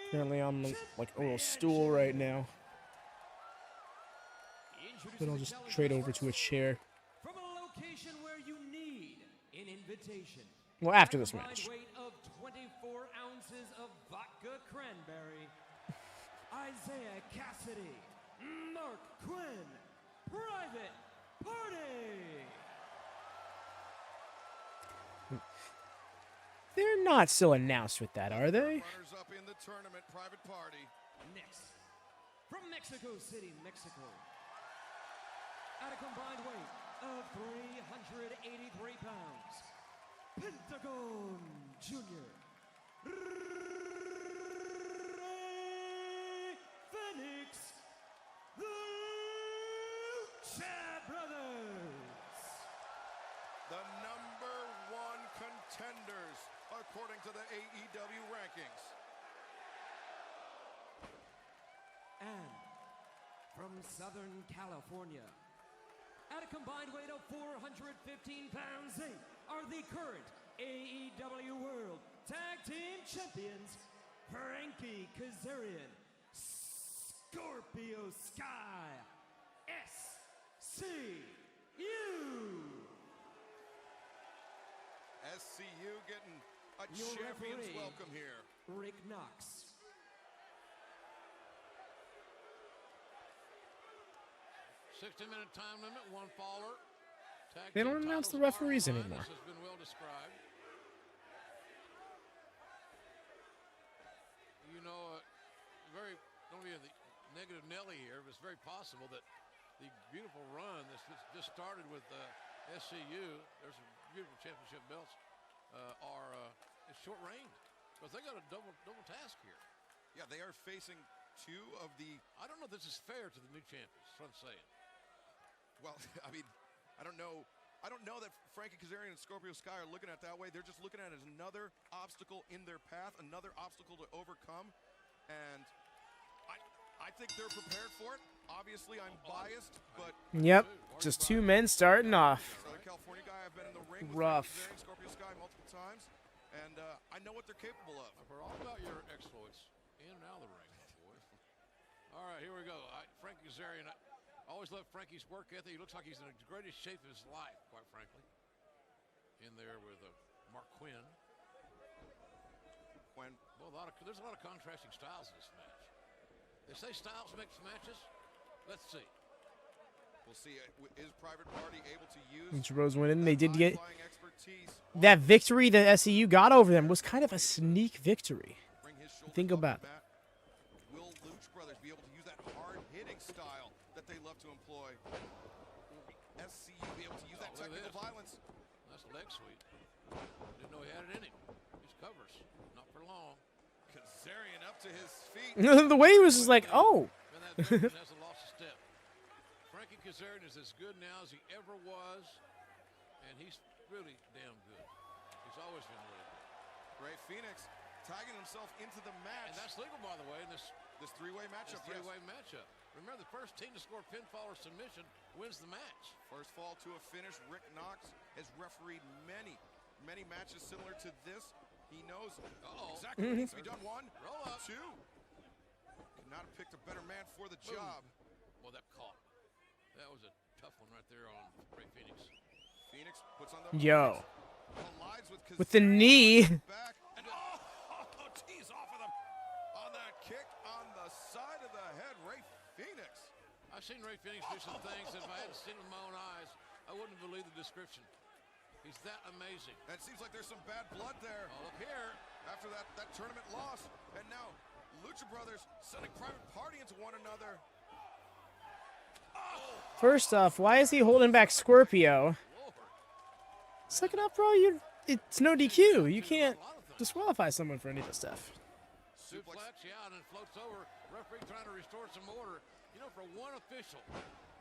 Apparently I'm like a little stool right now. Then I'll just trade over to a chair. from a location where you need an invitation. Well, after At a this combined match. weight of 24 ounces of vodka cranberry, Isaiah Cassidy, Mark Quinn, Private Party. They're not still announced with that, are they? Runners up in the tournament, Private Party. Next, from Mexico City, Mexico, at a combined weight of 383 pounds, Pentagon Jr. Ray Phoenix, the Lucha Brothers. The number one contenders, according to the AEW rankings. And from Southern California, at a combined weight of 415 pounds, they are the current AEW World Tag Team Champions, Frankie Kazarian, Scorpio Sky, SCU. SCU getting a Your champion's referee, welcome here. Rick Knox. $60-minute time limit, one faller. Tag They team don't announce the titles referees are on the line. anymore. This has been well described. You know, don't be the negative Nelly here, but it's very possible that the beautiful run that's just started with SCU, there's some beautiful championship belts, it's short range. Because they got a double task here. Yeah, they are facing two of the... I don't know if this is fair to the new champions, that's what I'm saying. Well, I mean, I don't know that Frankie Kazarian and Scorpio Sky are looking at it that way. They're just looking at it as another obstacle in their path, another obstacle to overcome. And I think they're prepared for it. Obviously, I'm biased, but... Yep, just two men starting off. Southern California guy, I've been in the ring with Rough. Frankie Kazarian, Scorpio Sky multiple times, and I know what they're capable of. I've heard all about your exploits in and out of the ring, boy. All right, here we go. Frankie Kazarian, I always loved Frankie's work ethic. He looks like he's in the greatest shape of his life, quite frankly. In there with Mark Quinn. Well, there's a lot of contrasting styles in this match. They say styles make matches. Let's see. We'll see. Is Private Party able to use Lucha Bros winning. They did get expertise? that victory that SCU got over them was kind of a sneak victory. Think about it. Will Lucha Brothers be able to use that hard-hitting style that they love to employ? Will SCU be able to use that technical violence? That's leg sweep. Didn't know he had it in him. He's Covers. Not for long. Kazarian up to his feet. The way he was just like, oh. And that veteran hasn't lost a step. Frankie Kazarian is as good now as he ever was, and he's really damn good. He's always been really good. Rey Fénix tagging himself into the match. And that's legal, by the way, in this three-way matchup. Three-way matchup. Remember, the first team to score pinfall or submission wins the match. First fall to a finish. Rick Knox has refereed many matches similar to this. He knows exactly what needs to be done. One, roll up. Two. Could not have picked a better man for the job. Well, that caught. That was a tough one right there on Rey Fénix. Fénix puts on the Yo. with the knee. Back. And tees off of them on that kick on the side of the head. Rey Fénix. I've seen Rey Fénix do some things that if I hadn't seen it with my own eyes, I wouldn't believe the description. He's that amazing. And it seems like there's some bad blood there. Oh, look here. After that tournament loss. And now Lucha Brothers sending Private Party into one another. First off, why is he holding back Scorpio? Suck it up, bro. It's no DQ. You can't disqualify someone for any of this stuff. Suplex, yeah, and then floats over. Referee trying to restore some order. You know, for one official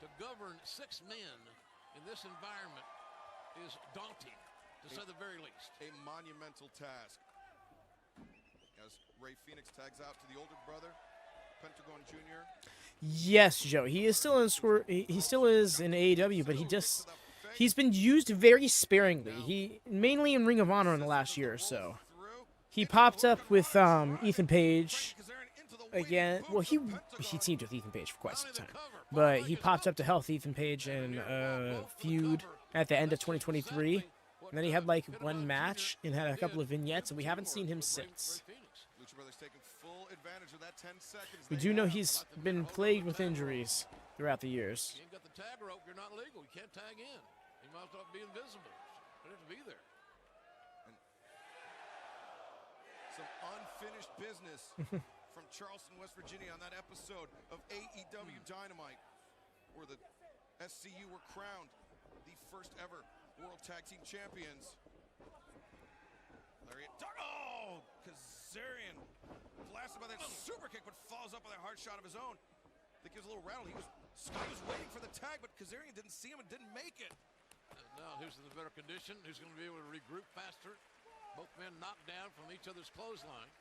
to govern 6 men in this environment is daunting, to say the very least. A monumental task. As Rey Fénix tags out to the older brother, Pentagon Jr. Yes, Joe. He is still in he still is in AEW, but he's been used very sparingly. He mainly in Ring of Honor in the last year or so. He popped up with Ethan Page again. Well, he teamed with Ethan Page for quite some time, but he popped up to help Ethan Page in a feud at the end of 2023. And then he had like one match and had a couple of vignettes, and we haven't seen him since. We do know he's been plagued with injuries throughout the years. You ain't got the tag rope, you're not legal. You can't tag in. You might as well be invisible. You have to be there. And some unfinished business from Charleston, West Virginia on that episode of AEW Dynamite, where the SCU were crowned the first ever World Tag Team Champions. Lariat. Oh! Kazarian blasted by that super kick, but follows up with a hard shot of his own. That gives a little rattle. He was waiting for the tag, but Kazarian didn't see him and didn't make it. Now, who's in the better condition? Who's going to be able to regroup faster? Both men knocked down from each other's clothesline.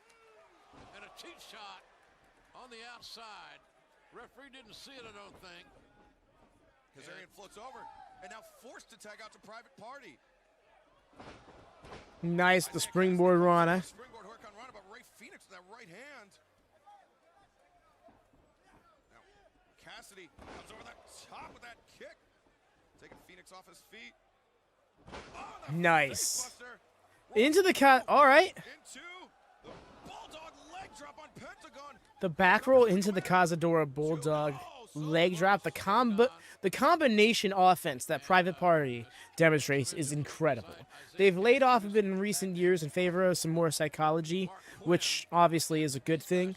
And a cheap shot on the outside. Referee didn't see it, I don't think. Kazarian floats over and now forced to tag out to Private Party. Nice, the springboard Rana. Springboard hook on Rana, but Rey Fénix with that right hand. Now, Cassidy comes over the top with that kick. Taking Fénix off his feet. Oh, nice. Into the cut. All right. Into the Bulldog leg drop on Pentagon. The back roll into the Cazadora Bulldog leg drop. The combination offense that Private Party demonstrates is incredible. They've laid off a bit in recent years in favor of some more psychology, which obviously is a good thing.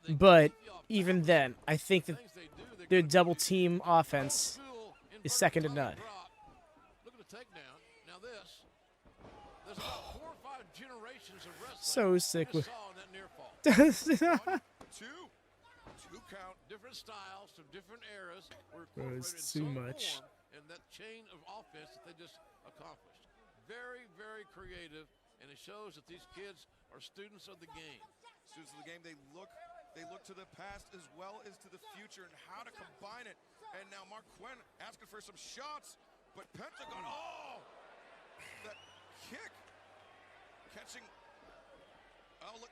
But even then, I think that their double team offense is second to none. Look at the takedown. Now this. There's about 4 or 5 generations of wrestling. So sick with. Two count. Different styles from different eras were Bro, incorporated it's too in some much. form in that chain of offense that they just accomplished. Very, very creative, and it shows that these kids are students of the game. Students of the game, they look to the past as well as to the future and how to combine it. And now Mark Quinn asking for some shots, but Pentagon, that kick catching. Oh, look.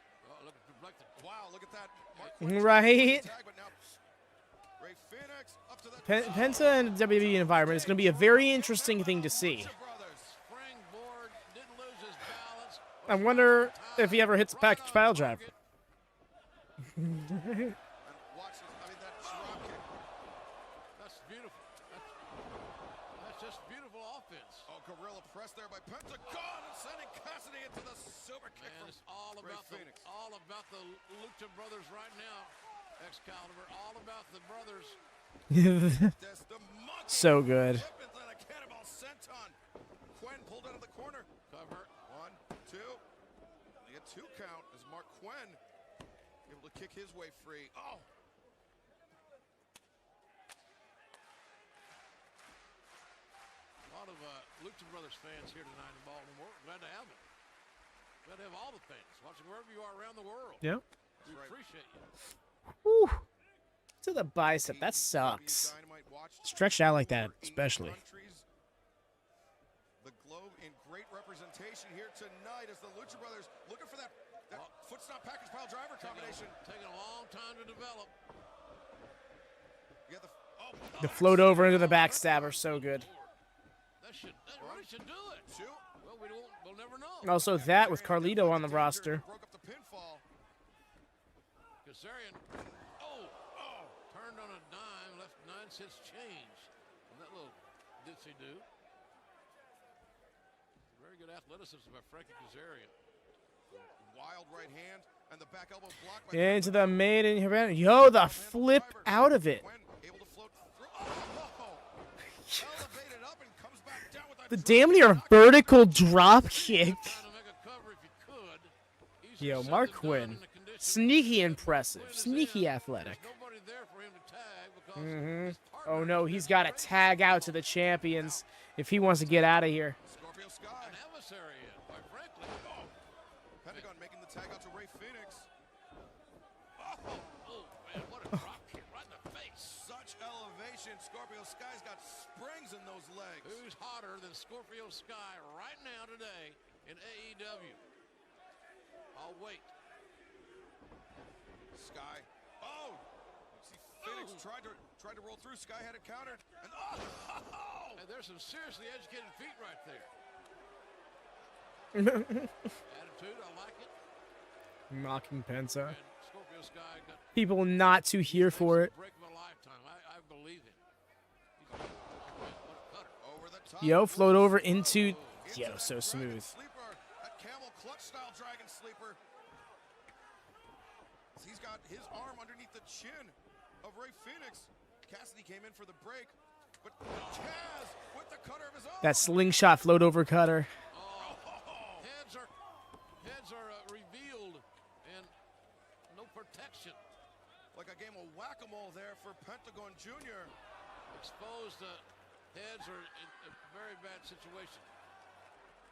Wow, look at that. Right. But now, Rey Fénix up to the Penta in the WWE environment is going to be a very interesting thing to see. I wonder if he ever hits a package pile driver. That's beautiful. That's just beautiful offense. Oh, gorilla press there by Pentagon and sending Cassidy into the super kick. And it's all about the Lucha brothers right now. Excalibur, all about the brothers. So good. Quinn pulled out of the corner. Cover. 1, 2. 2 count as Mark Quinn able to kick his way free. Oh! A lot of Lucha Brothers fans here tonight in Baltimore. Glad to have them. Glad to have all the fans watching wherever you are around the world. Yeah. We appreciate you. Whew. To the bicep. That sucks. Stretched out like that, especially. The Globe in great representation here tonight as the Lucha Brothers looking for that foot stomp package pile driver combination. Taking a long time to develop. The float over into the backstabber, so good. That really should do it. Well, we'll never know. Also that with Carlito on the roster. Broke up the pinfall. Kazarian, turned on a dime, left 9 cents change. And that little ditzy do. Very good athleticism by Frankie Kazarian. Wild right hand and the back elbow block. Into the maiden. Yo, the flip out of it. The damn near vertical drop kick. Yo, Mark Quinn. Sneaky impressive. Sneaky athletic. Oh no, he's got to tag out to the champions if he wants to get out of here. An adversary, quite frankly. Pentagon making the tag out to Ray Phoenix. Oh man, what a drop kick right in the face. Such elevation. Scorpio Sky's got springs in those legs. Who's hotter than Scorpio Sky right now today in AEW? I'll wait. Sky. Oh! See, Phoenix tried to roll through. Sky had it countered. And and there's some seriously educated feet right there. Attitude, I like it. Knocking Penta. And Scorpio Sky got People not too here for it. break of a lifetime. I believe him. over the top. Yo, float over into. Yo, so smooth. Sleeper, a camel clutch style dragon sleeper. He's got his arm underneath the chin of Ray Phoenix. Cassidy came in for the break, but Kaz with the cutter of his own. That slingshot float over cutter. Heads are revealed and no protection. Like a game of whack-a-mole there for Pentagon Jr. Exposed heads are in a very bad situation.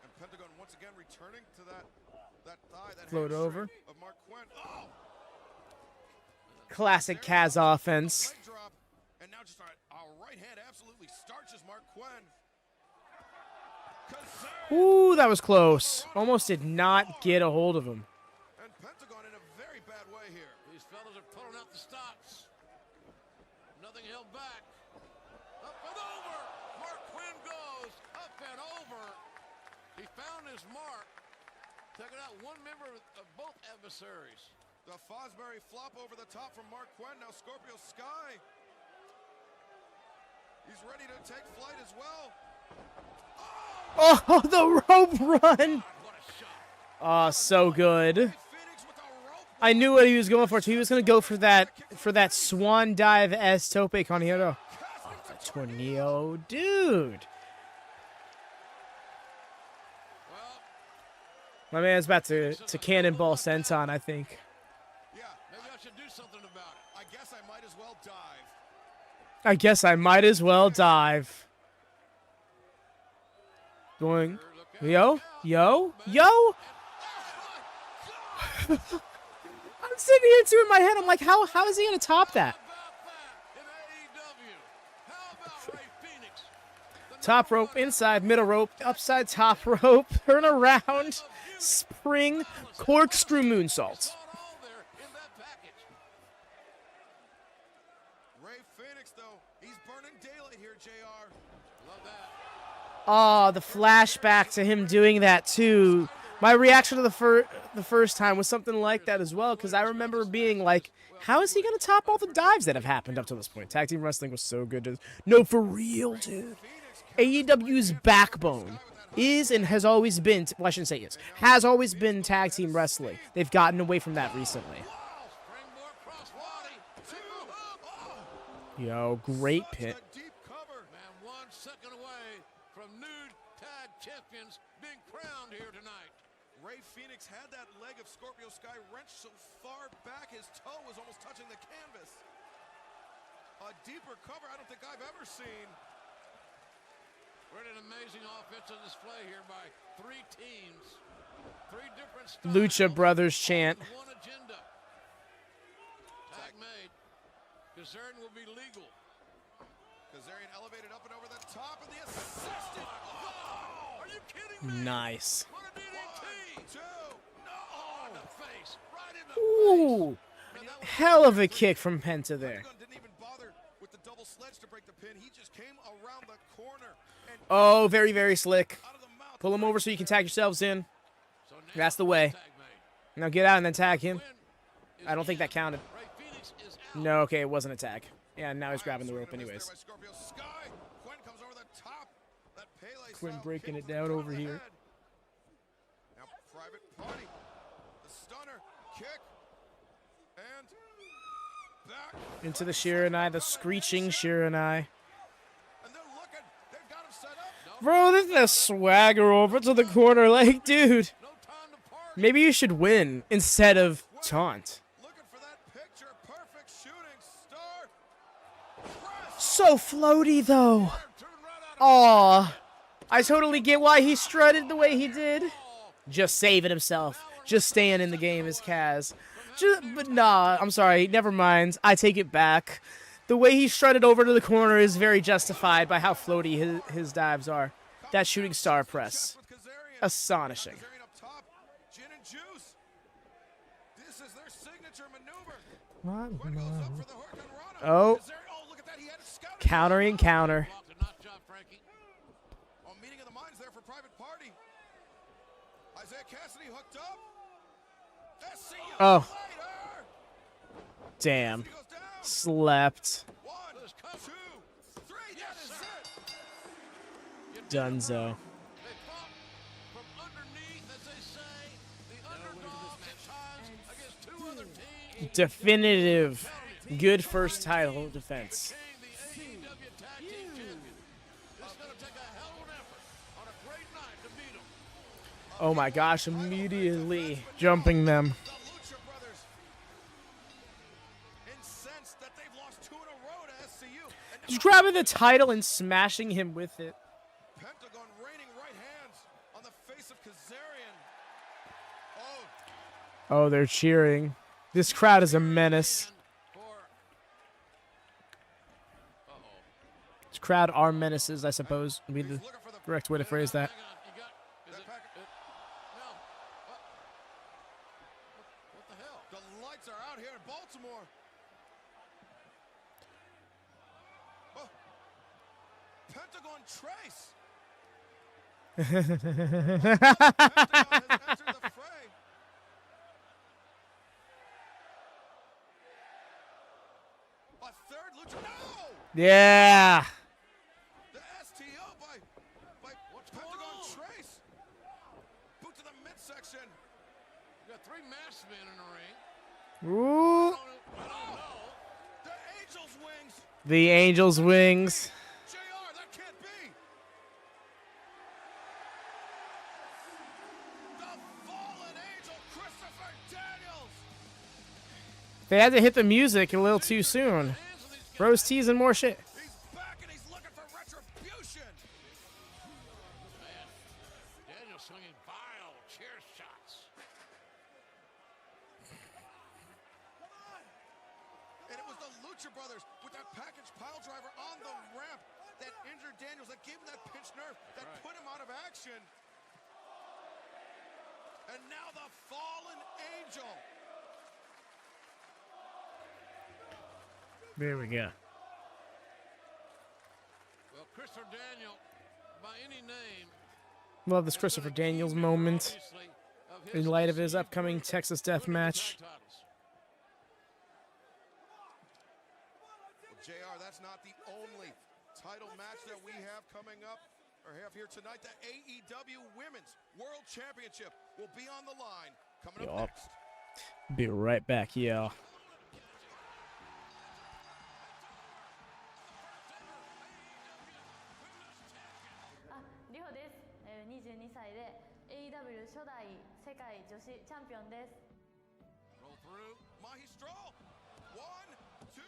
And Pentagon once again returning to that thigh, that Float over. of Mark Quinn. Oh! Classic Kaz offense. Leg drop, and now just a right hand absolutely starches Mark Quinn. Ooh, that was close. Almost did not get a hold of him. And Pentagon in a very bad way here. These fellas are pulling out the stops. Nothing held back. Up and over. Mark Quinn goes up and over. He found his mark. Taking out one member of both adversaries. The Fosbury flop over the top from Mark Quinn. Now Scorpio Sky. He's ready to take flight as well. Oh, the rope run. Oh, so good. I knew what he was going for. He was going to go for that swan dive as Tope Conejero. Oh, the tornado, dude. My man's about to cannonball senton, I think. Yeah, maybe I should do something about it. I guess I might as well dive. I guess I might as well dive. Going, yo. I'm sitting here too in my head. I'm like, how is he gonna top that? Top rope, inside, middle rope, upside top rope, turn around, spring, corkscrew moonsault. Ray Phoenix, though, he's burning daylight here, JR. Love that. Oh, the flashback to him doing that too. My reaction to the first time was something like that as well, because I remember being like, how is he going to top all the dives that have happened up to this point? Tag team wrestling was so good. No, for real, dude. AEW's backbone is and has always been, well, I shouldn't say is, has always been tag team wrestling. They've gotten away from that recently. Yo, great pin. Man, 1 second away from new tag champions being crowned here tonight. Ray Phoenix had that leg of Scorpio Sky wrenched so far back, his toe was almost touching the canvas. A deeper cover I don't think I've ever seen. We're at an amazing offensive display here by 3 teams. 3 different styles. Lucha Brothers chant. One agenda. Tag made. Kazarian will be legal. Kazarian elevated up and over the top, and the assisted. Oh, are you kidding me? Nice. What a DDT. 2. No. On the face. Right in the Ooh. Hell of a kick from Penta there. Didn't even bother with the double sledge to break the pin. He just came around the corner. And Oh, very, very slick. Pull him over so you can tag yourselves in. That's the way. Now get out and then tag him. I don't think that counted. No, okay, it wasn't a tag. Yeah, now he's grabbing the rope anyways. Quinn breaking it down over here. Now Private Party. The stunner kick. And back. Into the Shiranai, the screeching Shiranai. Bro, this is a swagger over to the corner. Like, dude, maybe you should win instead of taunt. So floaty, though. Aw. I totally get why he strutted the way he did. Just saving himself. Just staying in the game as Kaz. But nah, I'm sorry. Never mind. I take it back. The way he strutted over to the corner is very justified by how floaty his dives are. That shooting star press. Astonishing. Oh. Countering counter. Meeting of the minds there for Private Party. Isaiah Cassidy hooked up. Oh. Damn. Slept. 1, 2, 3. That is it. Dunzo. Definitive. Good first title defense. Oh my gosh, immediately jumping them. Just grabbing the title and smashing him with it. Pentagon raining right hands on the face of Kazarian. Oh, they're cheering. This crowd is a menace. This crowd are menaces, I suppose, would be the correct way to phrase that. The lights are out here in Baltimore. Oh. Pentagon Trace. Pentagon has entered the fray. A third Lucha. No! Yeah. The STO by Pentagon Trace. Boot to the midsection. You got 3 masked men in the ring. Ooh. The Angel's Wings. The Angel's Wings. JR, that can't be. The fallen angel, Christopher Daniels. They had to hit the music a little too soon. Bro's teasing more shit. He's back and he's looking for retribution. Man, Daniel swinging vile chair shots. And it was the Lucha Brothers with that package pile driver on the ramp that injured Daniels, that gave him that pinched nerve, that put him out of action. And now the fallen angel. There we go. Well, Christopher Daniel, by any name, Love this Christopher Daniels moment in light of his upcoming Texas Death Match. Well, JR, that's not the only title match that we have coming up or have here tonight. The AEW Women's World Championship will be on the line coming up next. Be right back, y'all. 22歳で AEW 初代世界女子チャンピオンです。 Roll through. Maestro. 1, 2,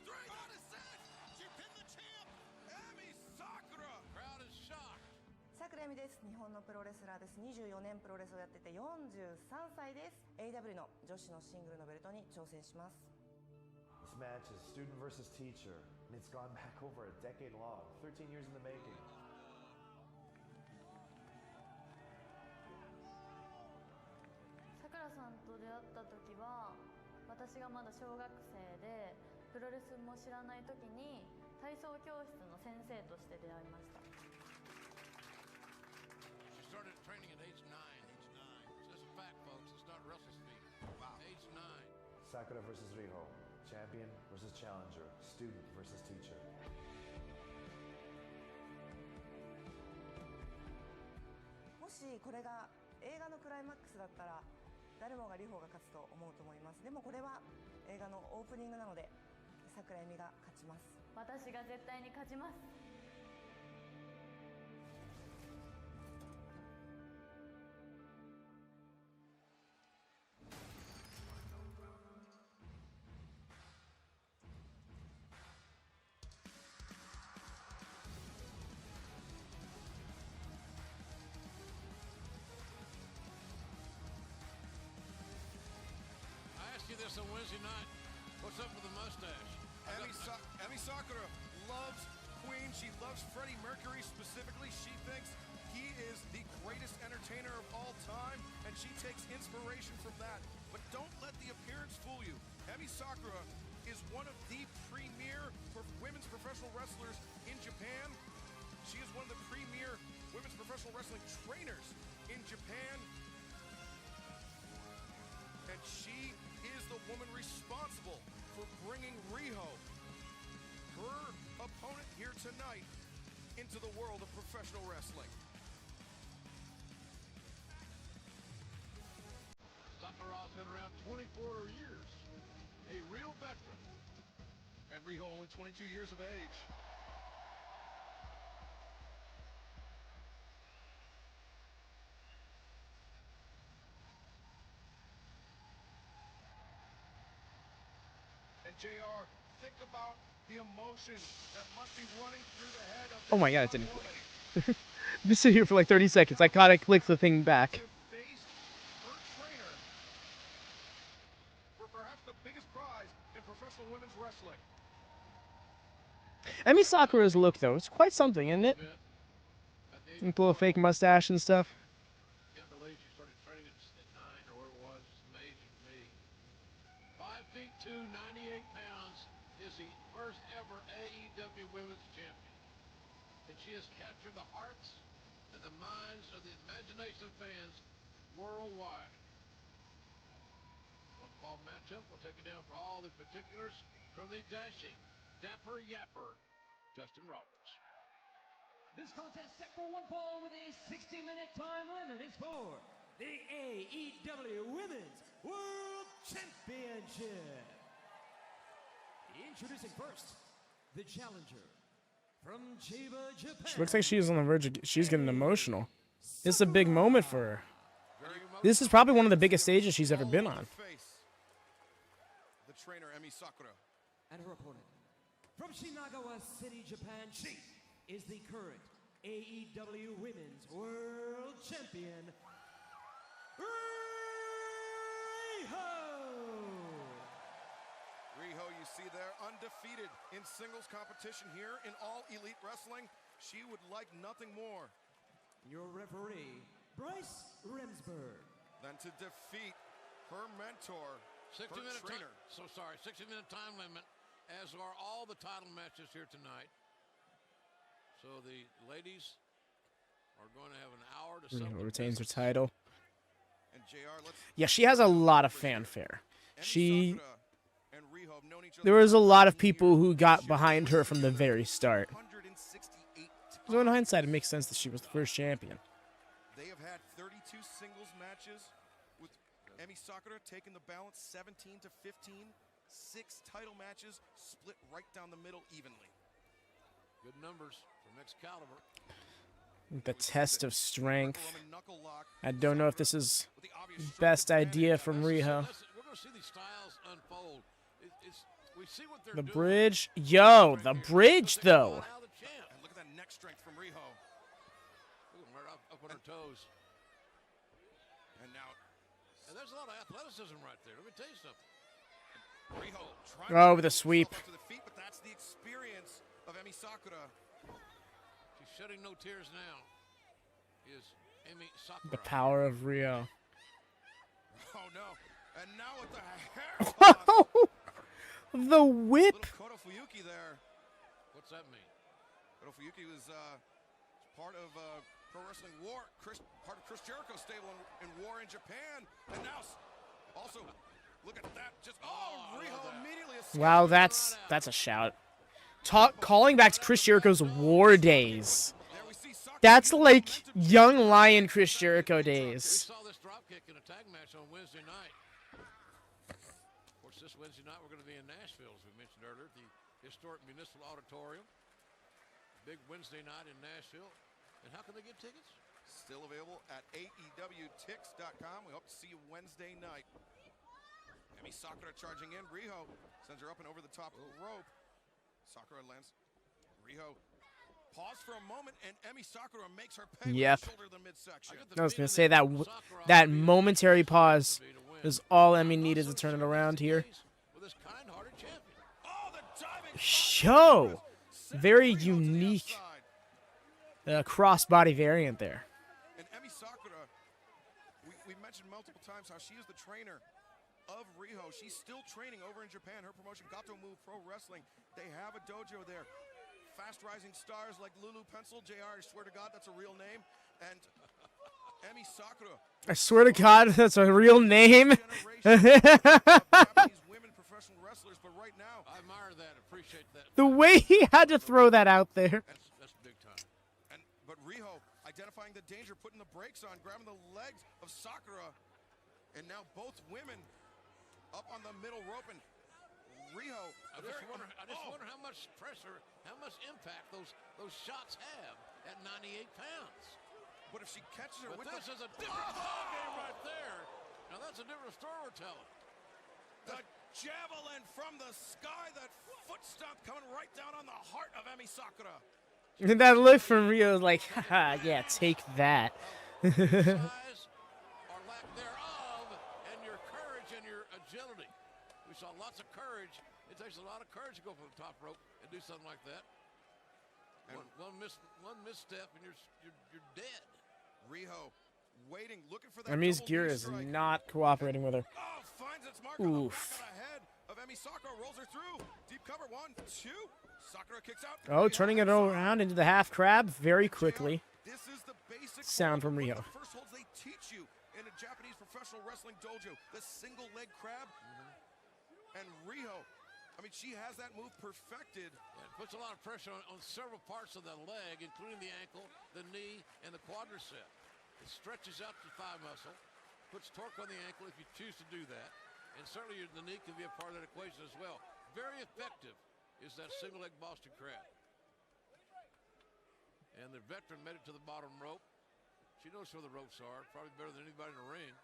3. That is it. She pinned the champ. Emi Sakura. Crowd is shocked. 桜井美です。日本のプロレスラーです。24年プロレスをやってて43歳です。AEW の女子のシングルのベルトに挑戦します。 This match is student versus teacher, and it's gone back over a decade long, 13 years in the making. さくらさんと出会った時は私がまだ小学生でプロレスも知らない時に体操教室の先生として出会いました。 She started training at age 9. It's just a fact, folks. It's not wrestle speak. Wow. Age 9. Sakura versus Riho, champion versus challenger, student versus teacher. もしこれが映画のクライマックスだったら誰もがリホが勝つと思うと思います。でもこれは映画のオープニングなので桜井美が勝ちます。私が絶対に勝ちます。 I asked you this on Wednesday night. What's up with the mustache? Emi Sakura loves Queen. She loves Freddie Mercury specifically. She thinks he is the greatest entertainer of all time, and she takes inspiration from that. But don't let the appearance fool you. Emi Sakura is one of the premier women's professional wrestlers in Japan. She is one of the premier women's professional wrestling trainers in Japan. And she is the woman responsible for bringing Riho, her opponent here tonight, into the world of professional wrestling. Sakura's been around 24 years, a real veteran. And Riho only 22 years of age. And JR, think about the emotion that must be running through the head of Oh my god, it didn't click. Just sit here for like 30 seconds. I gotta click the thing back. her trainer for perhaps the biggest prize in professional women's wrestling. Emi Sakura's look, though, it's quite something, isn't it? You can pull a fake mustache and stuff. Can't believe she started training at 9 or where it was. It's amazing to me. 5 feet 2, 98 pounds, is the first ever AEW Women's Champion. And she has captured the hearts and the minds of the imagination of fans worldwide. One fall matchup, we'll take it down for all the particulars from the dashing, dapper yapper, Justin Roberts. This contest set for one fall with a 60-minute time limit is for the AEW Women's World Championship. Introducing first, the challenger from Chiba, Japan. She looks like she's on the verge of... She's getting emotional. This is a big moment for her. This is probably one of the biggest stages she's ever been on. The trainer, Emi Sakura. And her opponent, from Shinagawa City, Japan, she is the current AEW Women's World Champion, Riho! Riho, you see there, undefeated in singles competition here in All Elite Wrestling. She would like nothing more. Your referee, Bryce Remsburg. Than to defeat her mentor, 60-minute trainer. 60-minute time limit, as are all the title matches here tonight. So the ladies are going to have an hour to settle. Retains her title. And JR, Yeah, she has a lot of fanfare. There was a lot of people who got behind her from the very start. So in hindsight, it makes sense that she was the first champion. They have had 32 singles matches, with Emi Sakura taking the balance 17 to 15. 6 title matches split right down the middle evenly. Good numbers from Excalibur. The test of strength. I don't know if this is best idea from Riho. We're going to see these styles unfold. We see what they're The doing. bridge. Yo, the bridge, though. And look at that neck strength from Riho. Look at her up on her toes. And now, And there's a lot of athleticism right there. Let me tell you something. Riho Oh, with a sweep. to the feet, but that's the experience of Emi Sakura. She's shedding no tears now. Is Emi Sakura. The power of Rio. Oh no! And now with the hair. The whip. Koto Fuyuki there. What's that mean? Koto Fuyuki was part of Pro Wrestling War, part of Chris Jericho's stable in War in Japan, and now also look at that. Just Riho immediately. Wow, that's a shout. Calling back to Chris Jericho's War days. That's like young lion Chris Jericho days. We saw this dropkick in a tag match on Wednesday night. Of course, this Wednesday night we're going to be in Nashville, as we mentioned earlier, the historic Municipal Auditorium. Big Wednesday night in Nashville. And how can they get tickets? Still available at AEWTix.com. We hope to see you Wednesday night. Emi Sakura charging in. Riho sends her up and over the top rope. Sakura lands. Riho pause for a moment, and Emi Sakura makes her pay with Yep. the shoulder to the midsection. I was gonna say that momentary pause is all Emi needed to turn it around here. Yo, very unique crossbody variant there. And Emi Sakura, we mentioned multiple times how she is the trainer of Riho. She's still training over in Japan. Her promotion, Gato Move Pro Wrestling. They have a dojo there. Fast rising stars like Lulu Pencil, JR, I swear to God, that's a real name. And Emi Sakura. I swear to God, that's a real name. Japanese women professional wrestlers, but right now, I admire that, appreciate that. The way he had to throw that out there. That's big time. But Riho identifying the danger, putting the brakes on, grabbing the legs of Sakura. And now both women up on the middle rope, and Riho. I just wonder how much pressure, how much impact those shots have at 98 pounds. But if she catches her But with this is a different ball game right there. Now that's a different story we're telling. The javelin from the sky, that foot stomp coming right down on the heart of Emi Sakura. And that look from Rio is like, haha, yeah, take that. Size or lack thereof, and your courage and your agility. We saw lots of courage. It takes a lot of courage to go from the top rope and do something like that. And one misstep and you're dead. Riho waiting, looking for that. Emi's double gear knee is strike. not cooperating with her. Oh, finds its mark on the back Oof. of the head of Emi Sakura, rolls her through. Deep cover, 1, 2. Sakura kicks out. Oh, turning it around into the half crab very quickly. This is the basic Sound from one of Riho. the first holds they teach you in a Japanese professional wrestling dojo. The single leg crab. And Riho, I mean, she has that move perfected. It puts a lot of pressure on several parts of the leg, including the ankle, the knee, and the quadricep. It stretches out the thigh muscle, puts torque on the ankle if you choose to do that, and certainly the knee can be a part of that equation as well. Very effective is that single leg Boston Crab. And the veteran made it to the bottom rope. She knows where the ropes are, probably better than anybody in the ring.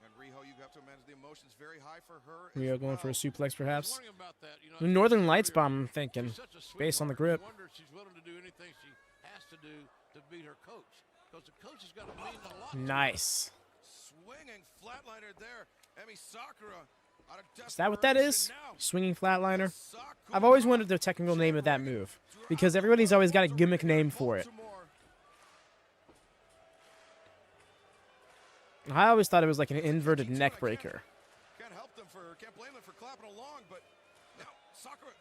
And Riho, you have to imagine the emotions very high for her. Rio going for a suplex, perhaps. Wondering about that, you know, The Northern Lights bomb, I'm thinking, she's such a sweetheart. based on the grip. I wonder if she's willing to do anything she has to do to beat her coach. Because the coach has got to mean a lot. Nice. Swinging flatliner there. Emi Sakura out of Is that what that is? Swinging flatliner? I've always wondered the technical name of that move, because everybody's always got a gimmick name for it. I always thought it was like an inverted neck breaker. Can't help them can't blame them for clapping along, but now Sakura,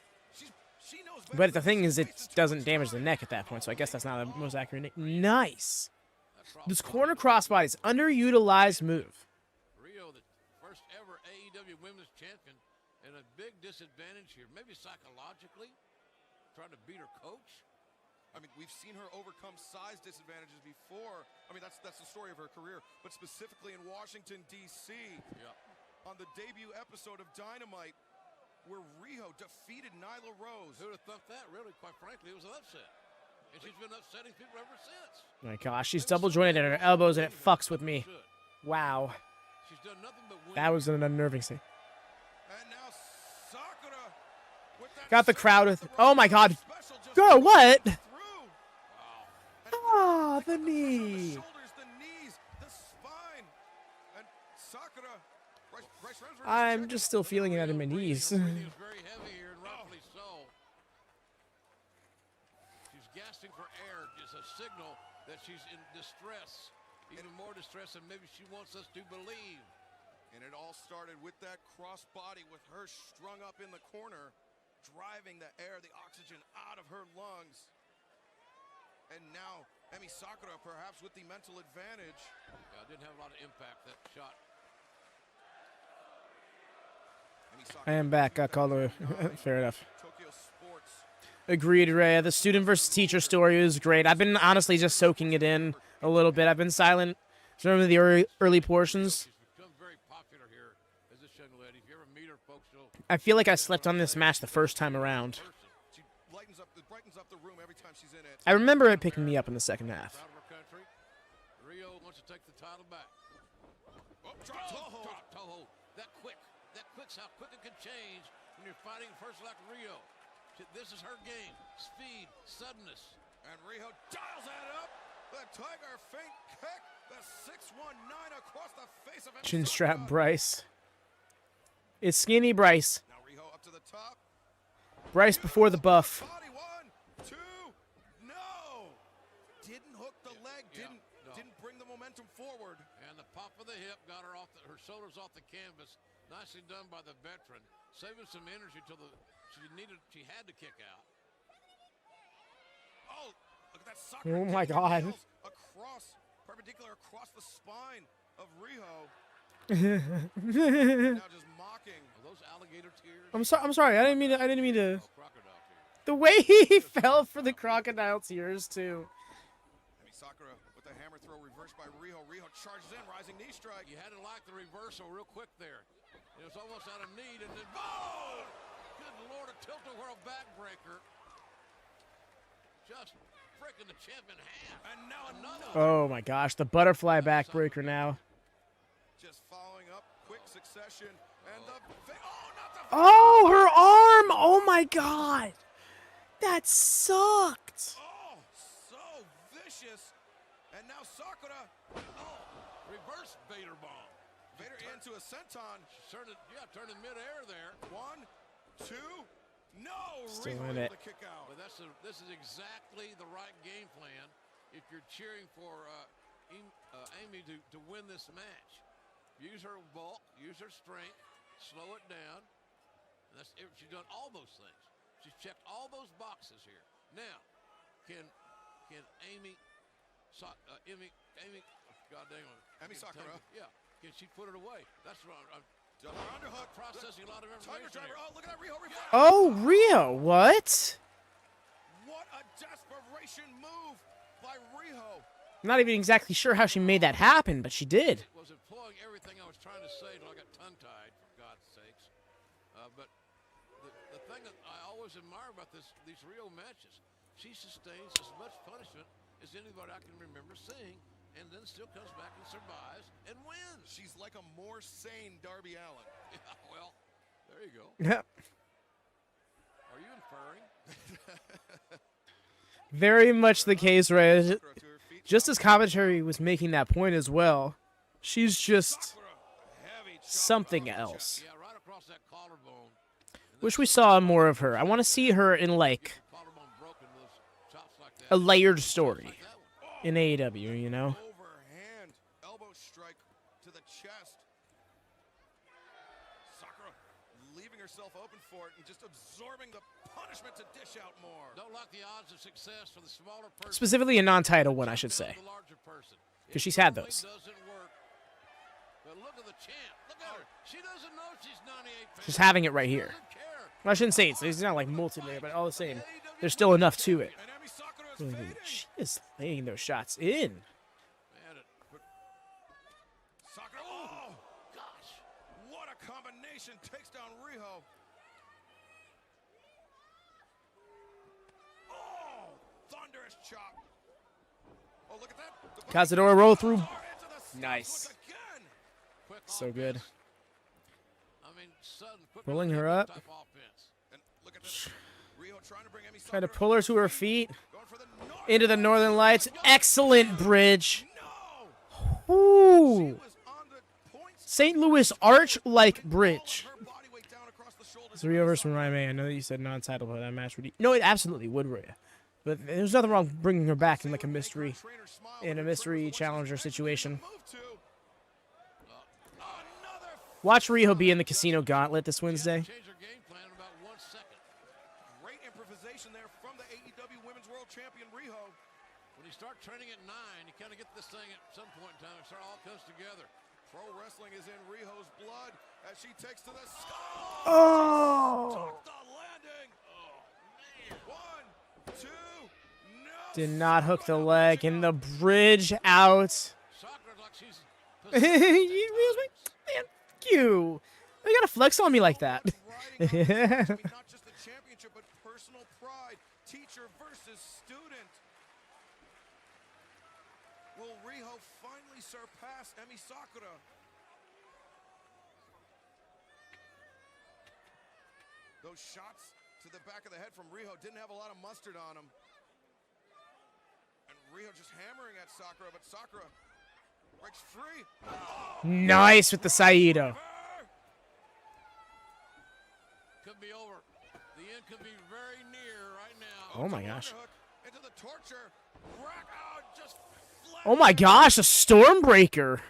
she knows better. But the thing is, it doesn't damage the neck at that point, so I guess that's not the most accurate name. Nice. This corner crossbody is underutilized move. Riho, the first ever AEW Women's Champion, and a big disadvantage here, maybe psychologically, trying to beat her coach. I mean, we've seen her overcome size disadvantages before. I mean, that's the story of her career. But specifically in Washington, D.C., on the debut episode of Dynamite, where Riho defeated Nyla Rose. Who would have thought that, really, quite frankly? It was an upset. And she's been upsetting people ever since. Oh my gosh, she's double jointed at her elbows and it fucks with me. Wow. She's done nothing but win. That was an unnerving thing. And now Sakura with that Got the crowd with. Oh my god. Girl, what? Ah, the knee. shoulders, the knees, the spine. And Sakura, Bryce Remsburg I'm just still feeling it in my knees. Very heavy here, and rightfully so. She's gasping for air, just a signal that she's in distress. Even more distress than maybe she wants us to believe. And it all started with that crossbody with her strung up in the corner, driving the air, the oxygen out of her lungs. And now Emi Sakura perhaps with the mental advantage. Yeah, it didn't have a lot of impact, that shot. I am back. Got called away. Fair enough. Agreed, Ray. The student versus teacher story is great. I've been honestly just soaking it in a little bit. I've been silent some of the early portions. I feel like I slept on this match the first time around. I remember it picking me up in the second half. Rio wants to take the title back. Drop toe. That quick's how quick it can change when you're fighting first like Rio. This is her game. Speed, suddenness. And Rio dials that up. The Tiger feint kick. The 619 across the face of him. Chin strap Bryce. It's skinny Bryce. Now Rio up to the top. Bryce before the buff. Body 1, 2. No. Didn't hook the leg. Didn't bring the momentum forward. And the pop of the hip got her off her shoulders off the canvas. Nicely done by the veteran, saving some energy till she had to kick out. Oh, look at that Sakura. Oh my god. Perpendicular across the spine of Rio. Now just mocking. Are those alligator tears? I'm sorry. I didn't mean to. The way he fell for the crocodile tears too. Emi Sakura with the hammer throw reversed by Rio. Rio charges in, rising knee strike. You had to like the reversal real quick there. It was almost out of need, and then boom! Good Lord, a tilt-a-whirl backbreaker. Just breaking the champ in half. And now another. Oh my gosh, the butterfly backbreaker now. Just following up, quick succession, and the Oh, her arm! Oh my god, that sucked. Oh, so vicious. And now Sakura. Oh, reverse Vader bomb. Vader into a senton. Turned in midair there. 1, 2. No, Still Rio in it. the kick out. But this is exactly the right game plan if you're cheering for Amy to win this match. Use her bulk, use her strength, slow it down. And she's done all those things. She's checked all those boxes here. Now, can Emi Sakura. Yeah. Can she put it away? That's what I'm double underhook. Processing a lot of Tiger information driver. here. Oh, look at that Rio reverse. Oh, Rio, what? What a desperation move by Rio. I'm not even exactly sure how she made that happen, but she did. Was employing everything I was trying to say till I got tongue-tied, for God's sakes. But the thing that I always admire about these Rio matches, she sustains as much punishment as anybody I can remember seeing, and then still comes back and survives and wins. She's like a more sane Darby Allin. Yeah, well, there you go. Yep. Are you inferring? Very much the case, Ray. Just as commentary was making that point as well, she's just something else. Yeah, right across that collarbone. Wish we saw more of her. I want to see her in like a layered story in AEW, you know? Overhand elbow strike to the chest. Sakura leaving herself open for it and just absorbing the punishment to dish out more. Don't like the odds of success for the smaller person. Specifically a non-title one, I should say. Because she's had those. Doesn't work. But look at the champ. Look at her. She doesn't know she's 98 pounds. She's having it right here. Well, I shouldn't say it's not like multi-layer, but all the same, there's still enough to it. She is laying those shots in. Sakura, oh gosh, what a combination, takes down Rio. Oh, thunderous Cazadora roll through. Nice. So good. Pulling her up. Trying to pull her to her feet. Into the Northern Lights. Excellent bridge. Ooh. St. Louis Arch-like bridge. It's Rio versus Ryan. I know that you said non-title, but that match would... No, it absolutely would, Rhea. But there's nothing wrong with bringing her back in like a mystery challenger situation. Watch Riho be in the Casino Gauntlet this Wednesday. Great improvisation there from the AEW Women's World Champion Riho. When you start training at 9, you kind of get this thing at some point in time. It all comes together. Pro wrestling is in Riho's blood as she takes to the skull. Oh! Landing. Oh, man. 1, 2, no. Did not hook the leg in the bridge out. Thank you. They gotta flex on me like that. Not just the championship, but personal pride. Teacher versus student. Will Riho finally surpass Emi Sakura? Those shots to the back of the head from Riho didn't have a lot of mustard on them. And Riho just hammering at Sakura, but Sakura breaks free. Oh, Nice with the Saito. Could be over. The end could be very near right now. Oh my gosh. Into the torture. Just Oh my gosh, a Stormbreaker.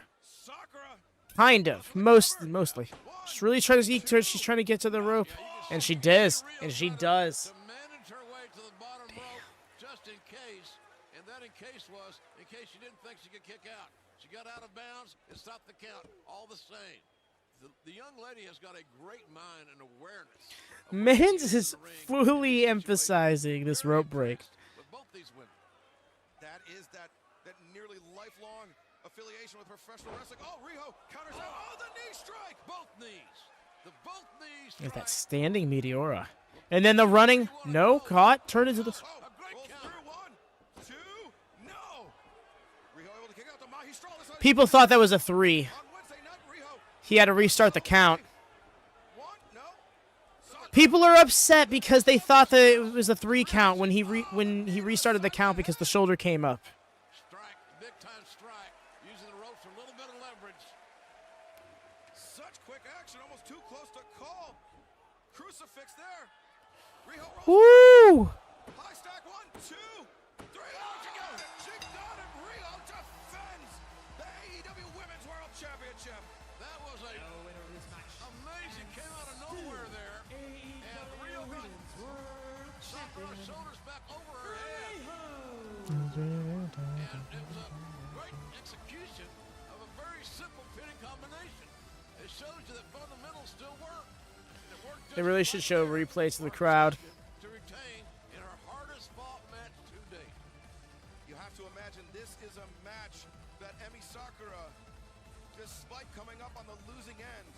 Kind of. Mostly. She's really trying to eke to it. She's trying to get to the rope. And she does. And she does. Managed her way to the bottom rope just in case. And that in case was in case she didn't think she could kick out. She got out of bounds and stopped the count. All the same. The young lady has got a great mind and awareness. Mans is fully emphasizing this rope break. With both these women. That is that nearly lifelong affiliation with professional wrestling. Oh, Riho counters out. Oh, the knee strike. Both knees. The both knees. There's that standing Meteora. And then the running. No, caught. Turned into the... People thought that was a 3. He had to restart the count. People are upset because they thought that it was a 3 count when he restarted the count because the shoulder came up. Strike, big time strike, using the ropes for a little bit of leverage. Such quick action, almost too close to call. Crucifix there. Riho rolls. Woo! High stack, 1, 2, 3. Out she goes. She got it. Riho defends the AEW Women's World Championship. That was a amazing, came out of nowhere there. And Riho got Sakura's shoulders back over her head. And it was a great execution of a very simple pinning combination. It shows you that fundamentals still work. They really should show replays to the crowd. To retain in her hardest fought match to date. You have to imagine this is a match that Emi Sakura, despite coming up on the losing end,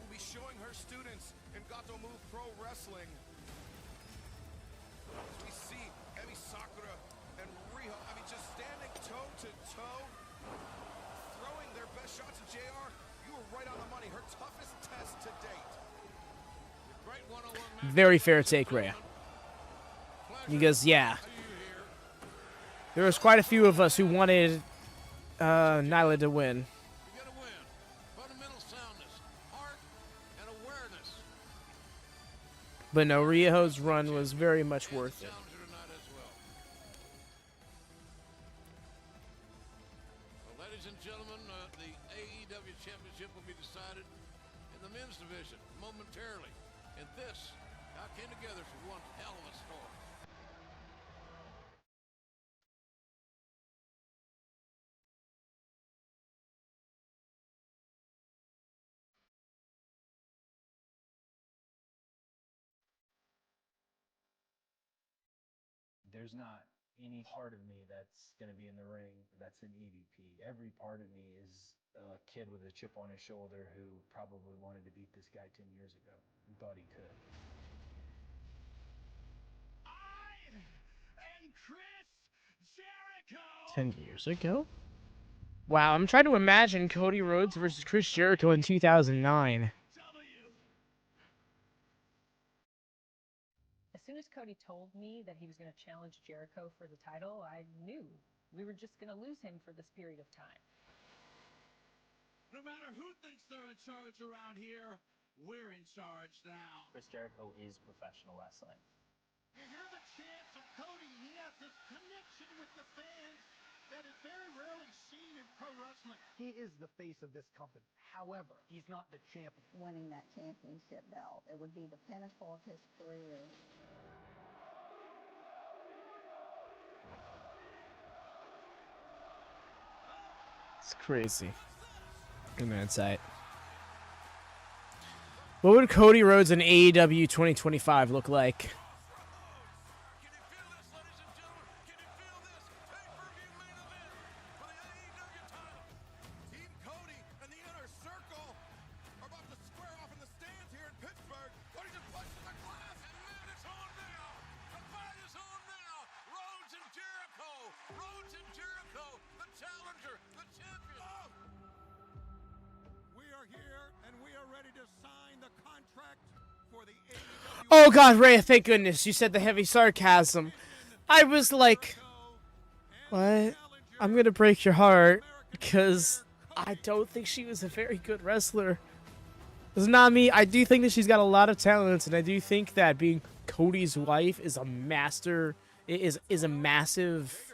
will be showing her students in Gato Move Pro Wrestling. As we see Emi Sakura and Riho, just standing toe to toe, throwing their best shots at JR. You were right on the money. Her toughest test to date. Very fair take, Rhea. Because, yeah. There was quite a few of us who wanted Nyla to win. But no, Riho's run was very much worth it. Well, ladies and gentlemen, the AEW Championship will be decided in the men's division momentarily. And this now came together for one hell of a story. There's not any part of me that's going to be in the ring that's an EVP. Every part of me is a kid with a chip on his shoulder who probably wanted to beat this guy 10 years ago and thought he could. I am Chris Jericho. 10 years ago? Wow, I'm trying to imagine Cody Rhodes versus Chris Jericho in 2009. As soon as Cody told me that he was going to challenge Jericho for the title, I knew we were just going to lose him for this period of time. No matter who thinks they're in charge around here, we're in charge now. Chris Jericho is professional wrestling. You hear the chants of Cody. He has this connection with the fans that is very rarely seen in pro wrestling. He is the face of this company. However, he's not the champion. Winning that championship belt, it would be the pinnacle of his career. It's crazy. Good man, sight. What would Cody Rhodes in AEW 2025 look like? Oh God, Ray, thank goodness you said the heavy sarcasm. I was like, what? I'm gonna break your heart, because I don't think she was a very good wrestler. It's not me. I do think that she's got a lot of talents, and I do think that being Cody's wife is a master, is a massive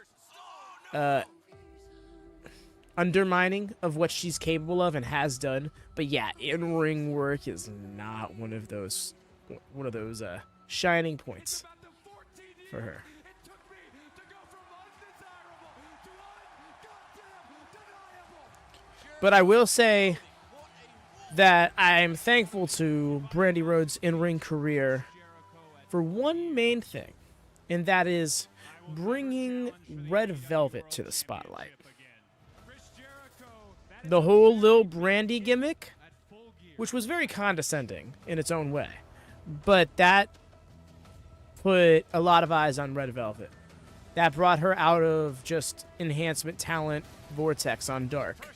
undermining of what she's capable of and has done. But yeah, in-ring work is not one of those shining points for her. But I will say that I'm thankful to Brandy Rhodes' in-ring career for one main thing, and that is bringing Red Velvet to the spotlight. The whole Lil Brandy gimmick, which was very condescending in its own way, but that put a lot of eyes on Red Velvet. That brought her out of just enhancement talent vortex on Dark.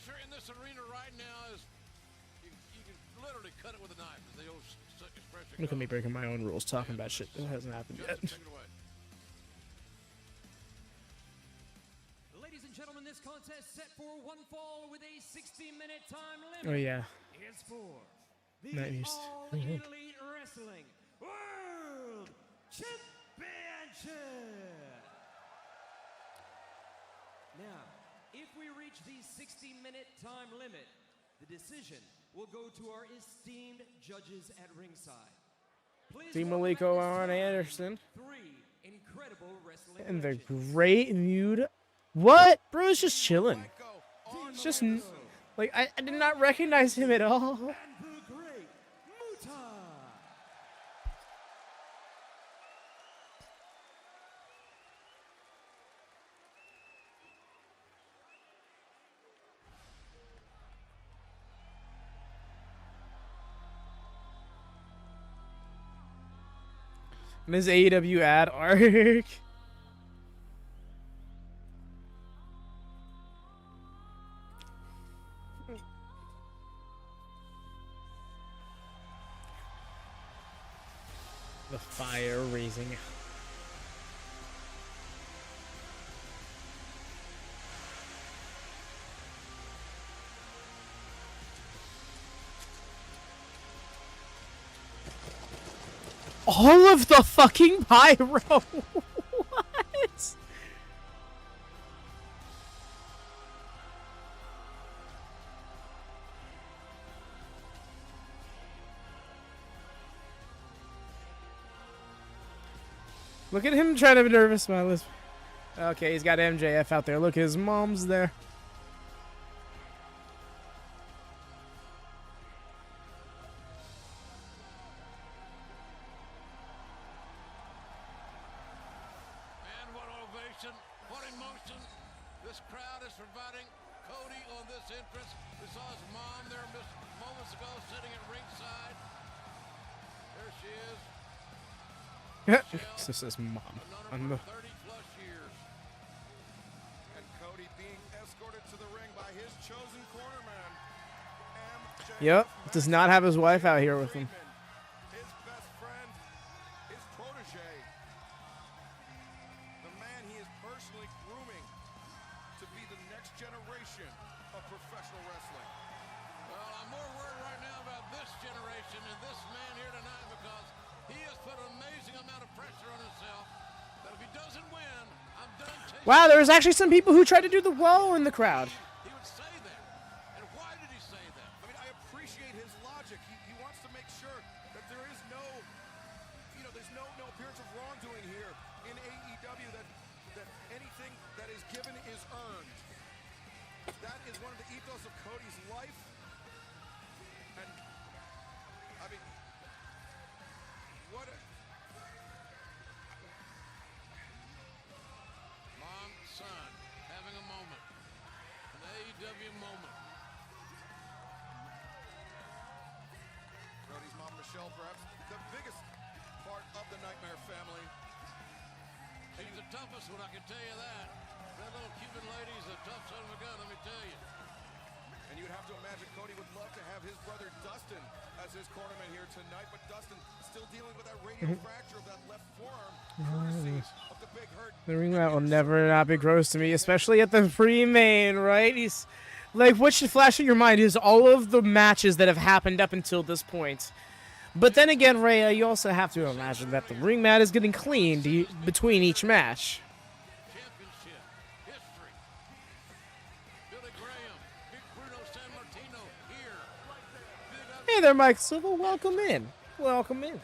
Look at me breaking my own rules, talking about shit that hasn't happened yet. Ladies and gentlemen, this contest set for one fall with a 60-minute time limit. Oh yeah. Is for the Nice. All Elite Wrestling World Championship. Now, if we reach the 60-minute time limit, the decision will go to our esteemed judges at ringside. Dean Maliko on Anderson. Three incredible wrestling And the great Mude. What? Bro is just chilling. It's just like I did not recognize him at all. And his AEW ad arc. The fire raising. All of the fucking pyro. What? Look at him trying to be nervous, smile. Okay, he's got MJF out there. Look, his mom's there. What emotion this crowd is providing Cody on this entrance. We saw his mom there just moments ago sitting at ringside. There she is. This is mom. On the 30+ years. And Cody being escorted to the ring by his Yep. Does not have his wife out here with him. His best friend, his protege, the man he is personally grooming to be the next generation of professional wrestling. Well, I'm more worried right now about this generation and this man here tonight because he has put an amazing amount of pressure on himself that if he doesn't win, I'm done chasing. Wow, there was actually some people who tried to do the whoa in the crowd. He would say that. And why did he say that? I mean, I appreciate his logic. He wants to make sure that there is no, there's no appearance of wrongdoing here in AEW, that anything that is given is earned. That is one of the ethos of Cody's life. And, I mean, what a... Mom, son, having a moment. An AEW moment. Cody's mom, Michelle, perhaps the biggest part of the Nightmare family. She's the toughest one, I can tell you that. That little Cuban lady's a tough son of a gun, let me tell you. And you'd have to imagine Cody would love to have his brother Dustin as his cornerman here tonight, but Dustin still dealing with that radial fracture of that left forearm, courtesy of the Big Hurt. The ring mat will never not be gross to me, especially at the pre-main, right? He's like, what should flash in your mind is all of the matches that have happened up until this point. But then again, Rhea, you also have to imagine that the ring mat is getting cleaned between each match. Championship, history. Billy Graham, Big Bruno Sammartino here. Hey there, Mike Silva. Welcome in. Welcome in.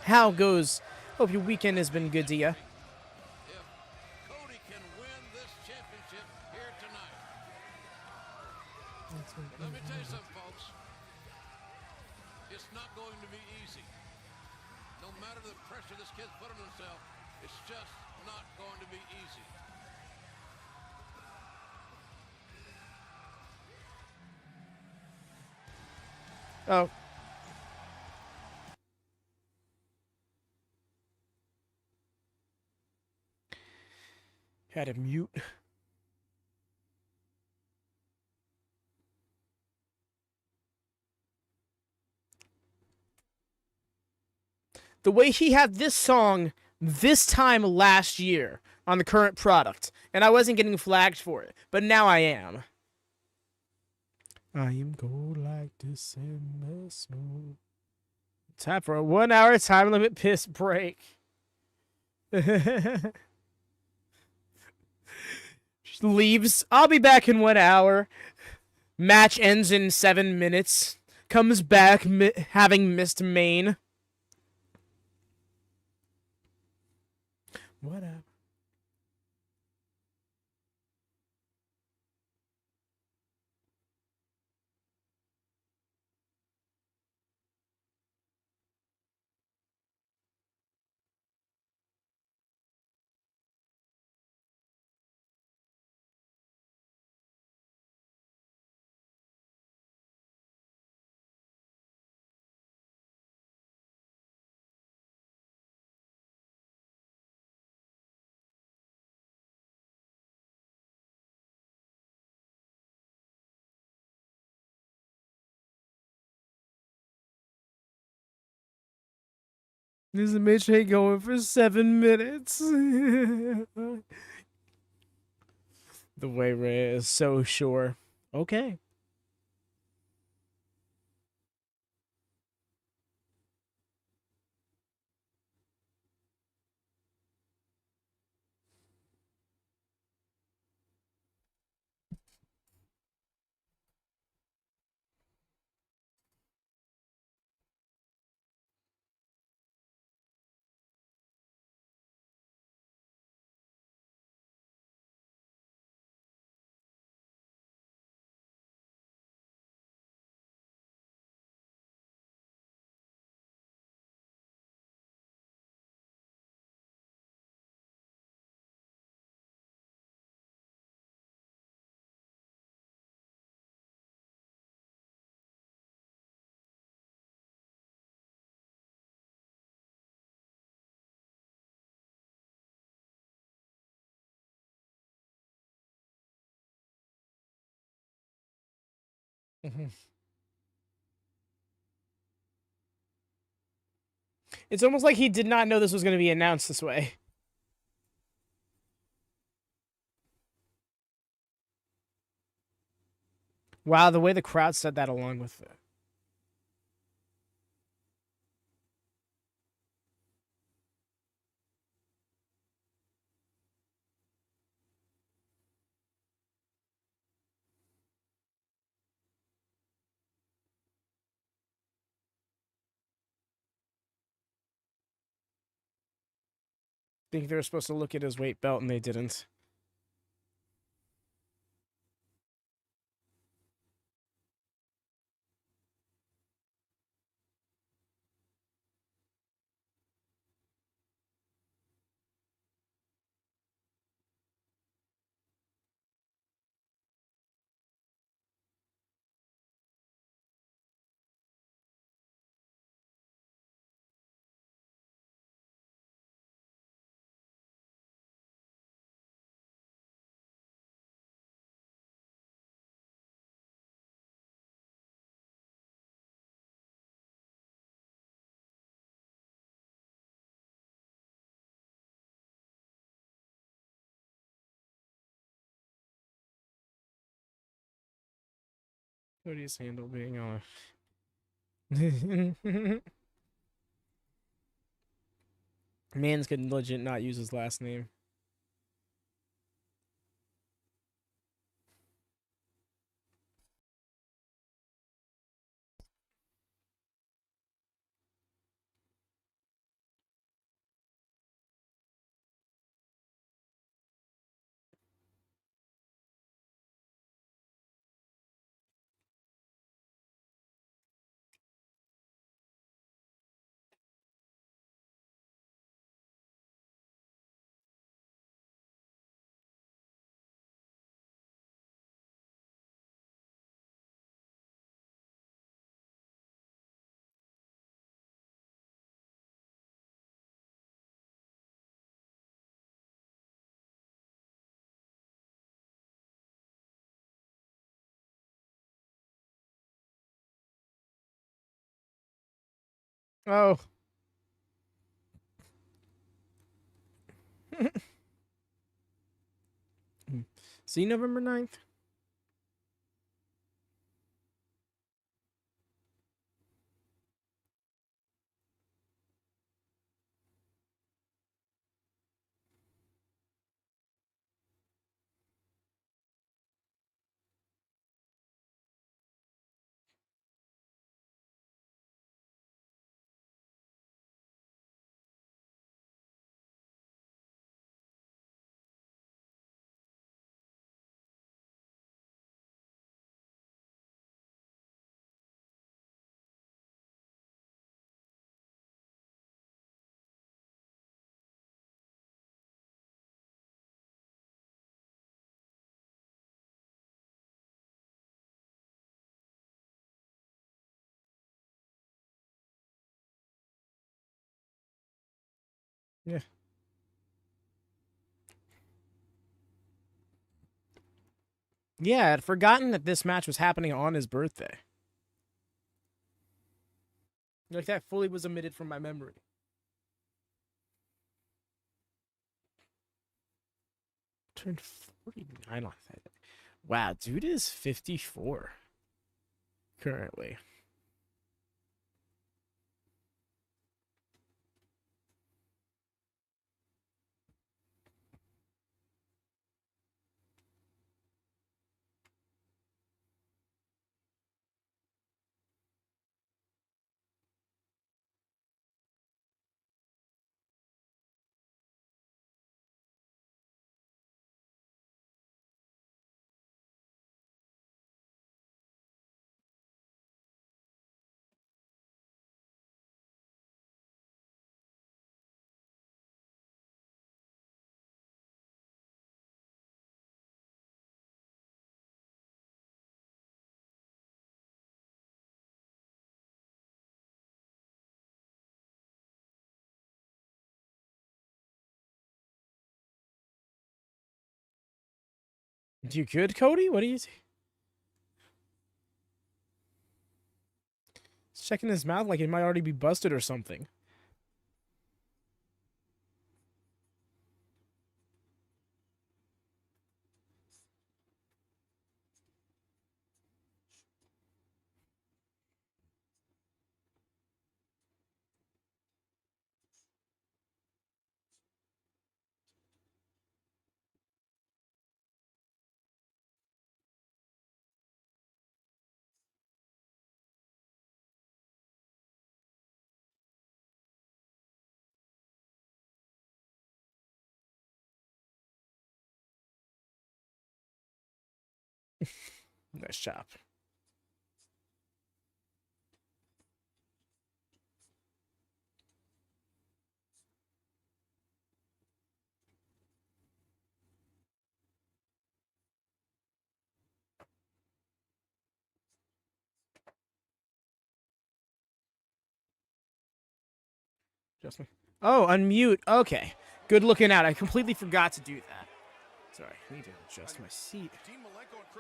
How goes? Hope your weekend has been good to you. Cody can win this championship here tonight. Let me tell you something, folks. It's not going to be easy. No matter the pressure this kid's put on himself, it's just not going to be easy. Oh. Had to mute. The way he had this song this time last year on the current product, and I wasn't getting flagged for it, but now I am. I am cold like December snow. Time for a 1 hour time limit piss break. Just leaves. I'll be back in 1 hour. Match ends in 7 minutes. Comes back having missed main. Whatever. This Mitch ain't going for 7 minutes. The way Ray is so sure. Okay. It's almost like he did not know this was going to be announced this way. Wow, the way the crowd said that along with it. I think they were supposed to look at his weight belt and they didn't. Cody's handle being off. Mans could legit not use his last name. Oh. See November 9th? Yeah. Yeah, I'd forgotten that this match was happening on his birthday. Like, that fully was omitted from my memory. Turned 49 on that. Wow, dude is 54 currently. You good, Cody? What do you think? He's checking his mouth like it might already be busted or something. Nice chop. Adjustment. Oh, unmute. Okay. Good looking out. I completely forgot to do that. Sorry, I need to adjust my seat.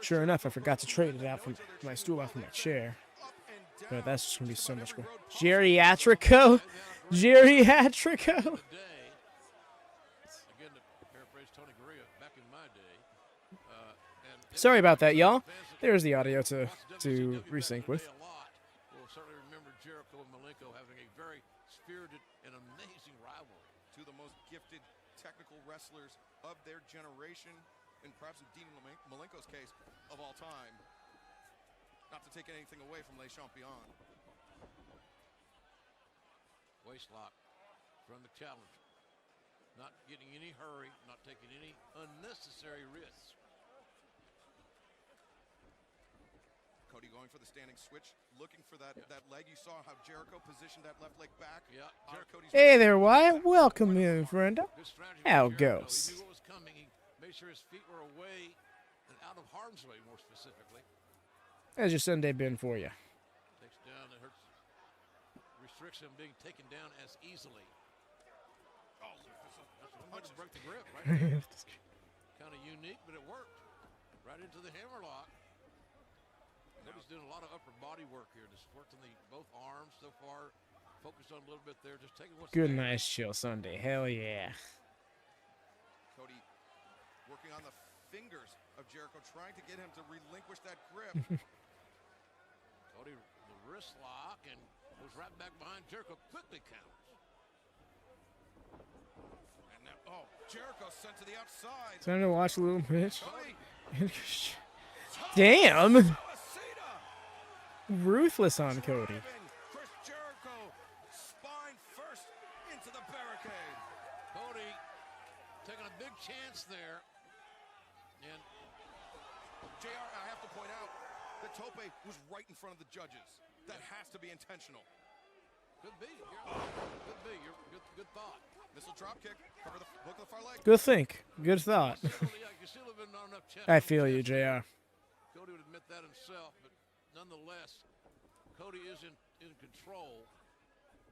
Sure enough, I forgot to trade it out from my stool out from my chair. But that's just going to be so much more. Geriatrico? Geriatrico? Sorry about that, y'all. There's the audio to resync with. We'll certainly remember Jericho and Malenko having a very spirited and amazing rivalry. Two of the most gifted technical wrestlers of their generation, and perhaps in Dean Malenko's case, of all time. Not to take anything away from Les Champions. Waist lock from the challenger. Not getting any hurry, not taking any unnecessary risks. Cody going for the standing switch, looking for that leg. You saw how Jericho positioned that left leg back. Yeah. Hey there, Wyatt. Welcome in, friend. How it goes? He knew what was coming. He made sure his feet were away and out of harm's way, more specifically. How's your Sunday been for you? Takes down and hurts. Restricts him being taken down as easily. Oh, that's one way to break the grip, right? Kind of unique, but it worked. Right into the hammerlock. Cody's doing a lot of upper body work here. Just working both arms so far. Focused on a little bit there. Just taking what's Good, there. nice, chill Sunday. Hell yeah. Cody working on the fingers of Jericho, trying to get him to relinquish that grip. Cody, the wrist lock, and was right back behind Jericho. Quickly counters. And now, Jericho sent to the outside. Time to watch a little bit. Cody. Damn. Ruthless on Cody. Chris Jericho, spine first into the barricade. Cody taking a big chance there. And JR, I have to point out that Tope was right in front of the judges. That has to be intentional. Could be. Could be. Good thought. Missile drop kick. Cover the hook of the far leg. Good think. Good thought. I feel you, JR. Cody would admit that himself, but nonetheless, Cody is in control.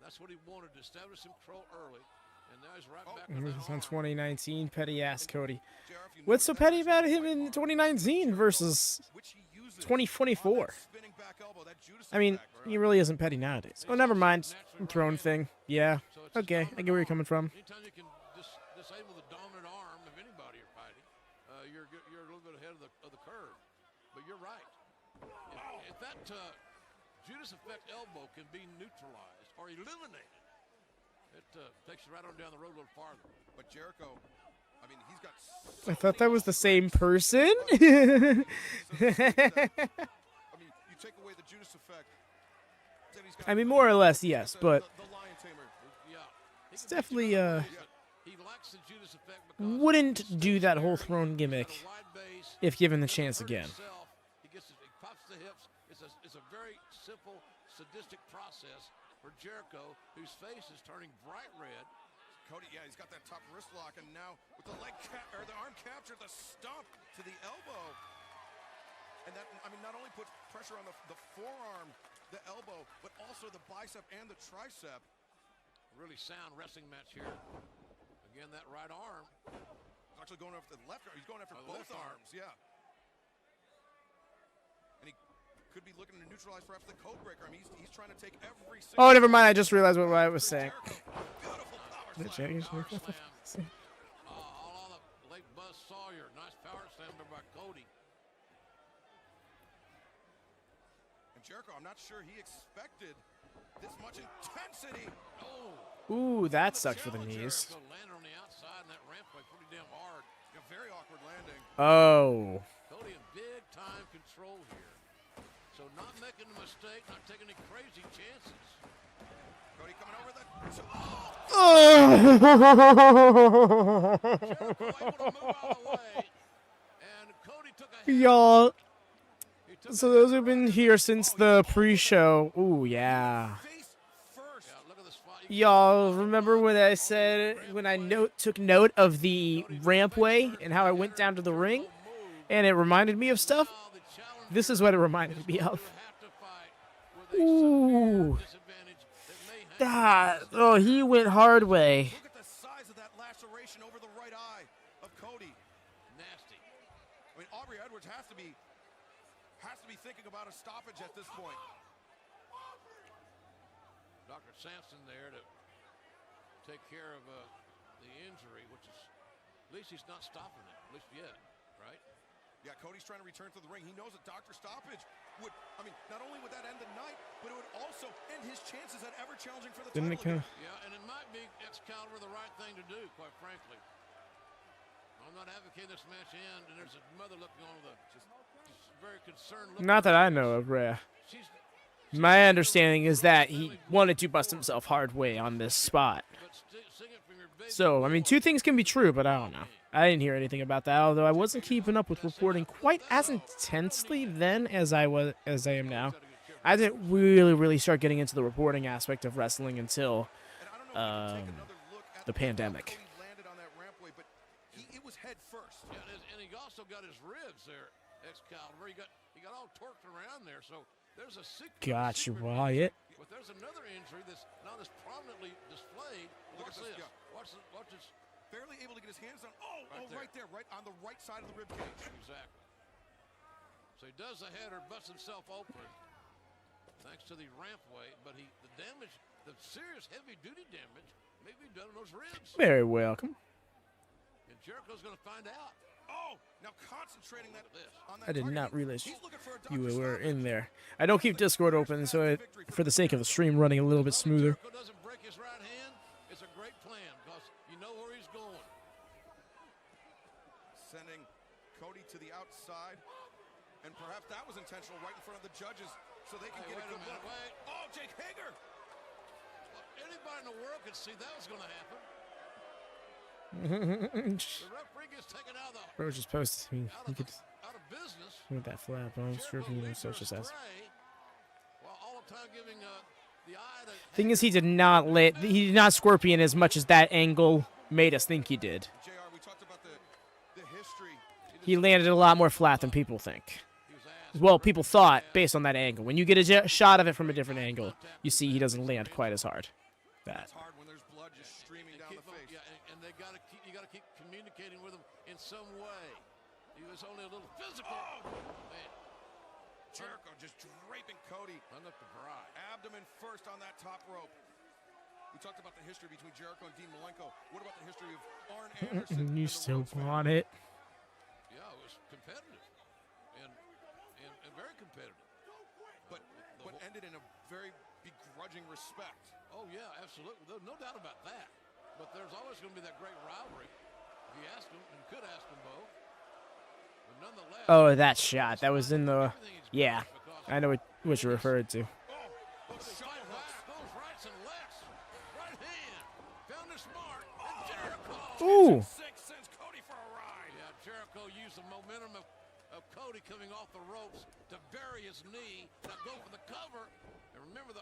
That's what he wanted, to establish some control early. And now he's right back with that On arm. 2019, petty ass Cody. What's so petty about him in 2019 versus 2024? I mean, he really isn't petty nowadays. Oh, never mind. Throne thing. Yeah. Okay, I get where you're coming from. Anytime you can disable the dominant arm of anybody you're fighting, you're a little bit ahead of the curve. But you're right. If that Judas Effect elbow can be neutralized or eliminated, it takes you right on down the road a little farther. But Jericho, I mean, he's got. I thought that was the same person. I mean, you take away the Judas Effect. I mean, more or less, yes, but the Lion Tamer. it's definitely He lacks the Judas Effect because wouldn't do that whole throne gimmick if given the chance again. He pops the hips. It's a very simple, sadistic process for Jericho, whose face is turning bright red. Cody, yeah, he's got that top wrist lock, and now with the the arm capture, the stomp to the elbow. And that, I mean, not only puts pressure on the forearm, the elbow, but also the bicep and the tricep. Really sound wrestling match here. Again, that right arm. He's actually going after the left arm. He's going after both arms, yeah. And he could be looking to neutralize perhaps the code breaker. I mean, he's trying to take every single. Oh, never mind. I just realized what I was saying. All on the late Buzz Sawyer. Nice power slam there by Cody. And Jericho, I'm not sure he expected this much intensity. Oh. Ooh, that sucked for the knees. Landed on the outside and that rampway pretty damn hard. A very awkward landing. Oh. Cody in big time control here. So not making a mistake, not taking any crazy chances. Cody coming over the. Oh. Y'all, So those who've been here since the pre-show, ooh yeah. Y'all remember when I said when I took note of the rampway and how I went down to the ring, and it reminded me of stuff? This is what it reminded me of. Ooh. Oh, he went hard way. Look at the size of that laceration over the right eye of Cody. Nasty. I mean, Aubrey Edwards has to be thinking about a stoppage at this point. Dr. Sampson there to take care of the injury, which is, at least he's not stopping it, at least yet, right? Yeah, Cody's trying to return to the ring. He knows that Dr. Stoppage would, I mean, not only would that end the night, but it would also end his chances at ever challenging for the Didn't title. Yeah, and it might be Excalibur the right thing to do, quite frankly. I'm not advocating this match end, and there's a mother looking on with a just very concerned look. Not that I know of, Rhea. My understanding is that he wanted to bust himself hard way on this spot. So, I mean, two things can be true, but I don't know. I didn't hear anything about that, although I wasn't keeping up with reporting quite as intensely then as I am now. I didn't really start getting into the reporting aspect of wrestling until the pandemic. It was head first. Yeah, and he also got his ribs there, Excalibur. He got all torqued around there, so there's a secret. Gotcha, Wyatt. But there's another injury that's not as prominently displayed. Watch this. Yeah. Watch this. Barely able to get his hands on. Right there, right on the right side of the rib cage. Exactly. So he does the header, busts himself open, thanks to the rampway. But the damage, the serious heavy-duty damage, may be done on those ribs. Very welcome. And Jericho's going to find out. Oh, now concentrating on that I did target. not realize He's looking for a you Dr. were Stoppage. in there. I don't keep Discord open, so for the sake of the stream running a little bit smoother. Jericho doesn't break his right hand. It's a great plan because you know where he's going. Sending Cody to the outside, and perhaps that was intentional right in front of the judges so they can get a good look. Oh, Jake Hager! Well, anybody in the world could see that was going to happen. The referee gets taken out of the Bro just posted. I mean, he could out of business. with that flap on stripping you so just ass. While all the time giving the eye to Thing is, he did not scorpion as much as that angle made us think he did. JR, we talked about the history. He landed a lot more flat than people think. Well, people thought based on that angle. When you get a shot of it from a different angle, you see he doesn't land quite as hard. That's hard when there's blood just streaming down the face. Yeah, and you got to keep communicating with him in some way. He was only a little physical. Man. Jericho just draping Cody. Enough to bride. Abdomen first on that top rope. We talked about the history between Jericho and Dean Malenko. What about the history of Arn Anderson? You still want it? Yeah, it was competitive and very competitive. But ended in a very begrudging respect. Oh yeah, absolutely. There's no doubt about that. But there's always going to be that great rivalry. If you ask them, and could ask them both. But nonetheless. Oh, that shot. That was in the. Yeah, I know what you referred to. Ooh. Yeah, Jericho used the momentum of Cody coming off the ropes to bury his knee, now go for the cover. And remember,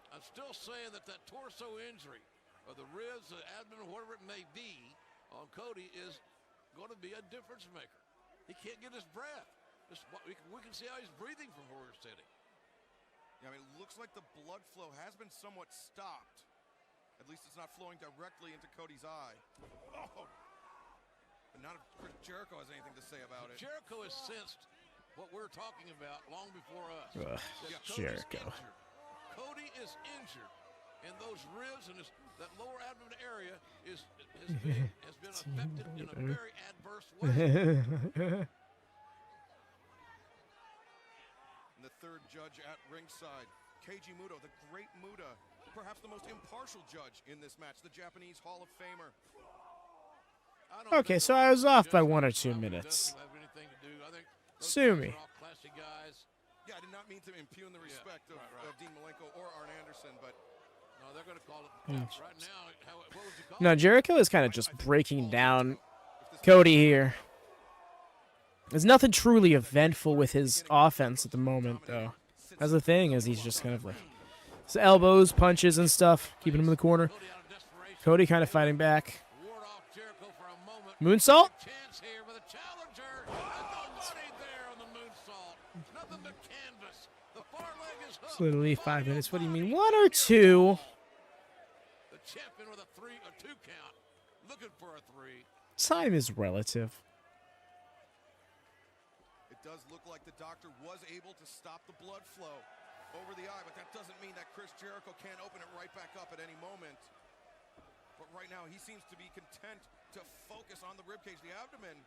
I'm still saying that torso injury of the ribs, the abdomen, whatever it may be, on Cody is going to be a difference maker. He can't get his breath. We can see how he's breathing from where we're sitting. Yeah, I mean, it looks like the blood flow has been somewhat stopped. At least it's not flowing directly into Cody's eye. Oh! But not if Chris Jericho has anything to say about it. Jericho has sensed what we're talking about long before us. Jericho. Cody is injured. And those ribs and that lower abdomen area has been affected in a very adverse way. And the third judge at ringside, Keiji Muto, the great Muta, perhaps the most impartial judge in this match, the Japanese Hall of Famer. Okay, so I was off by 1 or 2 minutes. Sue me. Yeah, I did not mean to impugn the respect of Dean Malenko or Arn Anderson, but no, they're going to call it right now. What would you call No, Jericho is kind of just breaking down Cody here. There's nothing truly eventful with his offense at the moment, though. That's the thing, is he's just kind of like his elbows, punches, and stuff, keeping him in the corner. Cody kind of fighting back. Moonsault? It's literally 5 minutes. What do you mean, 1 or 2? The champion with a 2 count, looking for a 3. Time is relative. It does look like the doctor was able to stop the blood flow over the eye, but that doesn't mean that Chris Jericho can't open it right back up at any moment. But right now, he seems to be content to focus on the ribcage, the abdomen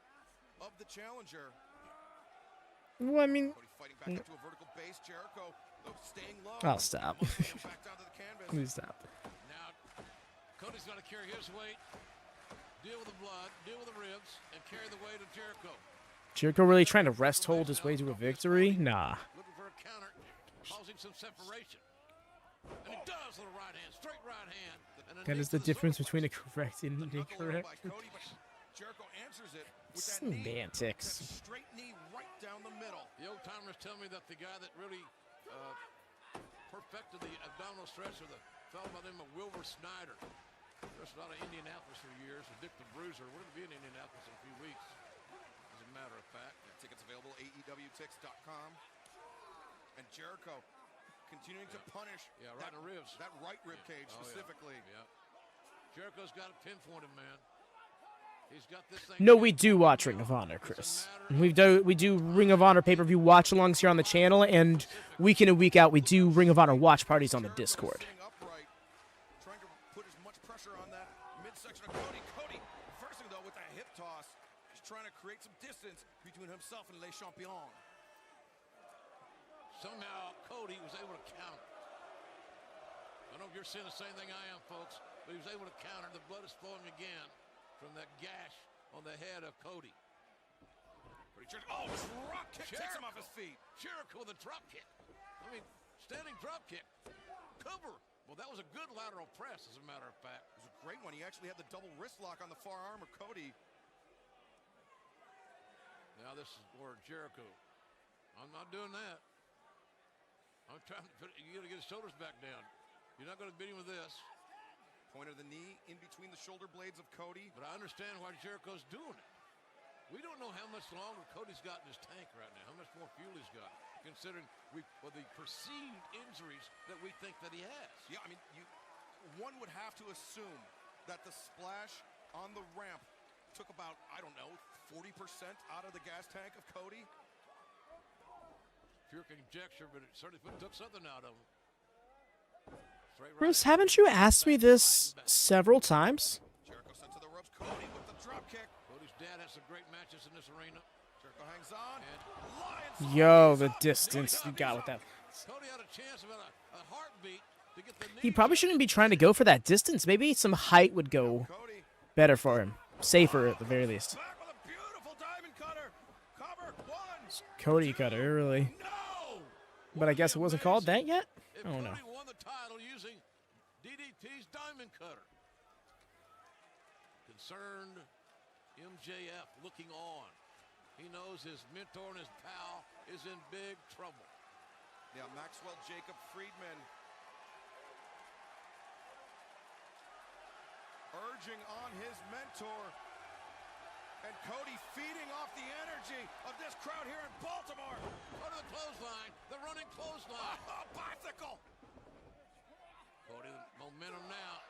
of the challenger. Well, I mean, Cody fighting back into a vertical base. Jericho, though, staying low. I'll stop. Back down to the canvas. Please stop. Now, Cody's got to carry his weight, deal with the blood, deal with the ribs, and carry the weight of Jericho. Jericho really trying to rest hold his way to a victory? Nah. Looking for a counter, causing some separation. And he does with a right hand, straight right hand. That is the difference between a correct and incorrect. Jericho answers it with Semantics. that straight knee right down the middle. The old timers tell me that the guy that really perfected the abdominal stretcher, the fellow by the name of Wilbur Snyder, wrestled out of Indianapolis for years, Dick the Bruiser. We're going to be in Indianapolis in a few weeks, as a matter of fact. Tickets available at AEWTix.com. And Jericho continuing to punish right in the ribs. That right rib cage specifically. Yeah. Jericho's got it pinpointed, man. He's got this thing. No, we do watch Ring of Honor, Chris. We do Ring of Honor pay-per-view watch-alongs here on the channel, and week in and week out, we do Ring of Honor watch parties on the Discord. Upright, trying to put as much pressure on that midsection of Cody. Cody, first thing though, with that hip toss, he's trying to create some distance between himself and Les Champions. Somehow, Cody was able to counter. I don't know if you're seeing the same thing I am, folks, but he was able to counter. The blood is flowing again from that gash on the head of Cody. Oh, drop kick takes him off his feet. Jericho with a drop kick. I mean, standing drop kick. Cover. Well, that was a good lateral press, as a matter of fact. It was a great one. He actually had the double wrist lock on the forearm of Cody. Now this is where Jericho. I'm not doing that. I'm trying to put it, you got to get his shoulders back down. You're not going to beat him with this. Point of the knee in between the shoulder blades of Cody. But I understand why Jericho's doing it. We don't know how much longer Cody's got in his tank right now, how much more fuel he's got, considering the perceived injuries that we think that he has. Yeah, I mean, one would have to assume that the splash on the ramp took about, I don't know, 40% out of the gas tank of Cody. Pure conjecture, but it certainly took something out of him. Bruce, haven't you asked me this several times? Jericho sent to the ropes. Cody with the drop kick. Cody's dad has some great matches in this arena. Jericho hangs on. Yo, the distance he got with that. Cody had a chance of a heartbeat to get the knee. He probably shouldn't be trying to go for that distance. Maybe some height would go better for him. Safer at the very least. Back with a beautiful diamond cutter. Cover. One. Cody cut early. But I guess it wasn't called that yet? I don't know. Cody won the title using DDT's diamond cutter. Concerned MJF looking on. He knows his mentor and his pal is in big trouble. Yeah, Maxwell Jacob Friedman urging on his mentor. And Cody feeding off the energy of this crowd here in Baltimore. Go to the clothesline, the running clothesline. Oh, bicycle. Cody, the momentum now,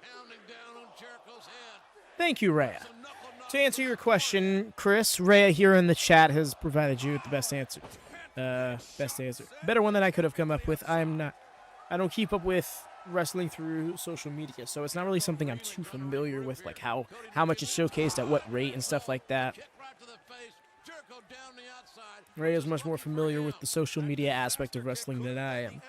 pounding down on Jericho's head. Thank you, Rhea. To answer your question, Chris, Rhea here in the chat has provided you with the best answer. Better one than I could have come up with. I don't keep up with wrestling through social media, so it's not really something I'm too familiar with, like how much it's showcased at what rate and stuff like that. Ray is much more familiar with the social media aspect of wrestling than I am.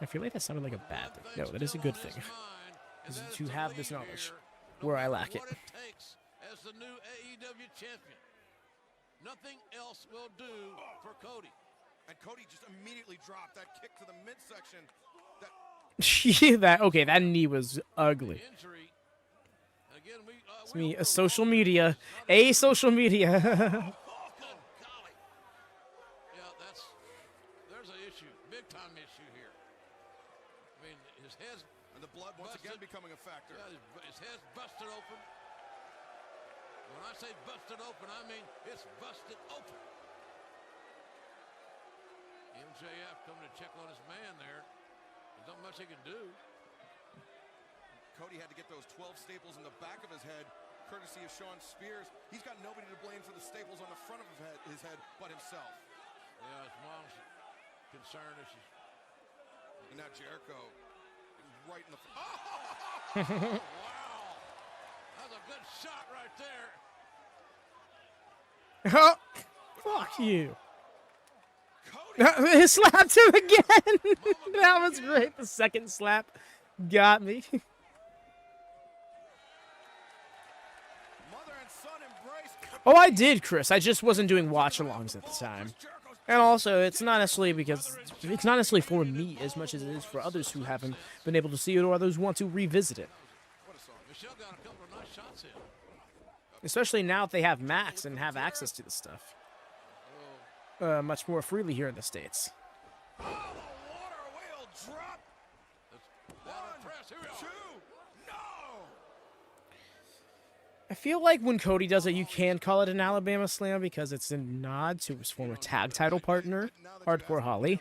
I feel like that sounded like a bad thing. No, that is a good thing. Is to have this knowledge where I lack it. As the new AEW champion. Nothing else will do for Cody. And Cody just immediately dropped that kick to the midsection. That knee was ugly. It's me, a social media. Social media. There's an issue, big time issue here. I mean, his head's and the blood once again becoming a factor. Yeah, his head's busted open. When I say busted open, I mean it's busted open. MJF coming to check on his man there. There's not much he can do. Cody had to get those 12 staples in the back of his head, courtesy of Shawn Spears. He's got nobody to blame for the staples on the front of his head but himself. Yeah, his mom's concerned that she's... And now Jericho is right in the... Oh! Wow! That's a good shot right there. Oh, fuck you. He slapped him again. That was great. The second slap got me. Oh, I did, Chris. I just wasn't doing watch-alongs at the time. And also, it's not necessarily for me as much as it is for others who haven't been able to see it or others who want to revisit it. Especially now that they have Max and have access to the stuff much more freely here in the States. Oh, the water wheel drop. One, two, no. I feel like when Cody does it, you can call it an Alabama Slam because it's a nod to his former tag title partner, Hardcore Holly.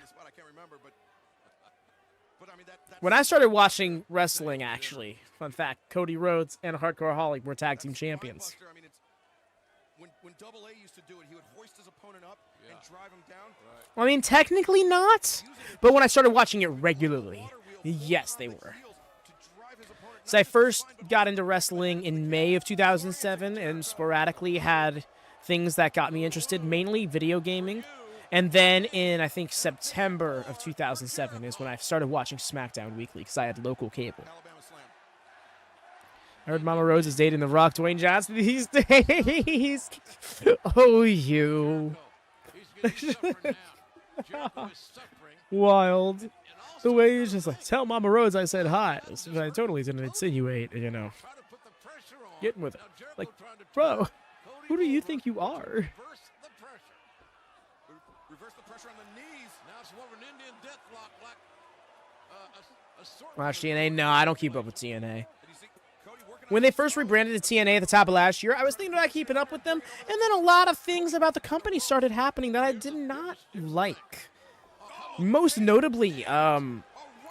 When I started watching wrestling, actually, fun fact, Cody Rhodes and Hardcore Holly were tag team champions. When Double A used to do it, he would hoist his opponent up and drive him down. I mean, technically not, but when I started watching it regularly, yes, they were. So I first got into wrestling in May of 2007 and sporadically had things that got me interested, mainly video gaming. And then in, I think, September of 2007 is when I started watching SmackDown weekly because I had local cable. I heard Mama Rose is dating The Rock, Dwayne Johnson these days. Oh, you. Wild. The way you just like, tell Mama Rose I said hi. I totally didn't insinuate, you know. Getting with it. Like, bro, who do you think you are? Reverse the pressure on the knees. Now it's more of an Indian death block like Watch TNA? No, I don't keep up with TNA. When they first rebranded to TNA at the top of last year, I was thinking about keeping up with them, and then a lot of things about the company started happening that I did not like. Most notably,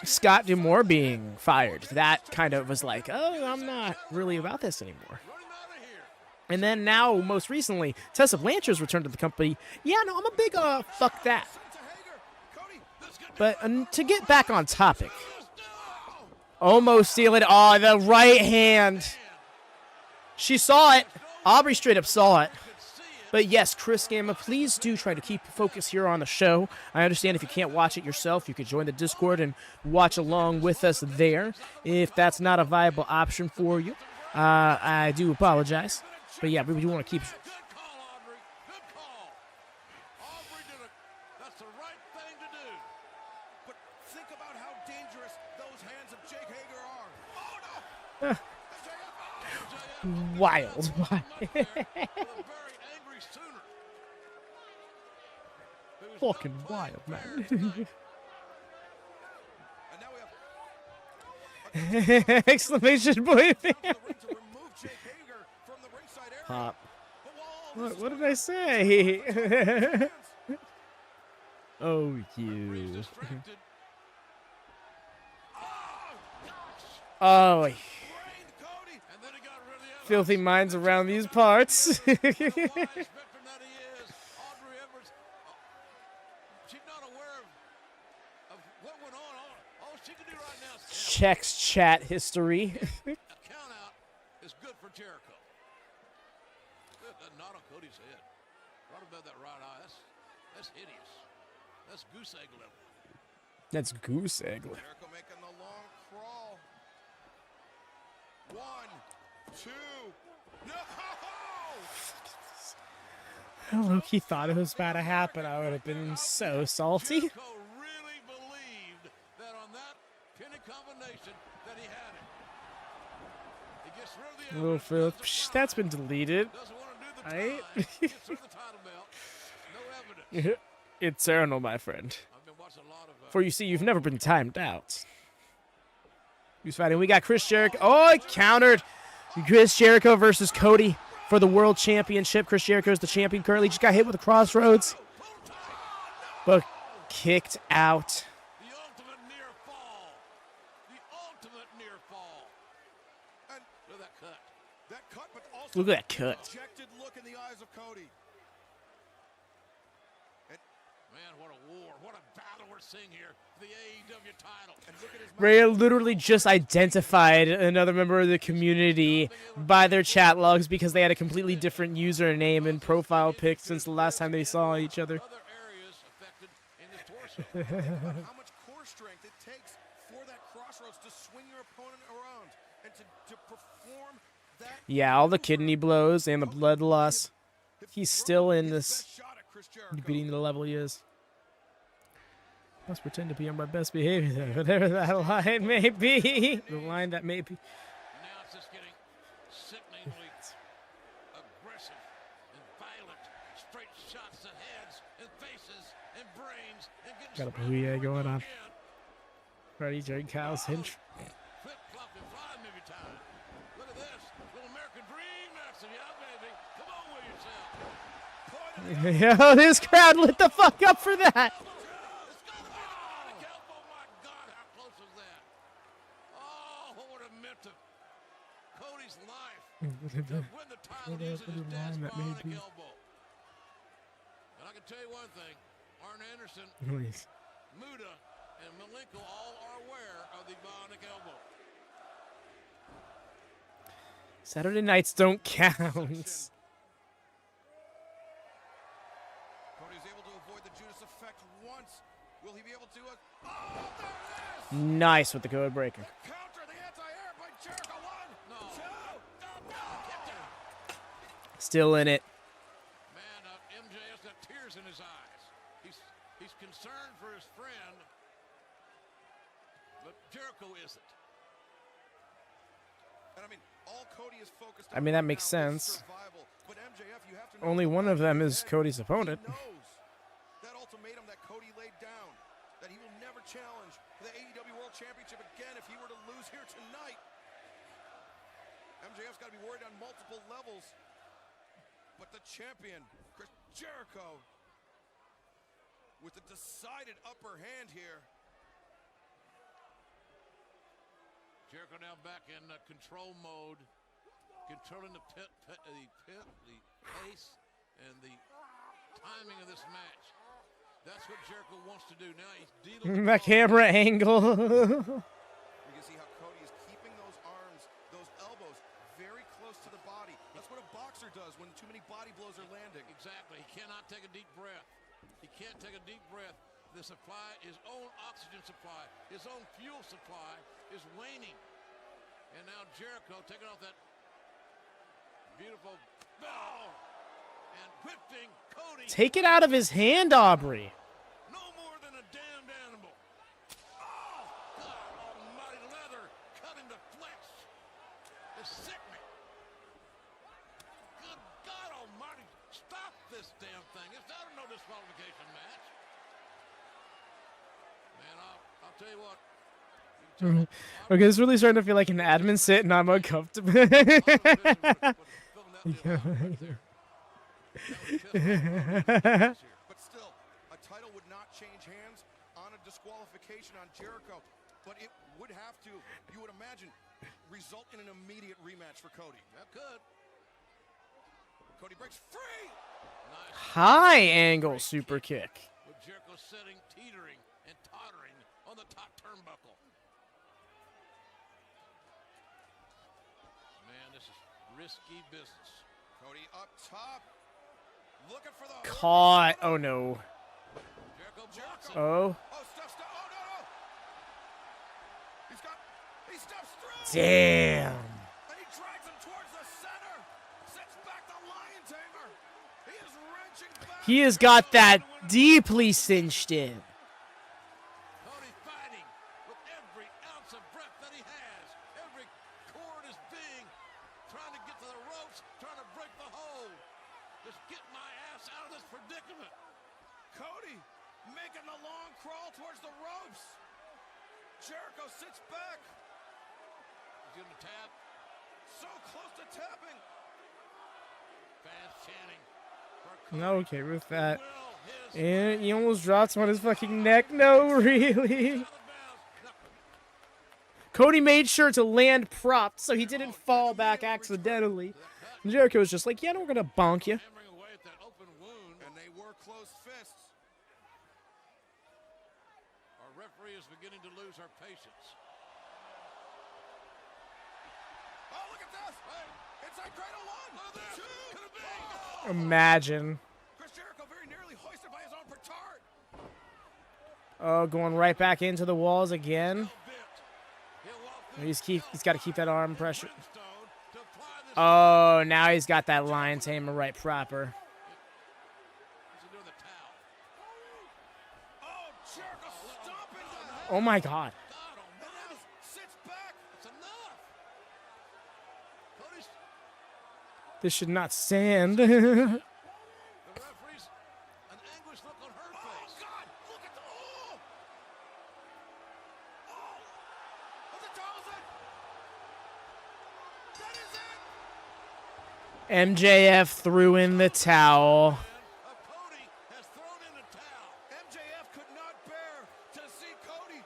Scott D'Amore being fired. That kind of was like, oh, I'm not really about this anymore. And then now, most recently, Tessa Blanchard's returned to the company. Yeah, no, I'm a big, fuck that. But to get back on topic. Almost stealing it. Oh, the right hand. She saw it. Aubrey straight up saw it. But yes, Chris Gamma, please do try to keep focus here on the show. I understand if you can't watch it yourself, you could join the Discord and watch along with us there. If that's not a viable option for you, I do apologize. But yeah, we do want to keep... Wild. Fucking wild, man. Exclamation point. Pop. What did I say? Oh, you. Oh. Filthy minds around these parts. Checks chat history. Count out is good for Jericho. Not on Cody's head. Right above that right eye. That's hideous. That's goose egg level. That's goose egg level. Jericho making the long crawl. 1, 2, no! Loki thought it was about to happen. I would have been so salty. Jericho really believed that on that combination that he had it. He gets rid of the Little Phil. Psh, that's been deleted. Right? gets rid of the title belt. No evidence. Eternal, my friend. I've been watching a lot of For you see, you've never been timed out. Who's fighting? We got Chris Jericho. Oh, he countered. Chris Jericho versus Cody for the World Championship. Chris Jericho is the champion currently. Just got hit with a crossroads. But kicked out. the ultimate near fall. The ultimate near fall. And look at that cut. That cut, but also Look at that cut. dejected look in the eyes of Cody. Man, what a war. What a battle we're seeing here for the AEW title. And look at his Ray literally just identified another member of the community by their chat logs because they had a completely different username and profile pic since the last time they saw each other. Think about how much core strength it takes for that crossroads to swing your opponent around and to perform that. Yeah, all the kidney blows and the blood loss. He's still in this beating the level he is. Must pretend to be on my best behavior there, whatever that line may be. The line that may be. Now it's just getting sickeningly aggressive and violent. Straight shots to heads and faces and brains and getting Got a booyah going on. Ready, Jerry Kyle's hinge. flip-flop and fly maybe time. Look at this. Little American Dream action. Yeah, baby. Come on with yourself. Yo, this crowd lit the fuck up for that. Win the title using his dad's bionic elbow. And I can tell you one thing, Arn Anderson, Muda, and Malenko all are aware of the bionic elbow. Saturday nights don't count. Cody's able to avoid the Judas effect once. Will he be able to? Oh, there it is! Nice with the code breaker. Counter the anti-air by Jericho. 1, 2. Still in it. Man, MJF's got tears in his eyes. He's concerned for his friend, but Jericho isn't. And I mean, all Cody is focused on. I mean, that makes sense. Survival. But MJF, you have to know Only one of them is Cody's opponent. He knows that ultimatum that Cody laid down, that he will never challenge for the AEW World Championship again if he were to lose here tonight. MJF's got to be worried on multiple levels. But the champion, Chris Jericho, with a decided upper hand here. Jericho now back in control mode, controlling the pace and the timing of this match. That's what Jericho wants to do. Now he's dealing with That camera angle. You can see how Cody is keeping those arms, those elbows very close to the body. That's what a boxer does when too many body blows are landing. Exactly. He cannot take a deep breath. He can't take a deep breath. The supply, his own oxygen supply, his own fuel supply is waning. And now Jericho taking off that beautiful bell and whipping Cody. Take it out of his hand, Aubrey. No more than a damned animal. Oh, God almighty, leather cutting the flesh. It's sickening. Good God almighty, stop this damn thing. It's not a no disqualification match. Man, I'll tell you what. Okay, it's really starting to feel like an admin sit, and I'm uncomfortable. But still, a title would not change hands on a disqualification on Jericho. But it would have to, you would imagine, result in an immediate rematch for Cody. That could. Cody breaks free. Nice. High angle super kick. With Jericho sitting, teetering, and tottering on the top turnbuckle. Man, this is risky business. Cody up top. Looking for the Caught. Oh, no. Jericho blocks it. Oh. Oh, stuff. Oh, no. He steps through. Damn. And he drags him towards the center. Sets back the lion tamer. He is wrenching back. He has got that deeply cinched in. Cody fighting with every ounce of breath that he has. Every cord is trying to get to the ropes, trying to break the hold. Just get my ass out of this predicament. Cody making the long crawl towards the ropes. Jericho sits back. He's gonna tap. So close to tapping. Fans chanting. Not okay with that. And he almost drops him on his fucking neck. No, really. Cody made sure to land propped so he didn't fall back accidentally. And Jericho was just like, yeah, no, we're going to bonk you. And they were close fists. Our referee is beginning to lose her patience. Oh, look at this. Inside cradle 1, 2. Imagine. Chris Jericho very nearly hoisted by his own petard. Oh, going right back into the walls again. He's got to keep that arm pressure. Oh, now he's got that lion tamer right proper. Oh my God. This should not stand. MJF threw in the towel. MJF could not bear to see Cody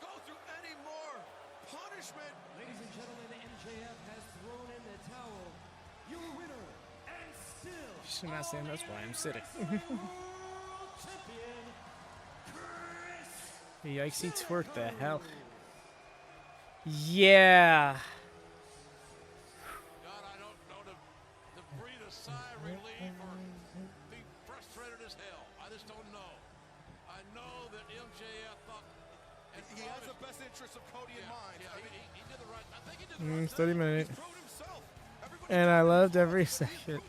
go through any more punishment. Ladies and gentlemen, MJF has thrown in the towel. Your winner and still You should not stand. That's why I'm sitting. Yikes, he twerked the hell. Yeah. He has the best interests of Cody in mind. He did the right. I think he did the right. 30 minutes. And I loved every second.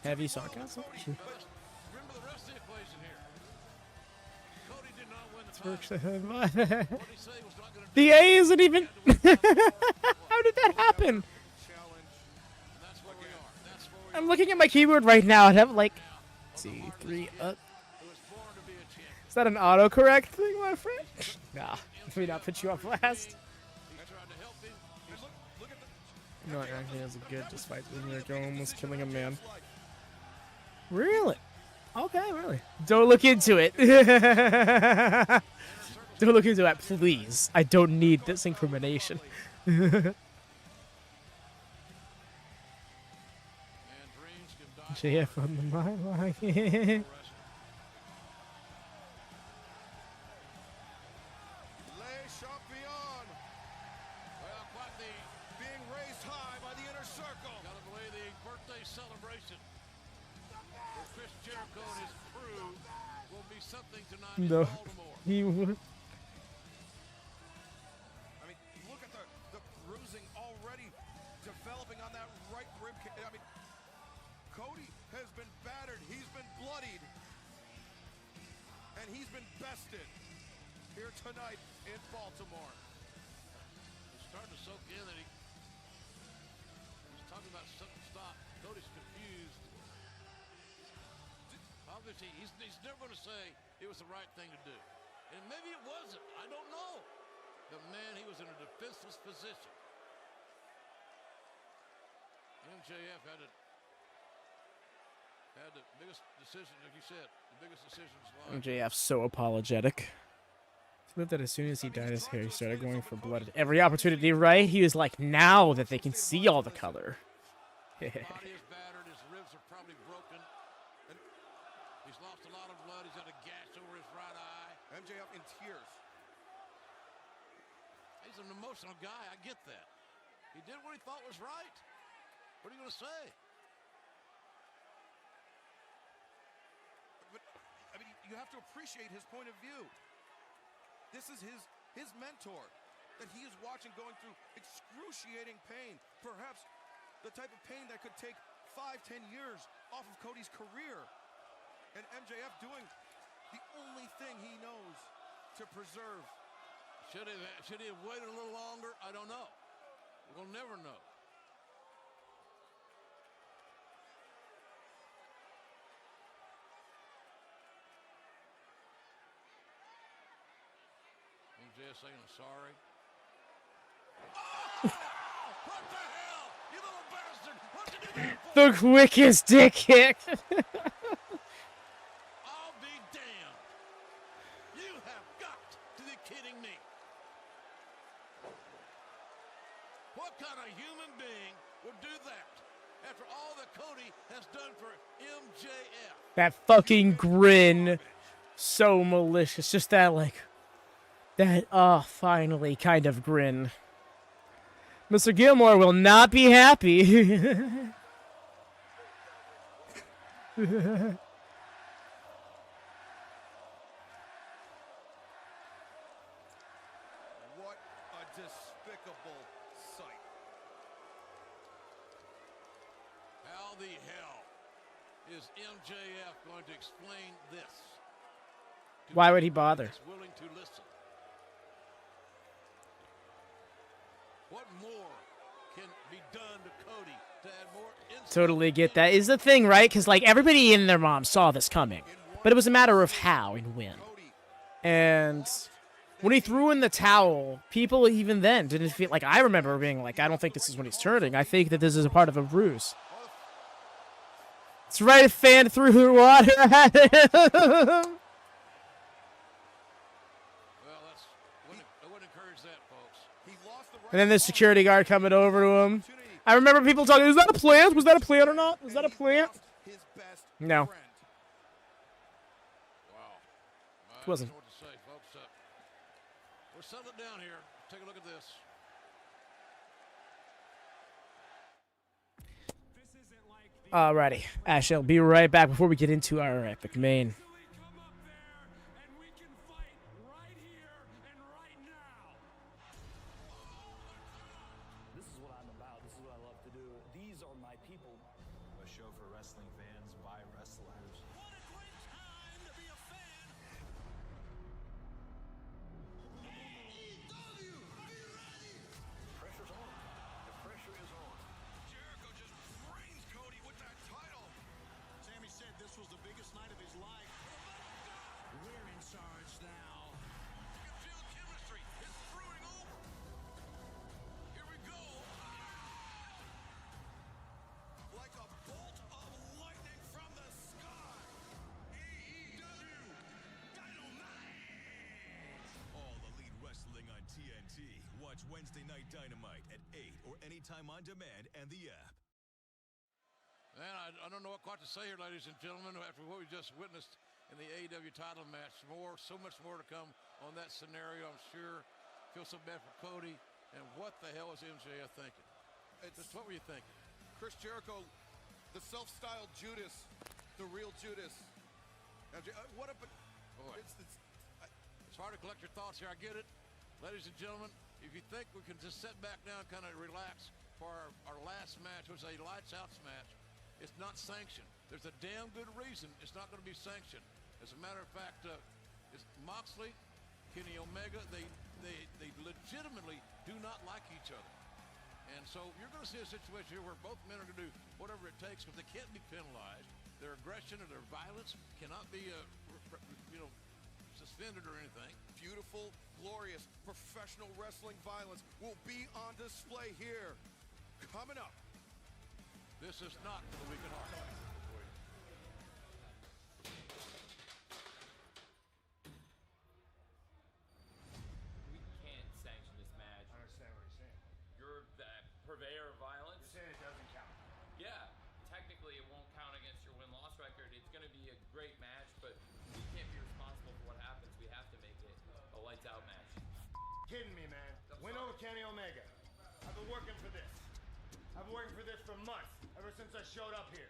Heavy sarcasm. Remember the rest of the equation here. Cody did not win the title. The A isn't even. How did that happen? I'm looking at my keyboard right now and I'm like, 2, 3 up. Is that an autocorrect thing, my friend? Nah, let me not put you on blast. No, it actually has a good, despite Jericho almost killing a man. Really? Okay, really. Don't look into it. Don't look into that, please. I don't need this incrimination. JF on the mind. No, he would. I mean, look at the bruising already developing on that right rib. I mean, Cody has been battered. He's been bloodied. And he's been bested here tonight in Baltimore. It's starting to soak in that he's talking about something stop. Cody's confused. Obviously, he's never going to say it was the right thing to do. And maybe it wasn't. I don't know. But, man, he was in a defenseless position. MJF had the biggest decision, like you said, the biggest decisions. MJF's so apologetic. He lived that as soon as he dyed his hair, he started going for blood at every opportunity, right? He was like, now that they can see all the color. His body is battered. His ribs are probably broken. He's lost a lot of blood. He's got a gash over his right eye. MJF in tears. He's an emotional guy. I get that. He did what he thought was right. What are you going to say? But, I mean, you have to appreciate his point of view. This is his mentor that he is watching going through excruciating pain. Perhaps the type of pain that could take 5-10 years off of Cody's career. And MJF doing the only thing he knows to preserve Should he have waited a little longer? I don't know. We'll never know. MJF saying I'm sorry. Oh! What the hell? You little bastard! What did you do for? The quickest dick kick. I'll be damned. You have got to be kidding me. What kind of human being would do that after all that Cody has done for MJF? That fucking grin. So malicious. Just that, like, that, finally kind of grin. Mr. Gilmore will not be happy. What a despicable sight. How the hell is MJF going to explain this? Why would he bother? He's willing to listen. What more can be done to Cody to add more insight? Totally get that. Is the thing, right? Because, like, everybody and their mom saw this coming. But it was a matter of how and when. And when he threw in the towel, people even then didn't feel... Like, I remember being like, I don't think this is when he's turning. I think that this is a part of a ruse. It's right, a fan threw the water at him. And then the security guard coming over to him. I remember people talking, is that a plant? Was that a plant or not? Was that a plant? No. Wow. It wasn't. I don't know what to say, folks. We'll settle it down here. Take a look at this. Alrighty. Ash, I'll be right back before we get into our epic main. Watch Wednesday Night Dynamite at 8 or anytime on demand and the app. Man, I don't know what quite to say here, ladies and gentlemen, after what we just witnessed in the AEW title match. So much more to come on that scenario, I'm sure. Feel so bad for Cody. And what the hell is MJF thinking? Just what were you thinking? Chris Jericho, the self-styled Judas, the real Judas. What a... Boy, it's hard to collect your thoughts here. I get it. Ladies and gentlemen, if you think we can just sit back down and kind of relax for our last match, which was a lights-out match, it's not sanctioned. There's a damn good reason it's not going to be sanctioned. As a matter of fact, it's Moxley, Kenny Omega, they legitimately do not like each other. And so you're going to see a situation here where both men are going to do whatever it takes because they can't be penalized. Their aggression or their violence cannot be, suspended or anything. Beautiful, glorious, professional wrestling violence will be on display here. Coming up. This is not for the weak at heart. We can't sanction this match. I understand what you're saying. You're the purveyor of violence. You're saying it doesn't count. Yeah, technically it won't count against your win-loss record. It's going to be a great match, but we can't be responsible for what happens. We have to make it a lights-out match. Kidding me, man. Win over Kenny Omega. I've been working for this. I've been working for this for months, ever since I showed up here.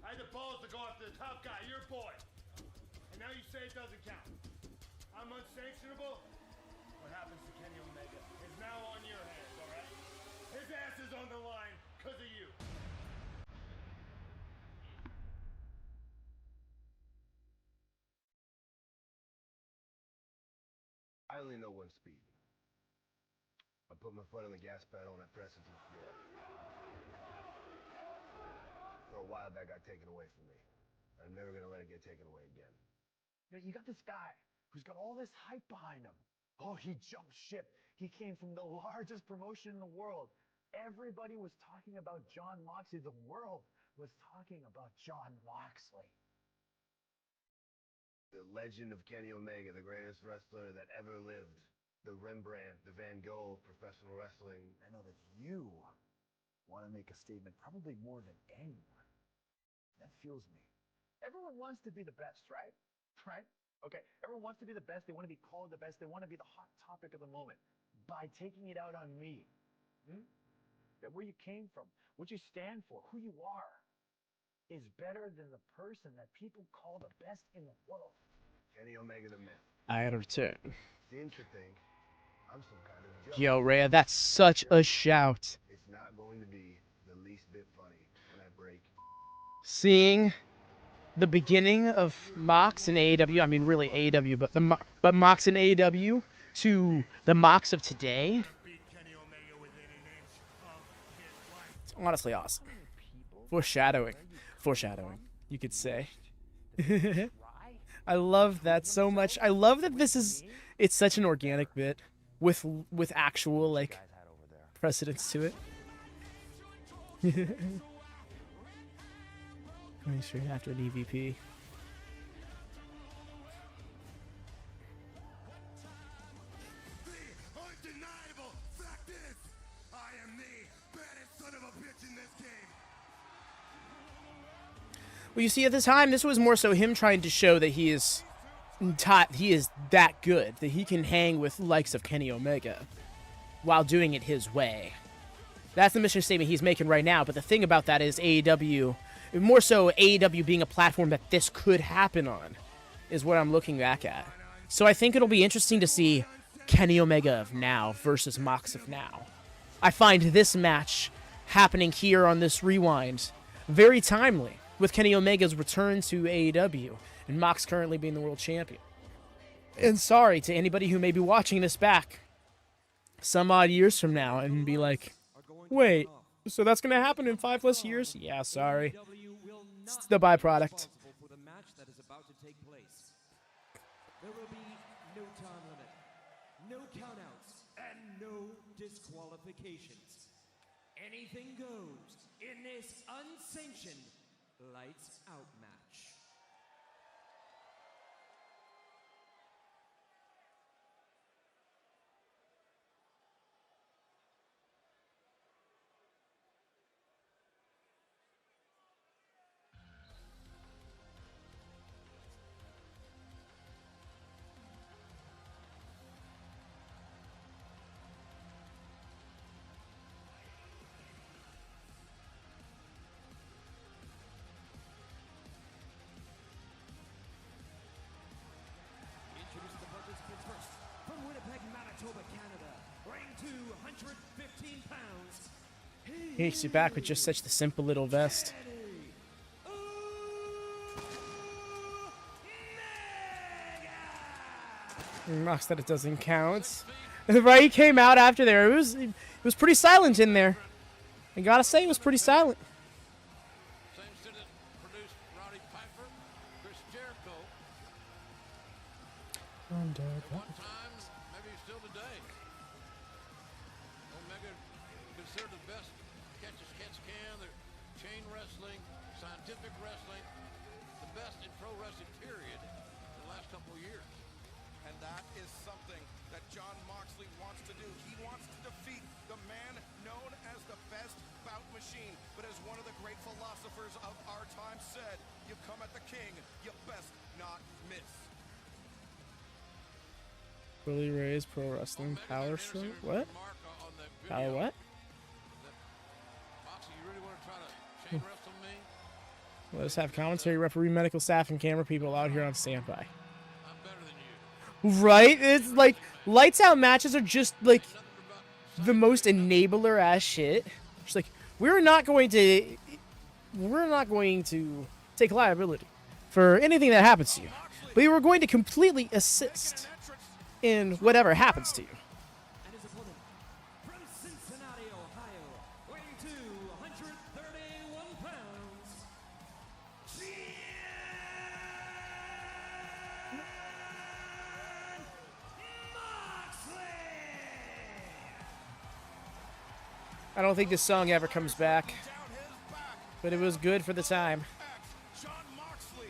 I had the balls to go after the top guy, your boy. And now you say it doesn't count. I'm unsanctionable? What happens to Kenny Omega is now on your hands, alright? His ass is on the line because of you. I only know one speed. I put my foot on the gas pedal and I pressed it to the floor. For a while, that got taken away from me. I'm never gonna let it get taken away again. You got this guy who's got all this hype behind him. Oh, he jumped ship. He came from the largest promotion in the world. Everybody was talking about Jon Moxley. The world was talking about Jon Moxley. The legend of Kenny Omega, the greatest wrestler that ever lived. The Rembrandt, the Van Gogh of professional wrestling. I know that you want to make a statement probably more than anyone. That fuels me. Everyone wants to be the best, right? Right? Okay, everyone wants to be the best. They want to be called the best. They want to be the hot topic of the moment. By taking it out on me. Where you came from, what you stand for, who you are, is better than the person that people call the best in the world. Kenny Omega the Myth. I return. Seems to think I'm some kind of joke. Yo, Rhea, that's such a shout. It's not going to be the least bit funny when I break. Seeing the beginning of Mox and AEW, I mean really AEW, but Mox and AEW to the Mox of today. It's honestly awesome. Foreshadowing, you could say. I love that so much. I love that it's such an organic bit with actual like precedence to it. Coming straight after an EVP. Undeniable fact is, I am the baddest son of a bitch in this game. Well, you see, at the time, this was more so him trying to show that he is that good, that he can hang with likes of Kenny Omega while doing it his way. That's the mission statement he's making right now, but the thing about that is AEW, more so AEW being a platform that this could happen on, is what I'm looking back at. So I think it'll be interesting to see Kenny Omega of now versus Mox of now. I find this match happening here on this Rewind very timely, with Kenny Omega's return to AEW and Mox currently being the world champion. And sorry to anybody who may be watching this back some odd years from now and be like, wait, so that's going to happen in 5+ years? Yeah, sorry. It's the byproduct. There will be no time limit, no countouts, and no disqualifications. Anything goes in this unsanctioned lights out match. Canada, weighing 215 pounds. He takes you back with just such the simple little vest. Mox that it doesn't count. Right, he came out after there. It was pretty silent in there. I gotta say, it was pretty silent. Same student produced Roddy Piper, Chris Jericho. At one time, maybe still today, Omega considered the best catch as catch can, the chain wrestling, scientific wrestling, the best in pro wrestling period in the last couple of years. And that is something that Jon Moxley wants to do. He wants to defeat the man known as the best bout machine. But as one of the great philosophers of our time said, you come at the king, you best not miss. Billy Ray's Pro Wrestling Power Stroke? What? Power what? Moxley, you really want to try to chain wrestle me? Let us have commentary, referee, medical staff, and camera people out here on standby. Right? It's like, lights out matches are just like the most enabler ass shit. Just like, we're not going to take liability for anything that happens to you. But we're going to completely assist in whatever happens to you. I don't think this song ever comes back, but it was good for the time. Shawn Moxley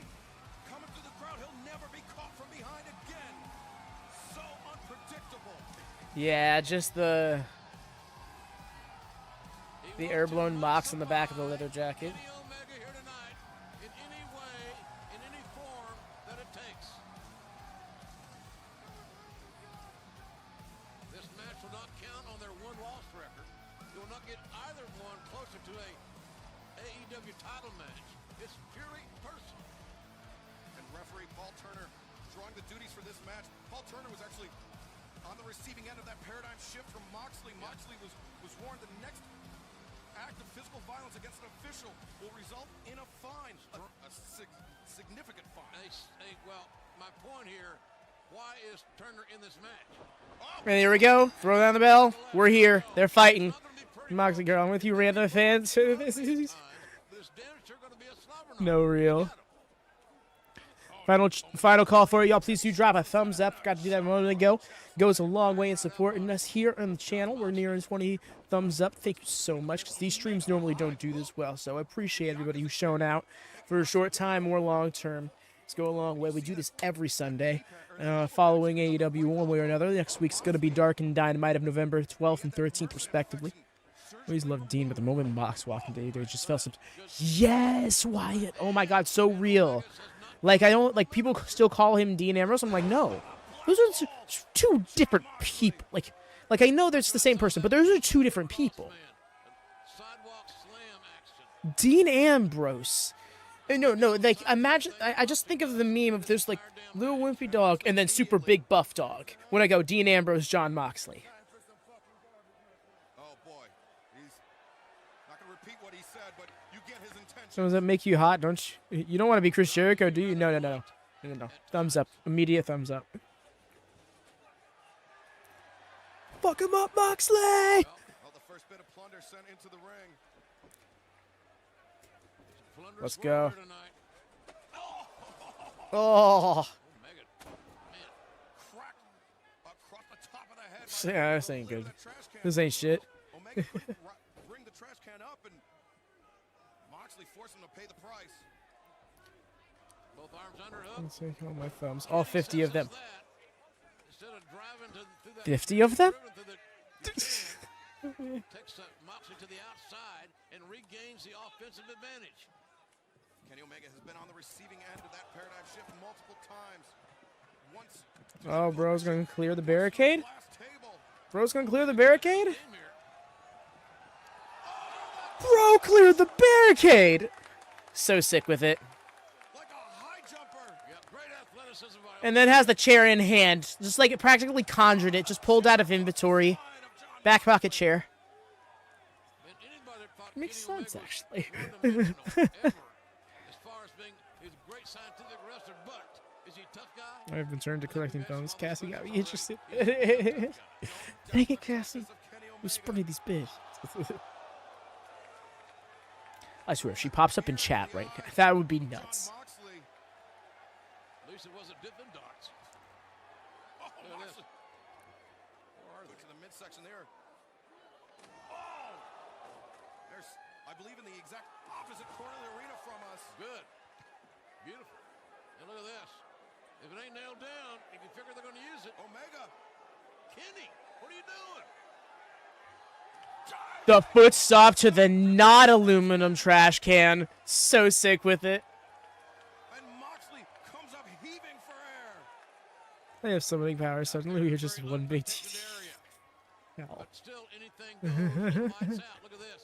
coming through the crowd. He'll never be caught from behind again. So unpredictable. Yeah, just the air-blown mox on the back of the leather jacket. Omega here tonight in any way, in any form that it takes. This match will not count on their one-loss record. It will not get either one closer to a AEW title match. It's purely personal. And referee Paul Turner drawing the duties for this match. Paul Turner was actually on the receiving end of that paradigm shift from Moxley. Moxley was warned the next act of physical violence against an official will result in a fine, a significant fine. Well, my point here, why is Turner in this match? And here we go. Throw down the bell. We're here. They're fighting. Moxley girl, I'm with you, random fans. No real. Final call for y'all. Please do drop a thumbs up. Forgot to do that a moment ago. Goes a long way in supporting us here on the channel. We're nearing 20 thumbs up. Thank you so much, because these streams normally don't do this well. So I appreciate everybody who's shown out for a short time or long term. Let's go a long way. We do this every Sunday, following AEW one way or another. Next week's going to be Dark and Dynamite of November 12th and 13th, respectively. I always loved Dean, but the moment Mox walked into AEW, just felt some. Yes, Wyatt. Oh my God, so real. Like, I don't, like, people still call him Dean Ambrose. I'm like, no. Those are two different people. Like I know there's the same person, but those are two different people. Dean Ambrose. No, like, imagine, I just think of the meme of there's, like, little wimpy dog and then super big buff dog. When I go Dean Ambrose, John Moxley. Oh, boy. He's not going to repeat what he said, but you get his intention. So does that make you hot, don't you? You don't want to be Chris Jericho, do you? No. Thumbs up. Immediate thumbs up. Fuck him up, Moxley! Well, the first bit of plunder sent into the ring. Let's go. Oh. Yeah, this ain't good. This ain't shit. Omega bring the trash can up, and Moxley forced him to pay the price. Both arms under hook. Let's take all my thumbs. All 50 of them. 50 of them? Takes Moxley to the outside and regains the offensive advantage. Kenny Omega has been on the receiving end of that paradigm shift multiple times. Once. Oh, bro's gonna clear the barricade? Bro's gonna clear the barricade? Bro cleared the barricade! So sick with it. And then has the chair in hand. Just like it practically conjured it. Just pulled out of inventory. Back pocket chair. Makes sense, actually. I've been turned to collecting phones. Cassie got me interested. Dang it, Cassie. We sprayed these bitches. I swear, if she pops up in chat right now, that would be nuts. At least it wasn't dipping darts. Look to the midsection there. Oh! There's, I believe, in the exact opposite corner of the arena from us. Good. Beautiful. And look at this. If it ain't nailed down, you can figure they're going to use it. Omega. Kenny, what are you doing? The foot stop to the not aluminum trash can. So sick with it. And Moxley comes up heaving for air. I have so many powers. Suddenly we're just one big But still, anything goes. Lights out. Look at this.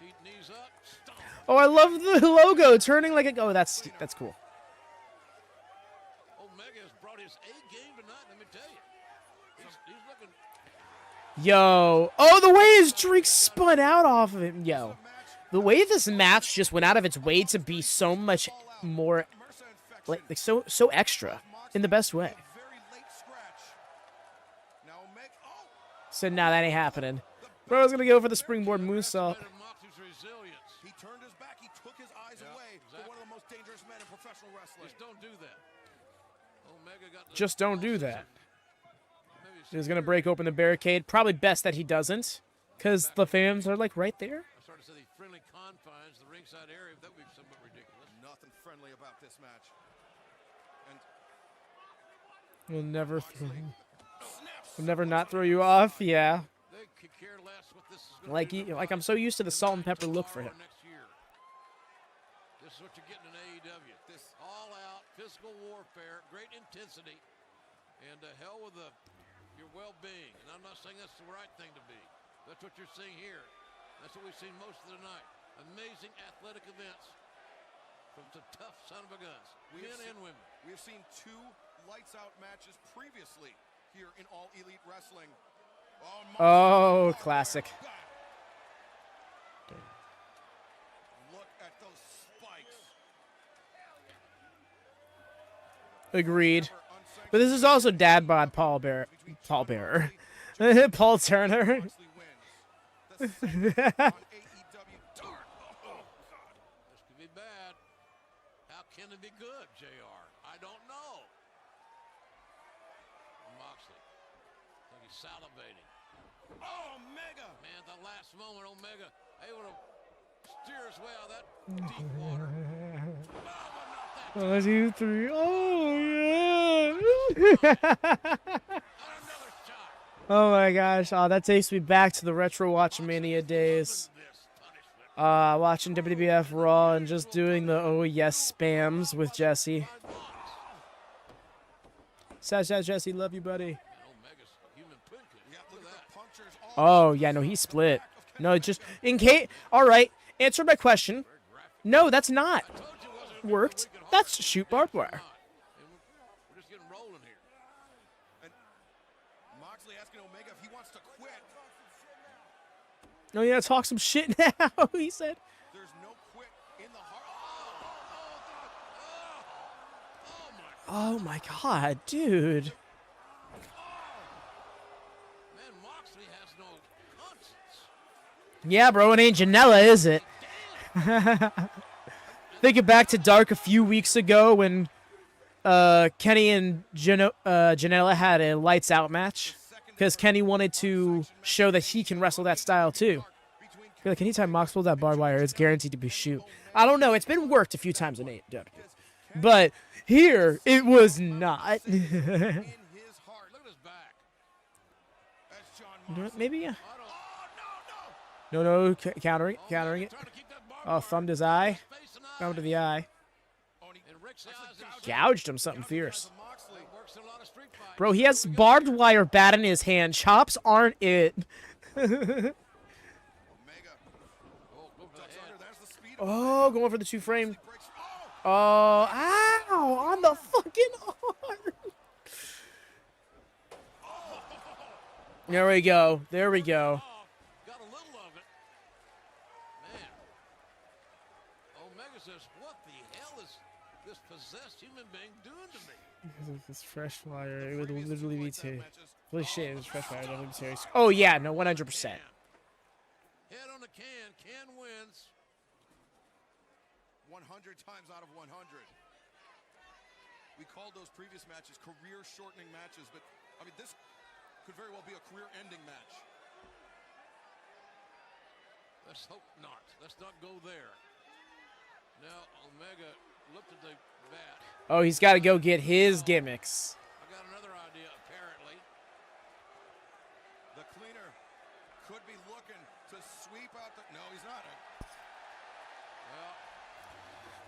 Feet, knees up. Stomp. Oh, I love the logo turning like a. Oh, that's cool. Omega has brought his A game tonight. Let me tell you. He's looking. Yo. Oh, the way his drink spun out off of him. Yo. The way this match just went out of its way to be so much more, like so extra, in the best way. So now that ain't happening. Bro's gonna go for the springboard moonsault. He turned his back. He took his eyes away from one of the most dangerous men in professional wrestling. Just don't do that. Omega got the Just don't do that. He's gonna break open the barricade. Probably best that he doesn't, Because the fans are like right there. I started to say the friendly confines, the ringside area. That would be somewhat ridiculous. Nothing friendly about this match. And We'll never not throw you off. Yeah. they could care less what this is going Like to be. like I'm so used to the salt and pepper look for him. Next year. This is what you're getting in AEW. This all-out physical warfare, great intensity, and hell with your well-being. And I'm not saying that's the right thing to be. That's what you're seeing here. That's what we've seen most of the night. Amazing athletic events from some tough son of a guns, men and women. We have seen 2 lights-out matches previously here in All Elite Wrestling. Oh, classic. Look at those spikes. Agreed. But this is also dad bod Paul Bearer. Paul Turner. This could be bad. How can it be good, JR? I don't know. Moxley. Like he's salivating. Oh, Omega! Man, at the last moment, Omega able to steer his way out of that deep water. 1, 2, 3. Oh, yeah. Oh, my gosh. Oh, that takes me back to the retro WatchaMania days. Watching WWF Raw and just doing the oh, yes spams with Jesse. Sad, Jesse. Love you, buddy. Oh, yeah, no, he split. No, just in case. All right, answer my question. No, that's not worked. That's shoot barbed wire. We're just getting rolling here. And Moxley asking Omega if he wants to quit. No, yeah, talk some shit now, he said. There's no quit in the heart. Oh, my God, dude. Man, Moxley has no conscience. Yeah, bro, it ain't Janela, is it? Thinking back to Dark a few weeks ago when Kenny and Janela had a lights out match because Kenny wanted to show that he can wrestle that style too. Like, anytime Mox pulls that barbed wire, it's guaranteed to be shoot. I don't know. It's been worked a few times in AEW. But here, it was not. Maybe, yeah. No, countering it. Oh, thumbed his eye. Thumb to the eye. Gouged him something fierce. Bro, he has barbed wire bat in his hand. Chops aren't it. Oh, going for the 2 frame. Oh, ow, on the fucking arm. There we go. There we go. Got a little of it. Man. Omega says, what the hell is this possessed human being doing to me? This fresh wire, it would literally be too. Holy shit, it was fresh wire. Don't be serious. Oh, yeah, no, 100%. Head on the can. Can wins. 100 times out of 100. We called those previous matches career-shortening matches, but, I mean, this could very well be a career-ending match. Let's hope not. Let's not go there. Now, Omega looked at the bat. Oh, he's got to go get his gimmicks. I got another idea, apparently. The cleaner could be looking to sweep out the... No, he's not.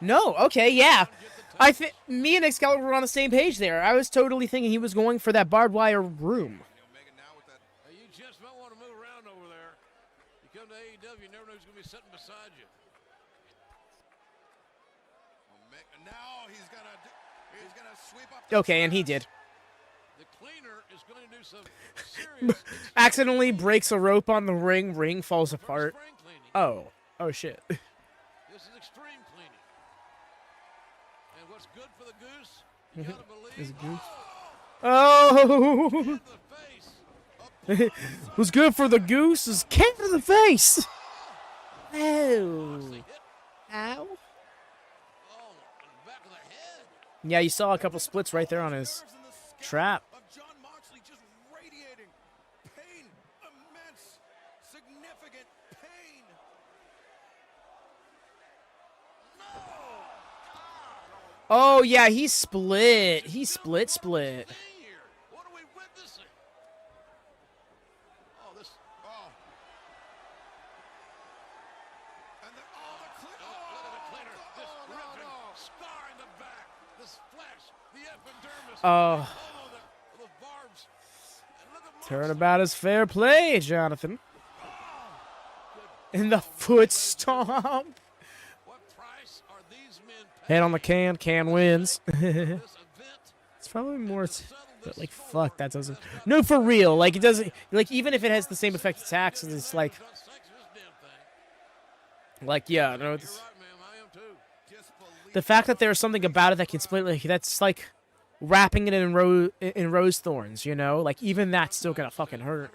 No, okay, yeah. I think me and Excalibur were on the same page there. I was totally thinking he was going for that barbed wire room. Hey, you just might want to move around over there. You come to AEW, you never know who's going to be sitting beside you. Now he's gonna sweep up. Okay, and he did. The cleaner is going to do some serious. Accidentally breaks a rope on the ring. Ring falls apart. Oh shit. This is extreme cleaning. And what's good for the goose? You gotta believe. Is it goose? Oh. What's good for the goose is kick to the face. Oh. Ow. Yeah, you saw a couple splits right there on his trap. significant pain. Oh, yeah, he split. He split. What are we witnessing? Oh, this. Oh. And the, Look at the cleaner. This ripping scar in the back. This flesh, the epidermis. Oh. The barbs. Turnabout is fair play, Jonathan. And the foot stomp. Head on the can. Can wins. It's probably more. But like, fuck, that doesn't. No, for real. Like, it doesn't. Like, even if it has the same effect as taxes, it's like. Like, yeah, no. The fact that there's something about it that can split, like, that's like wrapping it in rose thorns, you know? Like, even that's still gonna fucking hurt.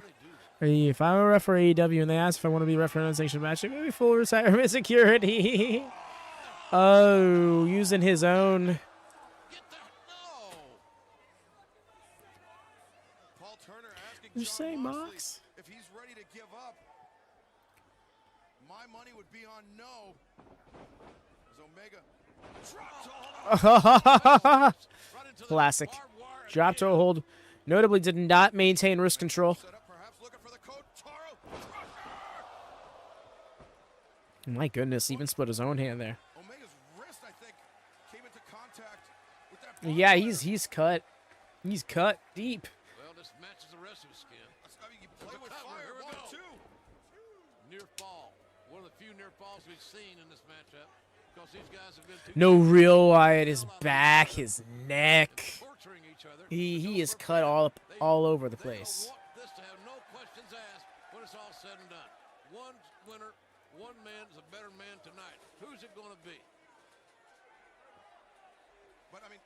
If I were a ref for AEW and they asked if I want to be ref for an unsanctioned match, it would be full retirement security. Oh, using his own. Paul Turner asking You Jon say, Moxley Mox? if he's ready to give up. My money would be on no. As Omega dropped Classic. Drop toe hold. Notably did not maintain wrist control. My goodness, even split his own hand there. Omega's wrist, I think, came into contact with that. Yeah, he's cut. He's cut deep. Well, this matches the rest of his skin. I mean, you play with fire. Here we go. 1, 2. Near fall. One of the few near falls we've seen in this matchup. Because these guys have been too No real Wyatt, his back, his neck. He is cut all over the place. This to have no questions asked when it's all said and done. One winner, one man is a better man tonight. Who's it going to be? But I mean,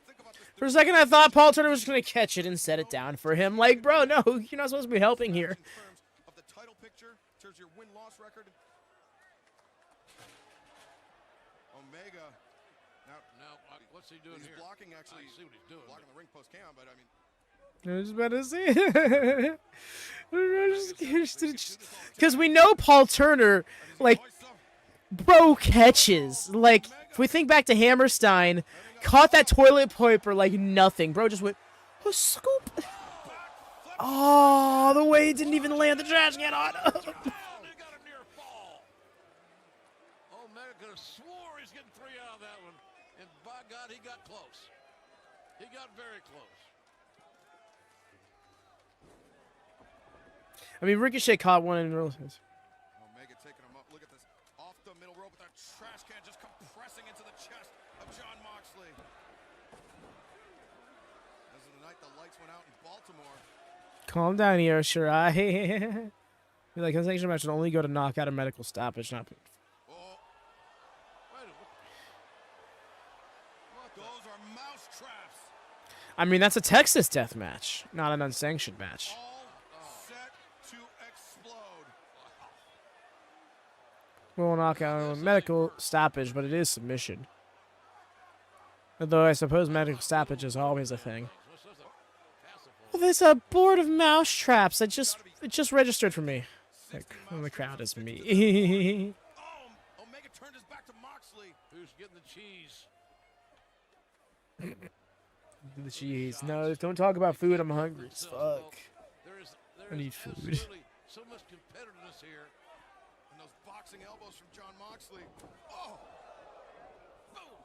think about this. For a second, I thought Paul Turner was going to catch it and set it down for him. Like, bro, no, you're not supposed to be helping here. In terms of the title picture, in terms of your win-loss record. Omega. Now, what's he doing he's here? Blocking, actually. I see what he's doing. Blocking the ring post cam, but I mean. I was about to say. Because we know Paul Turner, like, bro catches. Like, if we think back to Hammerstein, caught that toilet paper like nothing. Bro just went, oh, scoop. Oh, the way he didn't even land the trash can on him. Omega could have swore he's getting 3 out of that one. And by God, he got close. He got very close. I mean, Ricochet caught one in real sense. Omega taking him up. Look at this. Off the middle rope with that trash can just compressing into the chest of Jon Moxley. As of the night the lights went out in Baltimore. Calm down here, Shirai. Like, a sanction match would only go to knock out a medical stoppage, not. Those are mouse traps. I mean, that's a Texas death match, not an unsanctioned match. To explode. We'll knock out a medical stoppage, but it is submission. Although I suppose medical stoppage is always a thing. Well, there's a board of mouse traps. It just registered for me. Like, well, the crowd is me. Omega turned his back to Moxley. Who's getting the cheese? The cheese. No, don't talk about food. I'm hungry as fuck. I need food. So much competitiveness here. And those boxing elbows from Jon Moxley. Oh! Boom!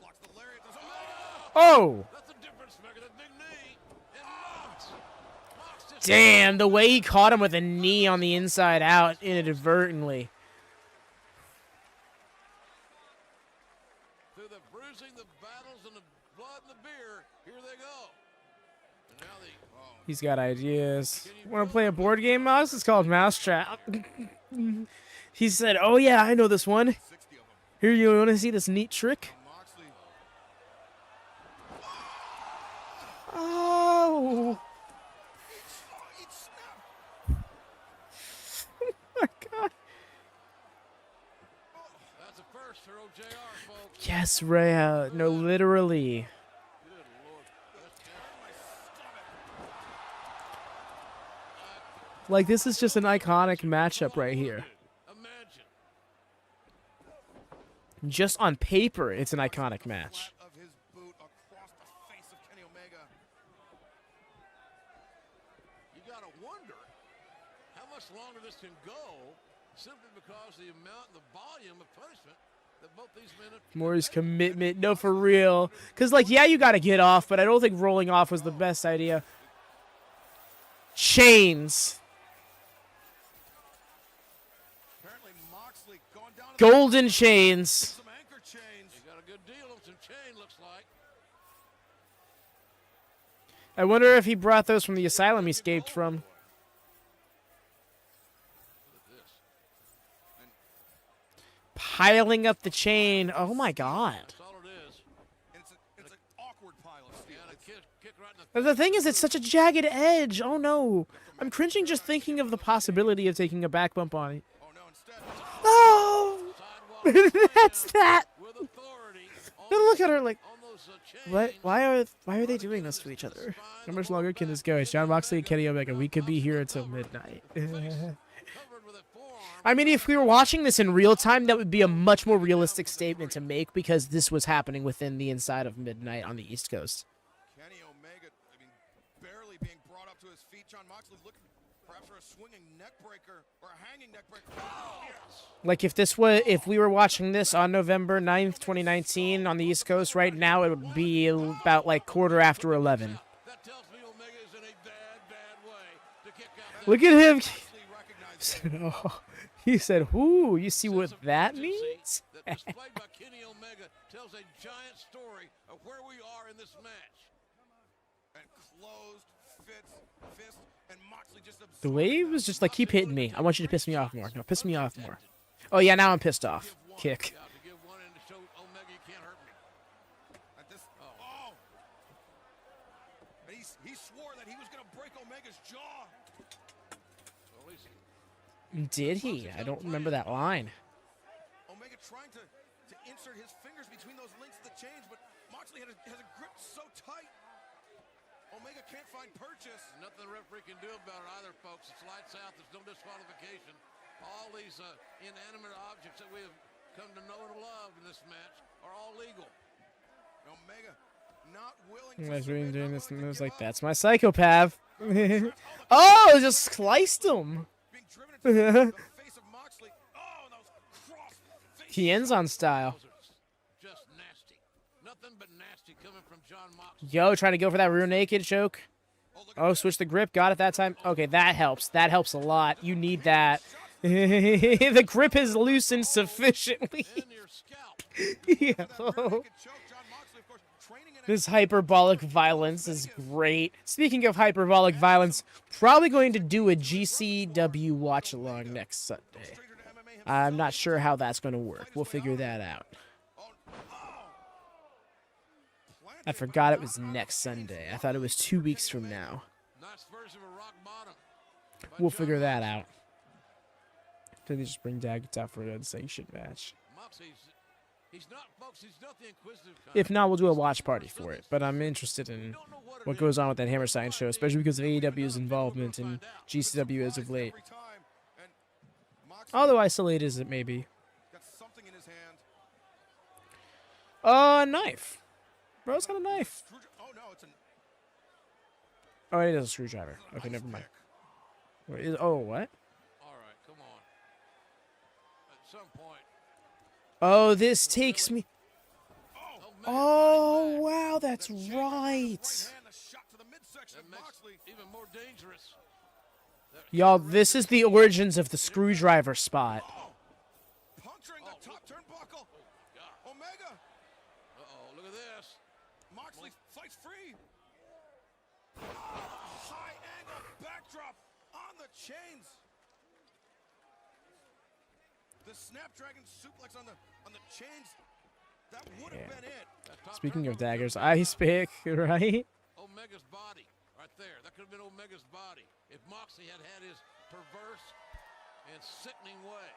Blocks the lariat. There's Omega! Oh! That's the difference maker. That big knee. And Mox just Damn, the way he caught him with a knee on the inside out inadvertently. through the bruising, the battles, and the blood and the beer. Here they go. And now He's got ideas. Want to play a board game, Mouse? It's called Mousetrap. He said, oh yeah, I know this one. Here, you want to see this neat trick? Oh. Oh my God. That's a first for OJR, folks. Yes, Rhea. No, literally. Like, this is just an iconic matchup right here. Just on paper, it's an iconic match. Of his boot across the face of Kenny Omega. You gotta wonder how much longer this can go, simply because the amount and the volume of punishment that both these men have. Moore's commitment, no, for real. Because, like, yeah, you got to get off, but I don't think rolling off was the best idea. Chains. Golden chains. Some anchor chains. You got a good deal on some chain, looks like. I wonder if he brought those from the asylum he escaped from. Piling up the chain. Oh my god. That's all it is. It's an awkward pile of steel. And a kick right in the But the thing is, it's such a jagged edge. Oh no. I'm cringing just thinking of the possibility of taking a back bump on it. Oh! That's that! Look at her like, what? Why are they doing this to each other? How much longer can this go? It's Jon Moxley and Kenny Omega. We could be here until midnight. I mean, if we were watching this in real time, that would be a much more realistic statement to make because this was happening within the inside of midnight on the East Coast. Kenny Omega, I mean, barely being brought up to his feet. Jon Moxley looking perhaps for a swinging neck breaker or a hanging neck breaker. Oh, yes. Like if we were watching this on November 9th, 2019 on the East Coast right now, it would be about like 11:15. That tells me Omega is in a bad way to kick out. Look at him. Oh, he said, "Ooh, you see what that means?" That displayed by Kenny Omega tells a giant story of where we are in this match. And closed fist, and Moxley just The wave was just like, keep hitting me. I want you to piss me off more. No, piss me off more. Oh yeah, now I'm pissed off. Kick. He swore that he was going to break Omega's jaw. Did he? I don't remember that line. Omega trying to insert his fingers between those links of the chains, but Moxley has a grip so tight. Omega can't find purchase. Nothing the referee can do about it either, folks. It's lights out. There's no disqualification. All these inanimate objects that we have come to know and love in this match are all legal. Omega not willing I was really doing this and I was like, that's my psychopath. Oh, just sliced him. He ends on style. Just nasty. Nothing but nasty coming from Jon Moxley. Yo, trying to go for that rear naked choke. Oh, switch the grip. Got it that time. Okay, that helps. That helps a lot. You need that. The grip is loosened sufficiently. Yeah. This hyperbolic violence is great. Speaking of hyperbolic violence, probably going to do a GCW watch-along next Sunday. I'm not sure how that's going to work. We'll figure that out. I forgot it was next Sunday. I thought it was 2 weeks from now. We'll figure that out. Did they just bring Daggett out for an unsanctioned match? If not, we'll do a watch party for it. But I'm interested in what goes on with that Hammerstein show, especially because of AEW's involvement in GCW as of late. Although isolated as it may be. Knife. Bro's got a knife. Oh, it is a screwdriver. Okay, never mind. Oh, what? All right, come on. At some point. Oh, this takes me. Oh, wow, that's right. Even more dangerous. Y'all, this is the origins of the screwdriver spot. Puncturing the top turnbuckle. Omega. Uh-oh, look at this. Moxley fights free. High angle backdrop on the chains. The Snapdragon suplex on the chains. That would have been it. Speaking of daggers, ice pick, right? Omega's body, right there. That could have been Omega's body if Moxley had his perverse and sickening way.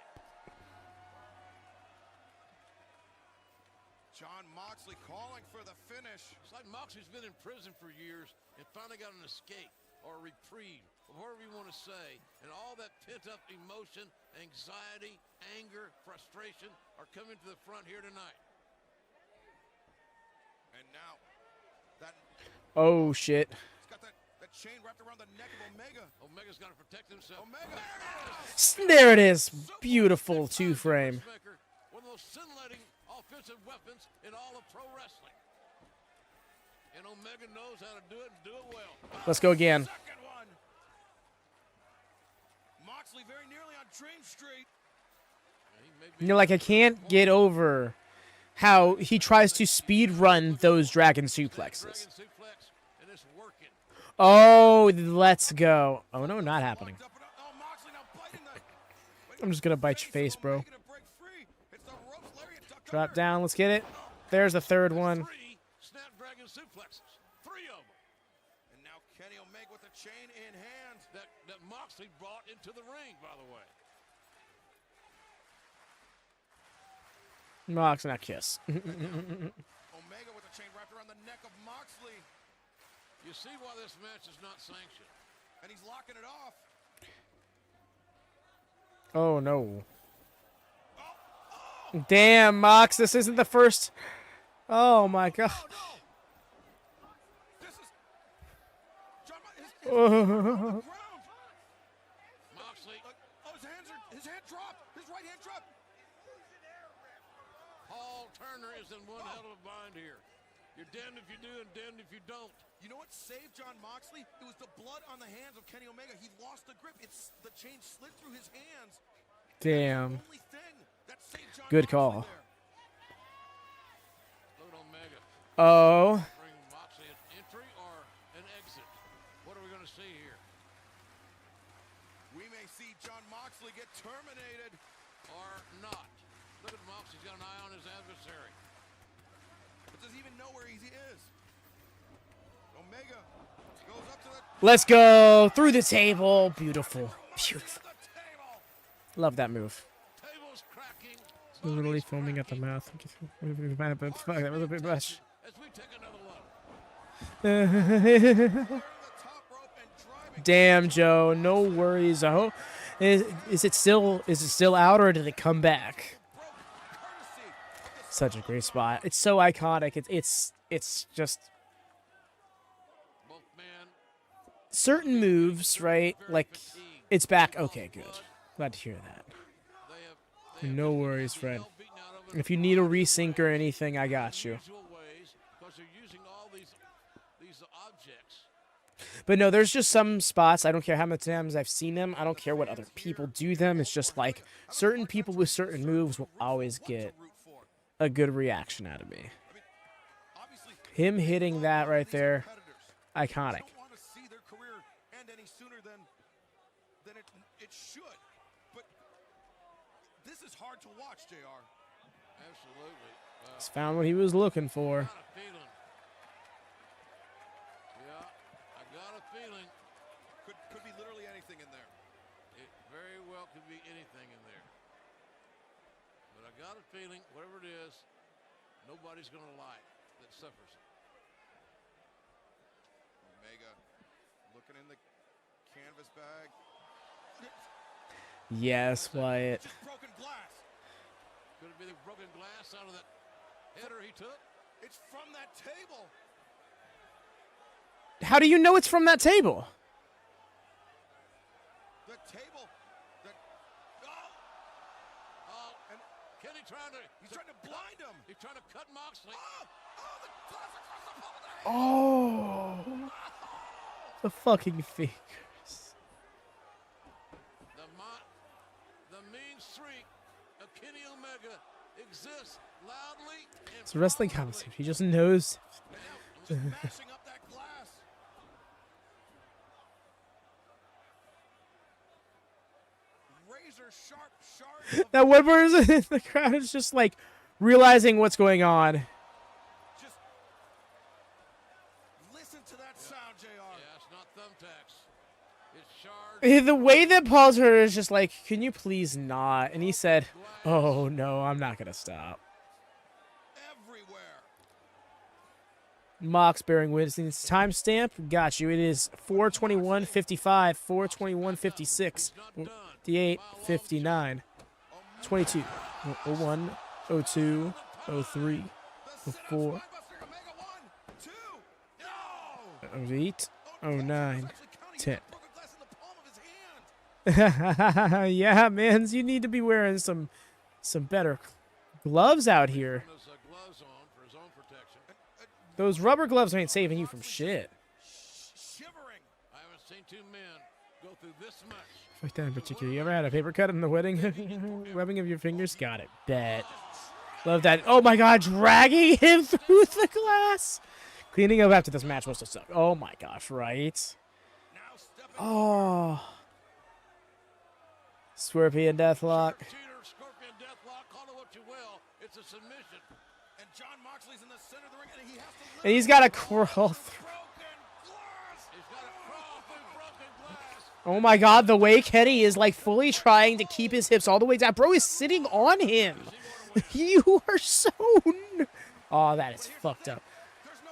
Jon Moxley calling for the finish. It's like Moxley's been in prison for years and finally got an escape or a reprieve, or whatever you want want to say. And all that pent-up emotion, anxiety, anger, frustration are coming to the front here tonight. And now, that Oh, shit. he's got that chain wrapped around the neck of Omega. Omega's got to protect himself. Omega. There it is. Beautiful two-frame. One of those scintillating offensive weapons in all of pro wrestling. And Omega knows how to do it and do it well. Let's go again. Second one. Moxley very nearly on Dream Street. You know, like, I can't get over how he tries to speed run those dragon suplexes. Oh, let's go. Oh, no, not happening. I'm just going to bite your face, bro. Drop down. Let's get it. There's the third one. Snapdragon suplexes. 3 of them. And now Kenny Omega with the chain in hand. That Moxley brought into the ring, by the way. Mox, not kiss. Omega with the chain wrapped around the neck of Moxley. You see why this match is not sanctioned. And he's locking it off. Oh, no. Damn, Mox, this isn't the first. Oh, my God. This is John, Oh. Moxley. His hand dropped. His right hand dropped. Paul Turner is in one hell of a bind here. You're damned if you do and damned if you don't. You know what saved John Moxley? It was the blood on the hands of Kenny Omega. He lost the grip. It's the chain slid through his hands. Damn. Only thing that saved John Good Moxley call. there. Load Omega. Oh. Bring Moxley an entry or an exit. What are we going to see here? We may see John Moxley get terminated. Or not. Look at Moxley's got an eye on his adversary. But does he even know where he is? Omega goes up to the... Let's go. Through the table. Beautiful. Beautiful. Love that move. Table's cracking. Literally foaming at the mouth. That was a bit much. As we take another one. Damn, Joe. No worries. I hope. Is it still out or did it come back? Such a great spot. It's so iconic. It's just certain moves, right? Like it's back. Okay, good. Glad to hear that. No worries, Fred. If you need a resync or anything, I got you. But no, there's just some spots. I don't care how many times I've seen them. I don't care what other people do them. It's just like certain people with certain moves will always get a good reaction out of me. Him hitting that right there, iconic. It should, but this is hard to watch, JR. Absolutely. He's found what he was looking for. Yeah, I got a feeling. Could be literally anything in there. It very well could be anything in there. But I got a feeling, whatever it is, nobody's going to like that suffers it. Omega looking in the canvas bag. Yes, Wyatt. Broken glass. Could it be the broken glass out of that header he took? It's from that table. How do you know it's from that table? The table. And Kenny he's trying to blind him. He's trying to cut Moxley. The glass across the pole. Oh. The fucking fingers. The mean streak of Kenny Omega exists loudly. It's a wrestling concept. He just knows. Just mashing up that glass. Razor sharp. That one person in the crowd is just like realizing what's going on. Just listen to that sound, JR. Yeah, it's not thumbtacks. It's shards. The way that Paul Turner is just like, can you please not? And he said, oh no, I'm not going to stop. Everywhere. Mox bearing witness. Timestamp. Got you. It is 4:21:55, 4:21:56, 58, 59, 22, 01, 02, 03, 04, 08, 09, 10. Yeah, mans, you need to be wearing some better gloves out here. Those rubber gloves ain't saving you from shit. I haven't seen two men go through this much. Fuck that in particular. You ever had a paper cut in the wedding? Rubbing of your fingers? Got it. Bet. Love that. Oh my god, dragging him through the glass. Cleaning up after this match must have sucked. Oh my gosh, right? Oh. Scorpion Deathlock. Scorpion Deathlock, call it what you will. It's a submission. And John Moxley's in the center of the ring, and he has to. And he's got to crawl through. Oh my god, the way Kenny is like fully trying to keep his hips all the way down. Bro is sitting on him. You are so... Oh, that is fucked up.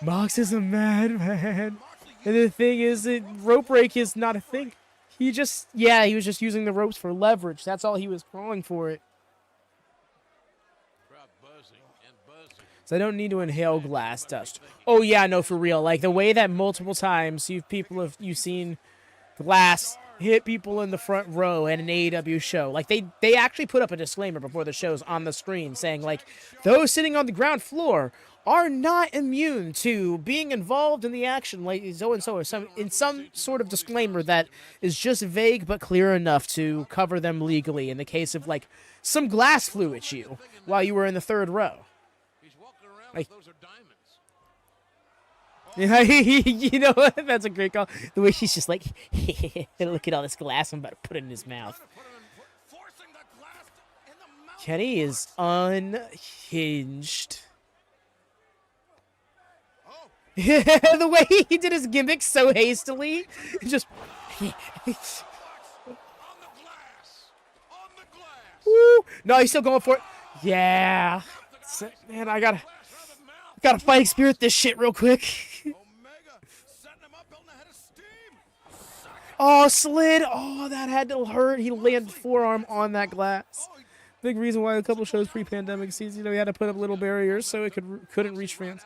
Mox is a madman. And the thing is, that rope break is not a thing. He just... Yeah, he was just using the ropes for leverage. That's all he was crawling for it. So I don't need to inhale glass dust. Oh yeah, no, for real. Like the way that multiple times you've seen glass hit people in the front row at an AEW show. Like they actually put up a disclaimer before the shows on the screen saying like those sitting on the ground floor are not immune to being involved in the action, like so and so, or some sort of disclaimer that is just vague but clear enough to cover them legally in the case of like some glass flew at you while you were in the third row. Like, yeah, you know what? That's a great call. The way she's just like, look at all this glass I'm about to put in his mouth. Kenny is unhinged. The way he did his gimmick so hastily. Just... Woo! No, he's still going for it. Yeah. Man, I gotta fighting spirit this shit real quick. Oh, slid. Oh, that had to hurt. He landed forearm on that glass. Big reason why a couple shows pre-pandemic season, you know, he had to put up little barriers so it couldn't reach fans.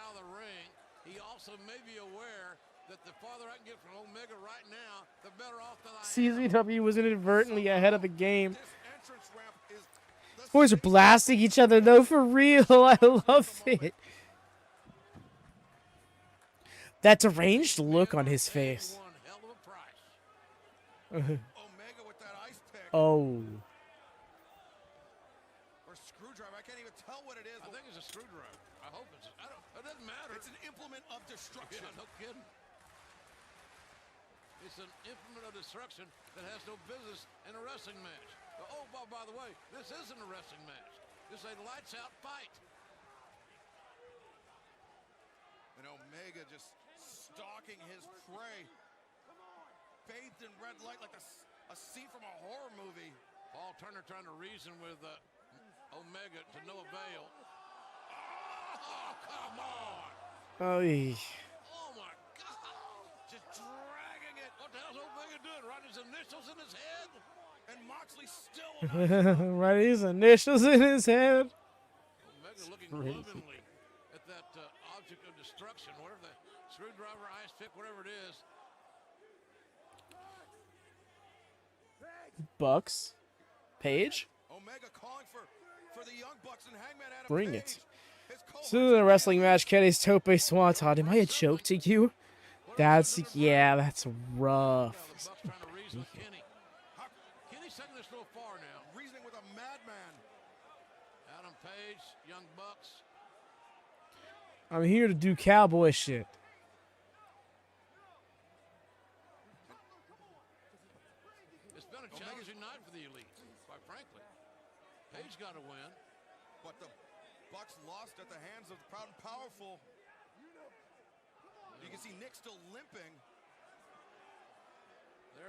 CZW was inadvertently ahead of the game. These boys are blasting each other, though, for real. I love it. That deranged look on his face. Oh. Or screwdriver. I can't even tell what it is. I think it's a screwdriver. I hope it's... it doesn't matter. It's an implement of destruction. Yeah, no kidding. It's an implement of destruction that has no business in a wrestling match. Oh, by the way, this isn't a wrestling match. This is a lights-out fight. And Omega just stalking his prey. Bathed in red light like a scene from a horror movie. Paul Turner trying to reason with Omega to no avail. Oh, come on. Oh, yeah. Oh, my God. Just dragging it. What the hell's Omega doing? Writing his initials in his head? And Moxley still... Right, his initials in his head. Omega looking lovingly at that object of destruction, whatever the screwdriver, ice pick, whatever it is. Bucks. Page. Omega calling for the Young Bucks and Hangman Adam Bring Page. it. So in the wrestling match, Kenny's tope swanton. Am I a joke to you? That's rough. Kenny's taking this real far now. Reasoning with a madman. Adam Page, Young Bucks. I'm here to do cowboy shit. It's been a challenging night for the Elite, quite frankly. Page got a win. But the Bucks lost at the hands of the Proud and Powerful. You can see Nick still limping.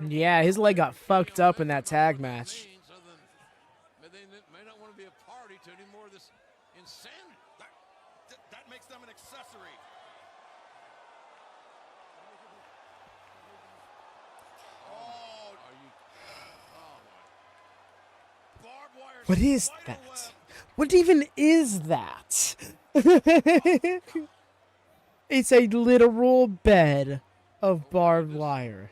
Yeah, his leg got fucked up in that tag match. They may not want to be a party to any more of this insanity. That makes them an accessory. What is that? What even is that? It's a literal bed of barbed wire.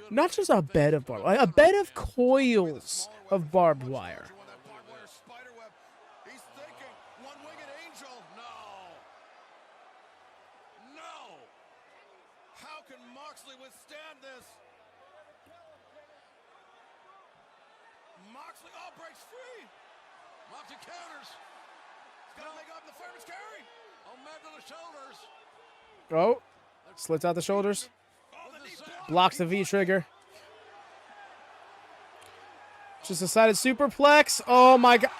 Not just a bed of barbed wire, a bed of coils of barbed wire. He's thinking one-winged angel. No. How can Moxley withstand this? Moxley breaks free. Moxley counters. He's got Omega up in the fireman's carry. Omega the shoulders. Oh, slits out the shoulders. Blocks the V-trigger. Just a sided superplex. Oh my god.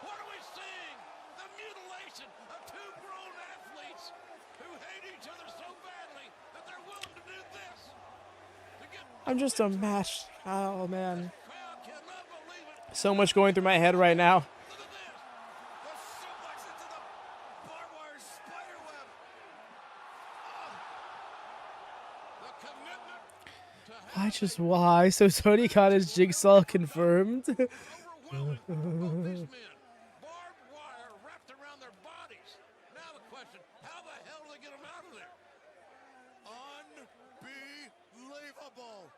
What are we seeing? The mutilation of two grown athletes who hate each other so badly that they're willing to do this. I'm just a match. Oh man. So much going through my head right now. Why? So Tony got his jigsaw confirmed. Barbed wire wrapped around their bodies. Now the question, how the hell do they get them out of there? Unbelievable.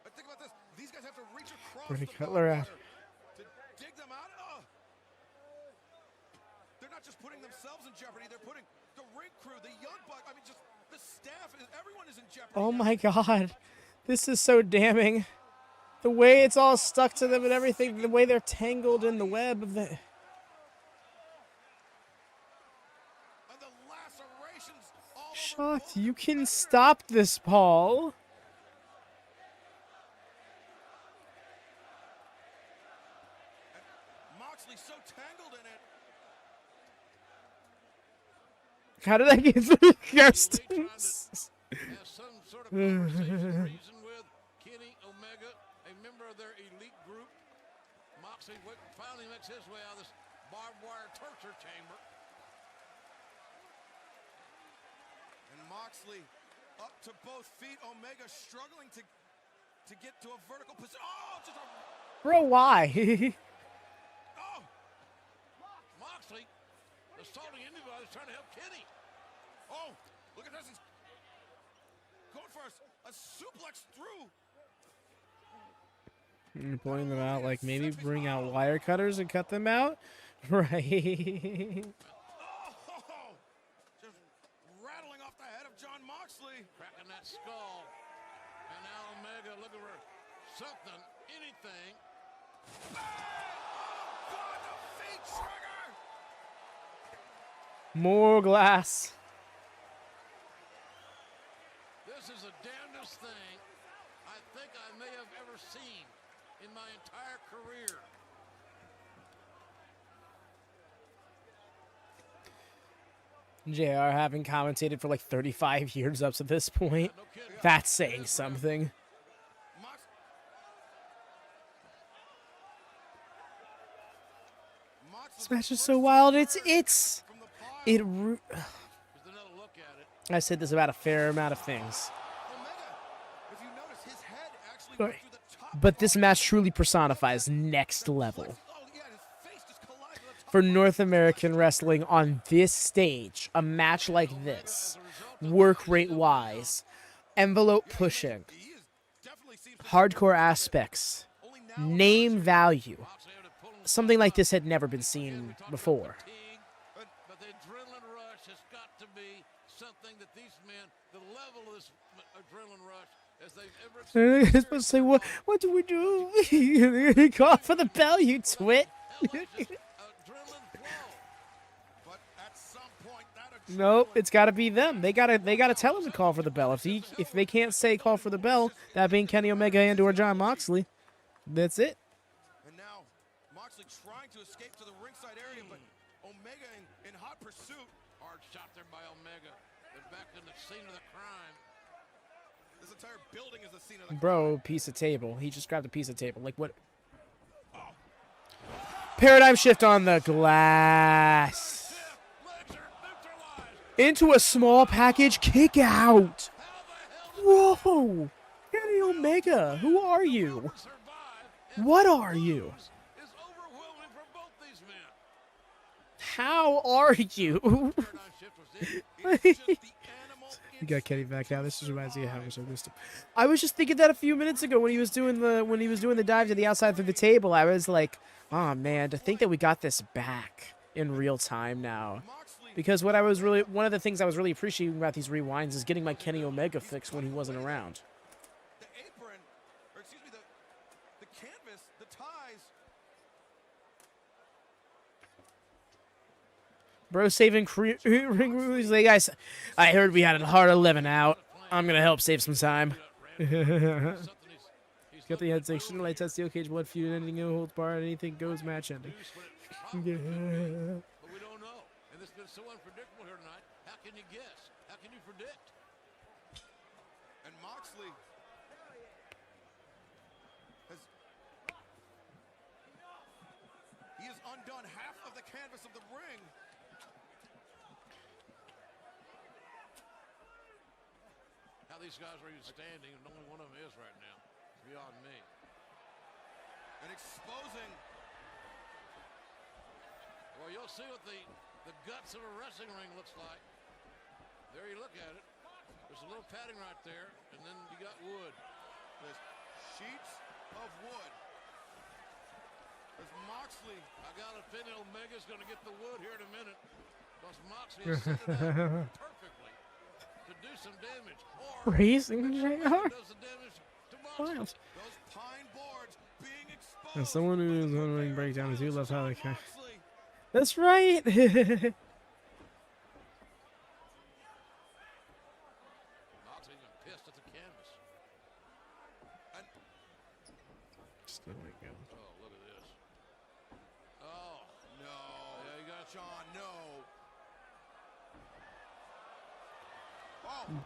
But think about this. These guys have to reach across Bernie the Cutler out. to dig them out. They're not just putting themselves in jeopardy. They're putting the ring crew, the Young Bucks, just the staff, everyone is in jeopardy. Oh my god. This is so damning. The way it's all stuck to them and everything, the way they're tangled in the web of the... Shocked. You can stop this, Paul. Moxley's so tangled in it. How did I get through Kirsten's? Has some sort of conversation reason with Kenny Omega, a member of their elite group. Moxley finally makes his way out of this barbed wire torture chamber. And Moxley up to both feet. Omega struggling to get to a vertical position. Oh, just a... Bro, why? Moxley assaulting anybody trying to help Kenny. Oh, look at this. He's going for a suplex through. You're pointing them out, like maybe bring out wire cutters and cut them out? Right. Just rattling off the head of John Moxley. Cracking that skull. And now Omega looking for something, anything. Oh, God, the feet trigger. More glass. This is the damnedest thing I think I may have ever seen in my entire career. JR having commentated for like 35 years up to this point. That's saying something. This match is so wild. I said this about a fair amount of things. But this match truly personifies next level. For North American wrestling on this stage, a match like this, work rate wise, envelope pushing, hardcore aspects, name value, something like this had never been seen before. But the adrenaline rush has got to be something that these men, the level of this adrenaline rush, as they've ever They're supposed to say, what do we do? They're going to call for the bell, you twit. Nope, it's got to be them. They gotta tell him to call for the bell. If they can't say call for the bell, that being Kenny Omega and or John Moxley, that's it. And now Moxley trying to escape to the ringside area, but Omega in hot pursuit. Hard shot there by Omega. They're back in the scene of the crime. This entire building is the scene of the Bro, piece of table. He just grabbed a piece of table. Like what? Paradigm shift on the glass. Into a small package kick out. Whoa! Kenny Omega, who are you? What are you? How are you? We got Kenny back now. This just reminds me of how much I missed him. I was just thinking that a few minutes ago when he was doing the dive to the outside through the table. I was like, oh man, to think that we got this back in real time now. Because one of the things I was really appreciating about these rewinds is getting my Kenny Omega fix when he wasn't around. The apron, or excuse me, the canvas, the ties. Bro saving ring moves. Like, guys, I heard we had a hard 11 out. I'm gonna help save some time. Got the head section, lights out, steel cage, blood feud, anything holds bar, anything goes, match ending. But we don't know. And this has been so unpredictable here tonight. How can you guess? How can you predict? And Moxley has undone half of the canvas of the ring. How these guys are even standing, and only one of them is right now. Beyond me. And exposing. Well, you'll see what the guts of a wrestling ring looks like. There you look at it. There's a little padding right there, and then you got wood. There's sheets of wood. There's Moxley. I got a feeling Omega's going to get the wood here in a minute, because Moxley is set it up perfectly to do some damage. Or Raising JR? does the damage to Moxley. Wild. Those pine boards being exposed. As someone who is on ring breakdown, I do love how they can. That's right. Moxley's been pissed at the canvas. And Just let it go. oh, look at this. Oh no. Yeah, you got Shawn, no.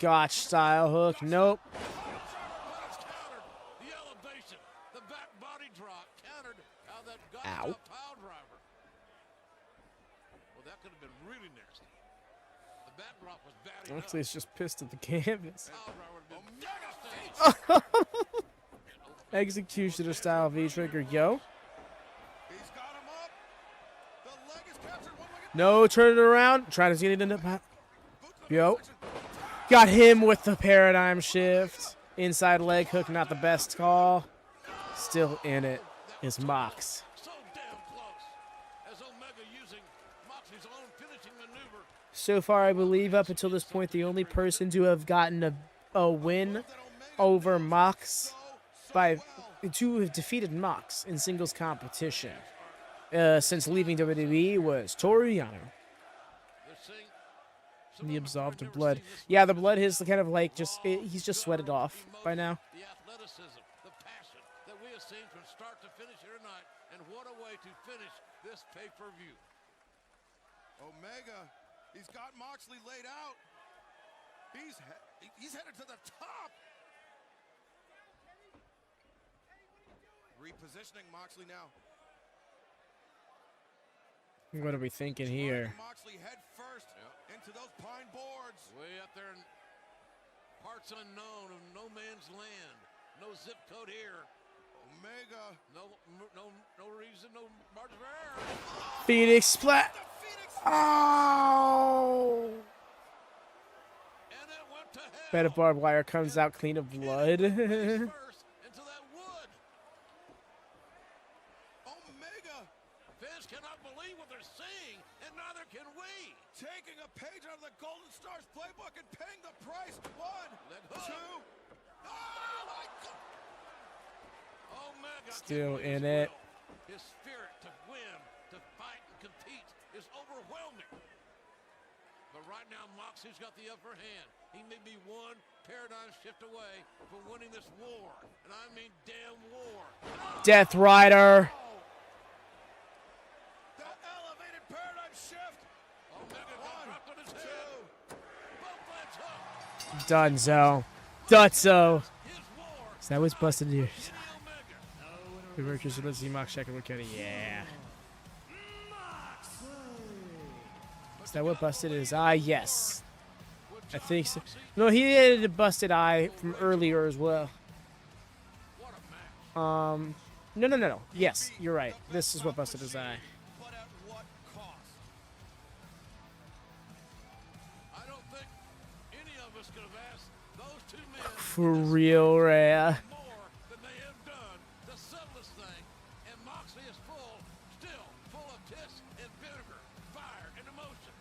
Gotch style hook. Nope. the elevation, the back body drop countered how that got Ow. a pile driver. Well, that could have been really nasty. The back drop was bad enough. Actually, it's just pissed at the canvas. Pile driver would have been devastating. Executioner style V trigger. Yo. He's got him up. The leg is captured. One leg. No, turn it around. Trying to see it in the. Yo. Got him with the paradigm shift. Inside leg hook, not the best call. Still in it is Mox. So damn close. As Omega using Moxley's own finishing maneuver. So far, I believe up until this point, the only person to have gotten a win over Mox to have defeated Mox in singles competition since leaving WWE was Toru Yano. The absolved of blood. Yeah, the blood is kind of like he's just sweated off by now. The athleticism, the passion that we have seen from start to finish here tonight, and what a way to finish this pay-per-view. Omega, he's got Moxley laid out. He's headed to the top. Repositioning Moxley now. What are we thinking here? Moxley head first into those pine boards. Way up there in parts unknown of no man's land. No zip code here. Omega. No reason, no margin for error. Phoenix splat. Oh! And it went to hell. Bed of barbed wire comes out clean of blood. Into that wood. Omega. Fans cannot believe what they're seeing, and neither can we. Taking a page out of the Golden Stars playbook and paying the price. 1, 2. Oh my God! Omega Still in it. His spirit to win, to fight and compete is overwhelming. But right now, Moxley's got the upper hand. He may be one paradigm shift away from winning this war, and I mean damn war. Death Rider. The elevated paradigm shift. Omega got dropped on his head. Both legs hooked. Dunzo. Dutso. So that was busted here. The Virtues, let's see Mox checking with Kenny. Yeah. Is that what busted is? Ah, yes. Would I think so. No, he had a busted eye from earlier as well. No. Yes, you're right. This is what busted his eye. But at what cost? I don't think any of us could have asked those two men For real, Rhea. more than they have done to settle this thing. And Moxley is still full of piss and vinegar, fire and emotion.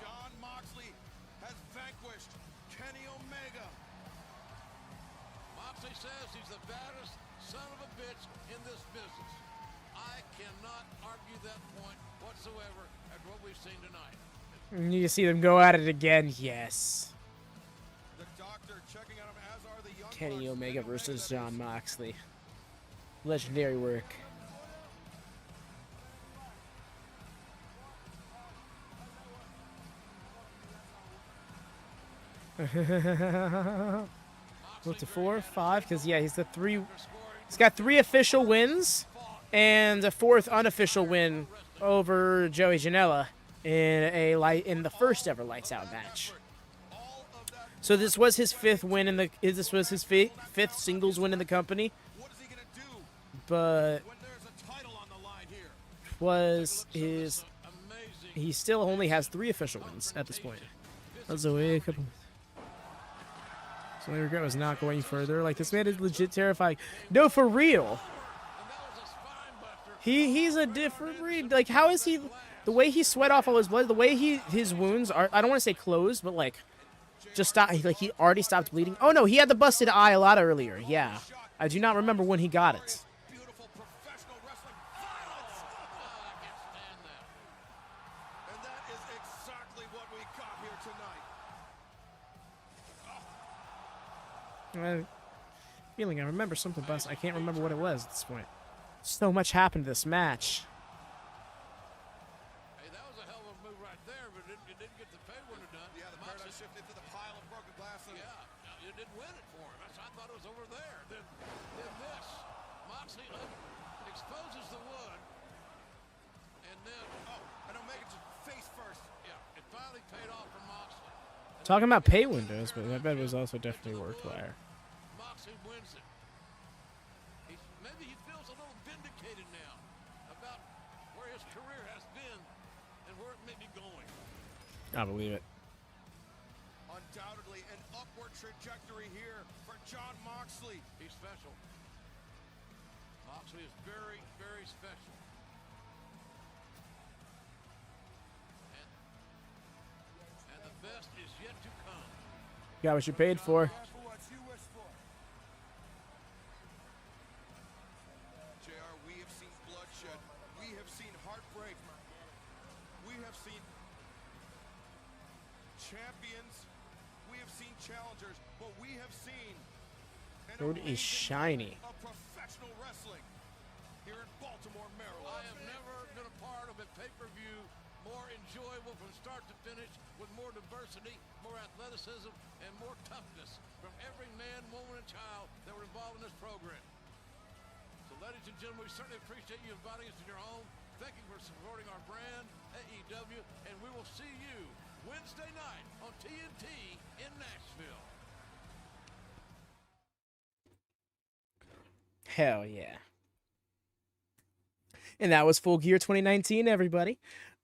Jon Moxley has vanquished Kenny Omega. Moxley says he's the baddest son of a bitch in this business. I cannot argue that point whatsoever after what we've seen tonight. You can see them go at it again. Yes. The doctor checking on him, as are the young Kenny Omega versus Jon Moxley. Legendary work. What's it, 4, 5? Because yeah, he's got 3 official wins and a 4th unofficial win over Joey Janela in the first ever Lights Out match. So this was his 5th win in the. This was his 5th singles win in the company. But was his. He still only has 3 official wins at this point. That's a way a couple. So my regret was not going further. Like, this man is legit terrifying. No, for real. He's a different breed. Like, how is he? The way he sweat off all his blood, the way his wounds are. I don't want to say closed, but like, just stop. Like, he already stopped bleeding. Oh no, he had the busted eye a lot earlier. Yeah, I do not remember when he got it. Feeling I remember something bust. I can't remember what it was at this point. So much happened to this match. Hey, that was a hell of a move right there, but it didn't get the pay winner done. Yeah, the paradise shifted to the pile of broken glass. Yeah, it didn't win it for him. I thought it was over there. Then this. Moxley exposes the wood. And then, and Omega just face first. Yeah, it finally paid off for Moxley. Talking about pay windows, but that bet was also definitely worked wire. Moxley wins it. Maybe he feels a little vindicated now about where his career has been and where it may be going. I believe it. Undoubtedly an upward trajectory here for Jon Moxley. He's special. Moxley is very, very special. And the best is yet to come. Got what you paid for. JR, we have seen bloodshed. We have seen heartbreak. We have seen champions. We have seen challengers. But we have seen Road is shiny. of professional wrestling here in Baltimore, Maryland. I have never been a part of a pay-per-view more enjoyable from start to finish, with more diversity, more athleticism, and more toughness from every man, woman, and child that were involved in this program. So, ladies and gentlemen, we certainly appreciate you inviting us to your home. Thank you for supporting our brand, AEW, and we will see you Wednesday night on TNT in Nashville. Hell yeah. And that was Full Gear 2019, everybody.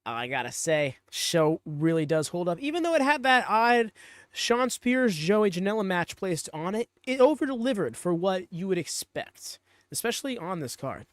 I gotta say, show really does hold up. Even though it had that odd Shawn Spears Joey Janela match placed on it, it over-delivered for what you would expect, especially on this card.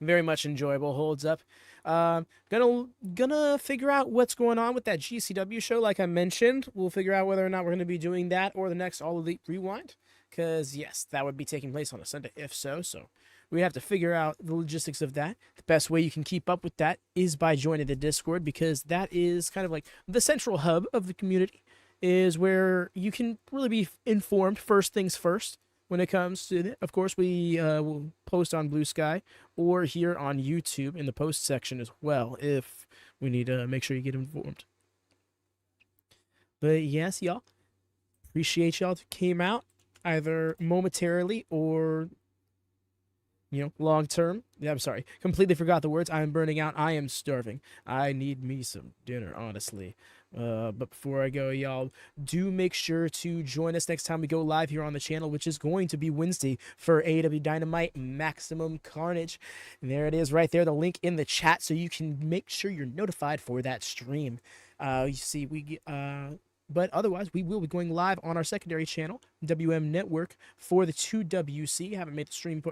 Very much enjoyable, holds up. Gonna figure out what's going on with that GCW show, like I mentioned. We'll figure out whether or not we're gonna be doing that or the next All Elite Rewind. Because, yes, that would be taking place on a Sunday, if so. So we have to figure out the logistics of that. The best way you can keep up with that is by joining the Discord, because that is kind of like the central hub of the community, is where you can really be informed first things first when it comes to it. Of course, we will post on Blue Sky or here on YouTube in the post section as well if we need to make sure you get informed. But yes, y'all, appreciate y'all that came out either momentarily or long term. Yeah, I'm sorry. Completely forgot the words. I am burning out. I am starving. I need me some dinner, honestly. But before I go, y'all, do make sure to join us next time we go live here on the channel, which is going to be Wednesday for AEW Dynamite Maximum Carnage. And there it is right there, the link in the chat, so you can make sure you're notified for that stream. You see, but otherwise, we will be going live on our secondary channel, WM Network, for the 2WC. Haven't made the stream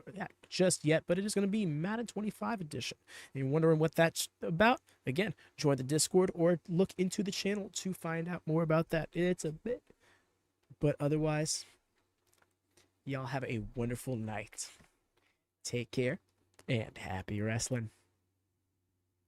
just yet, but it is going to be Madden 25 edition. And you're wondering what that's about? Again, join the Discord or look into the channel to find out more about that. It's a bit. But otherwise, y'all have a wonderful night. Take care and happy wrestling.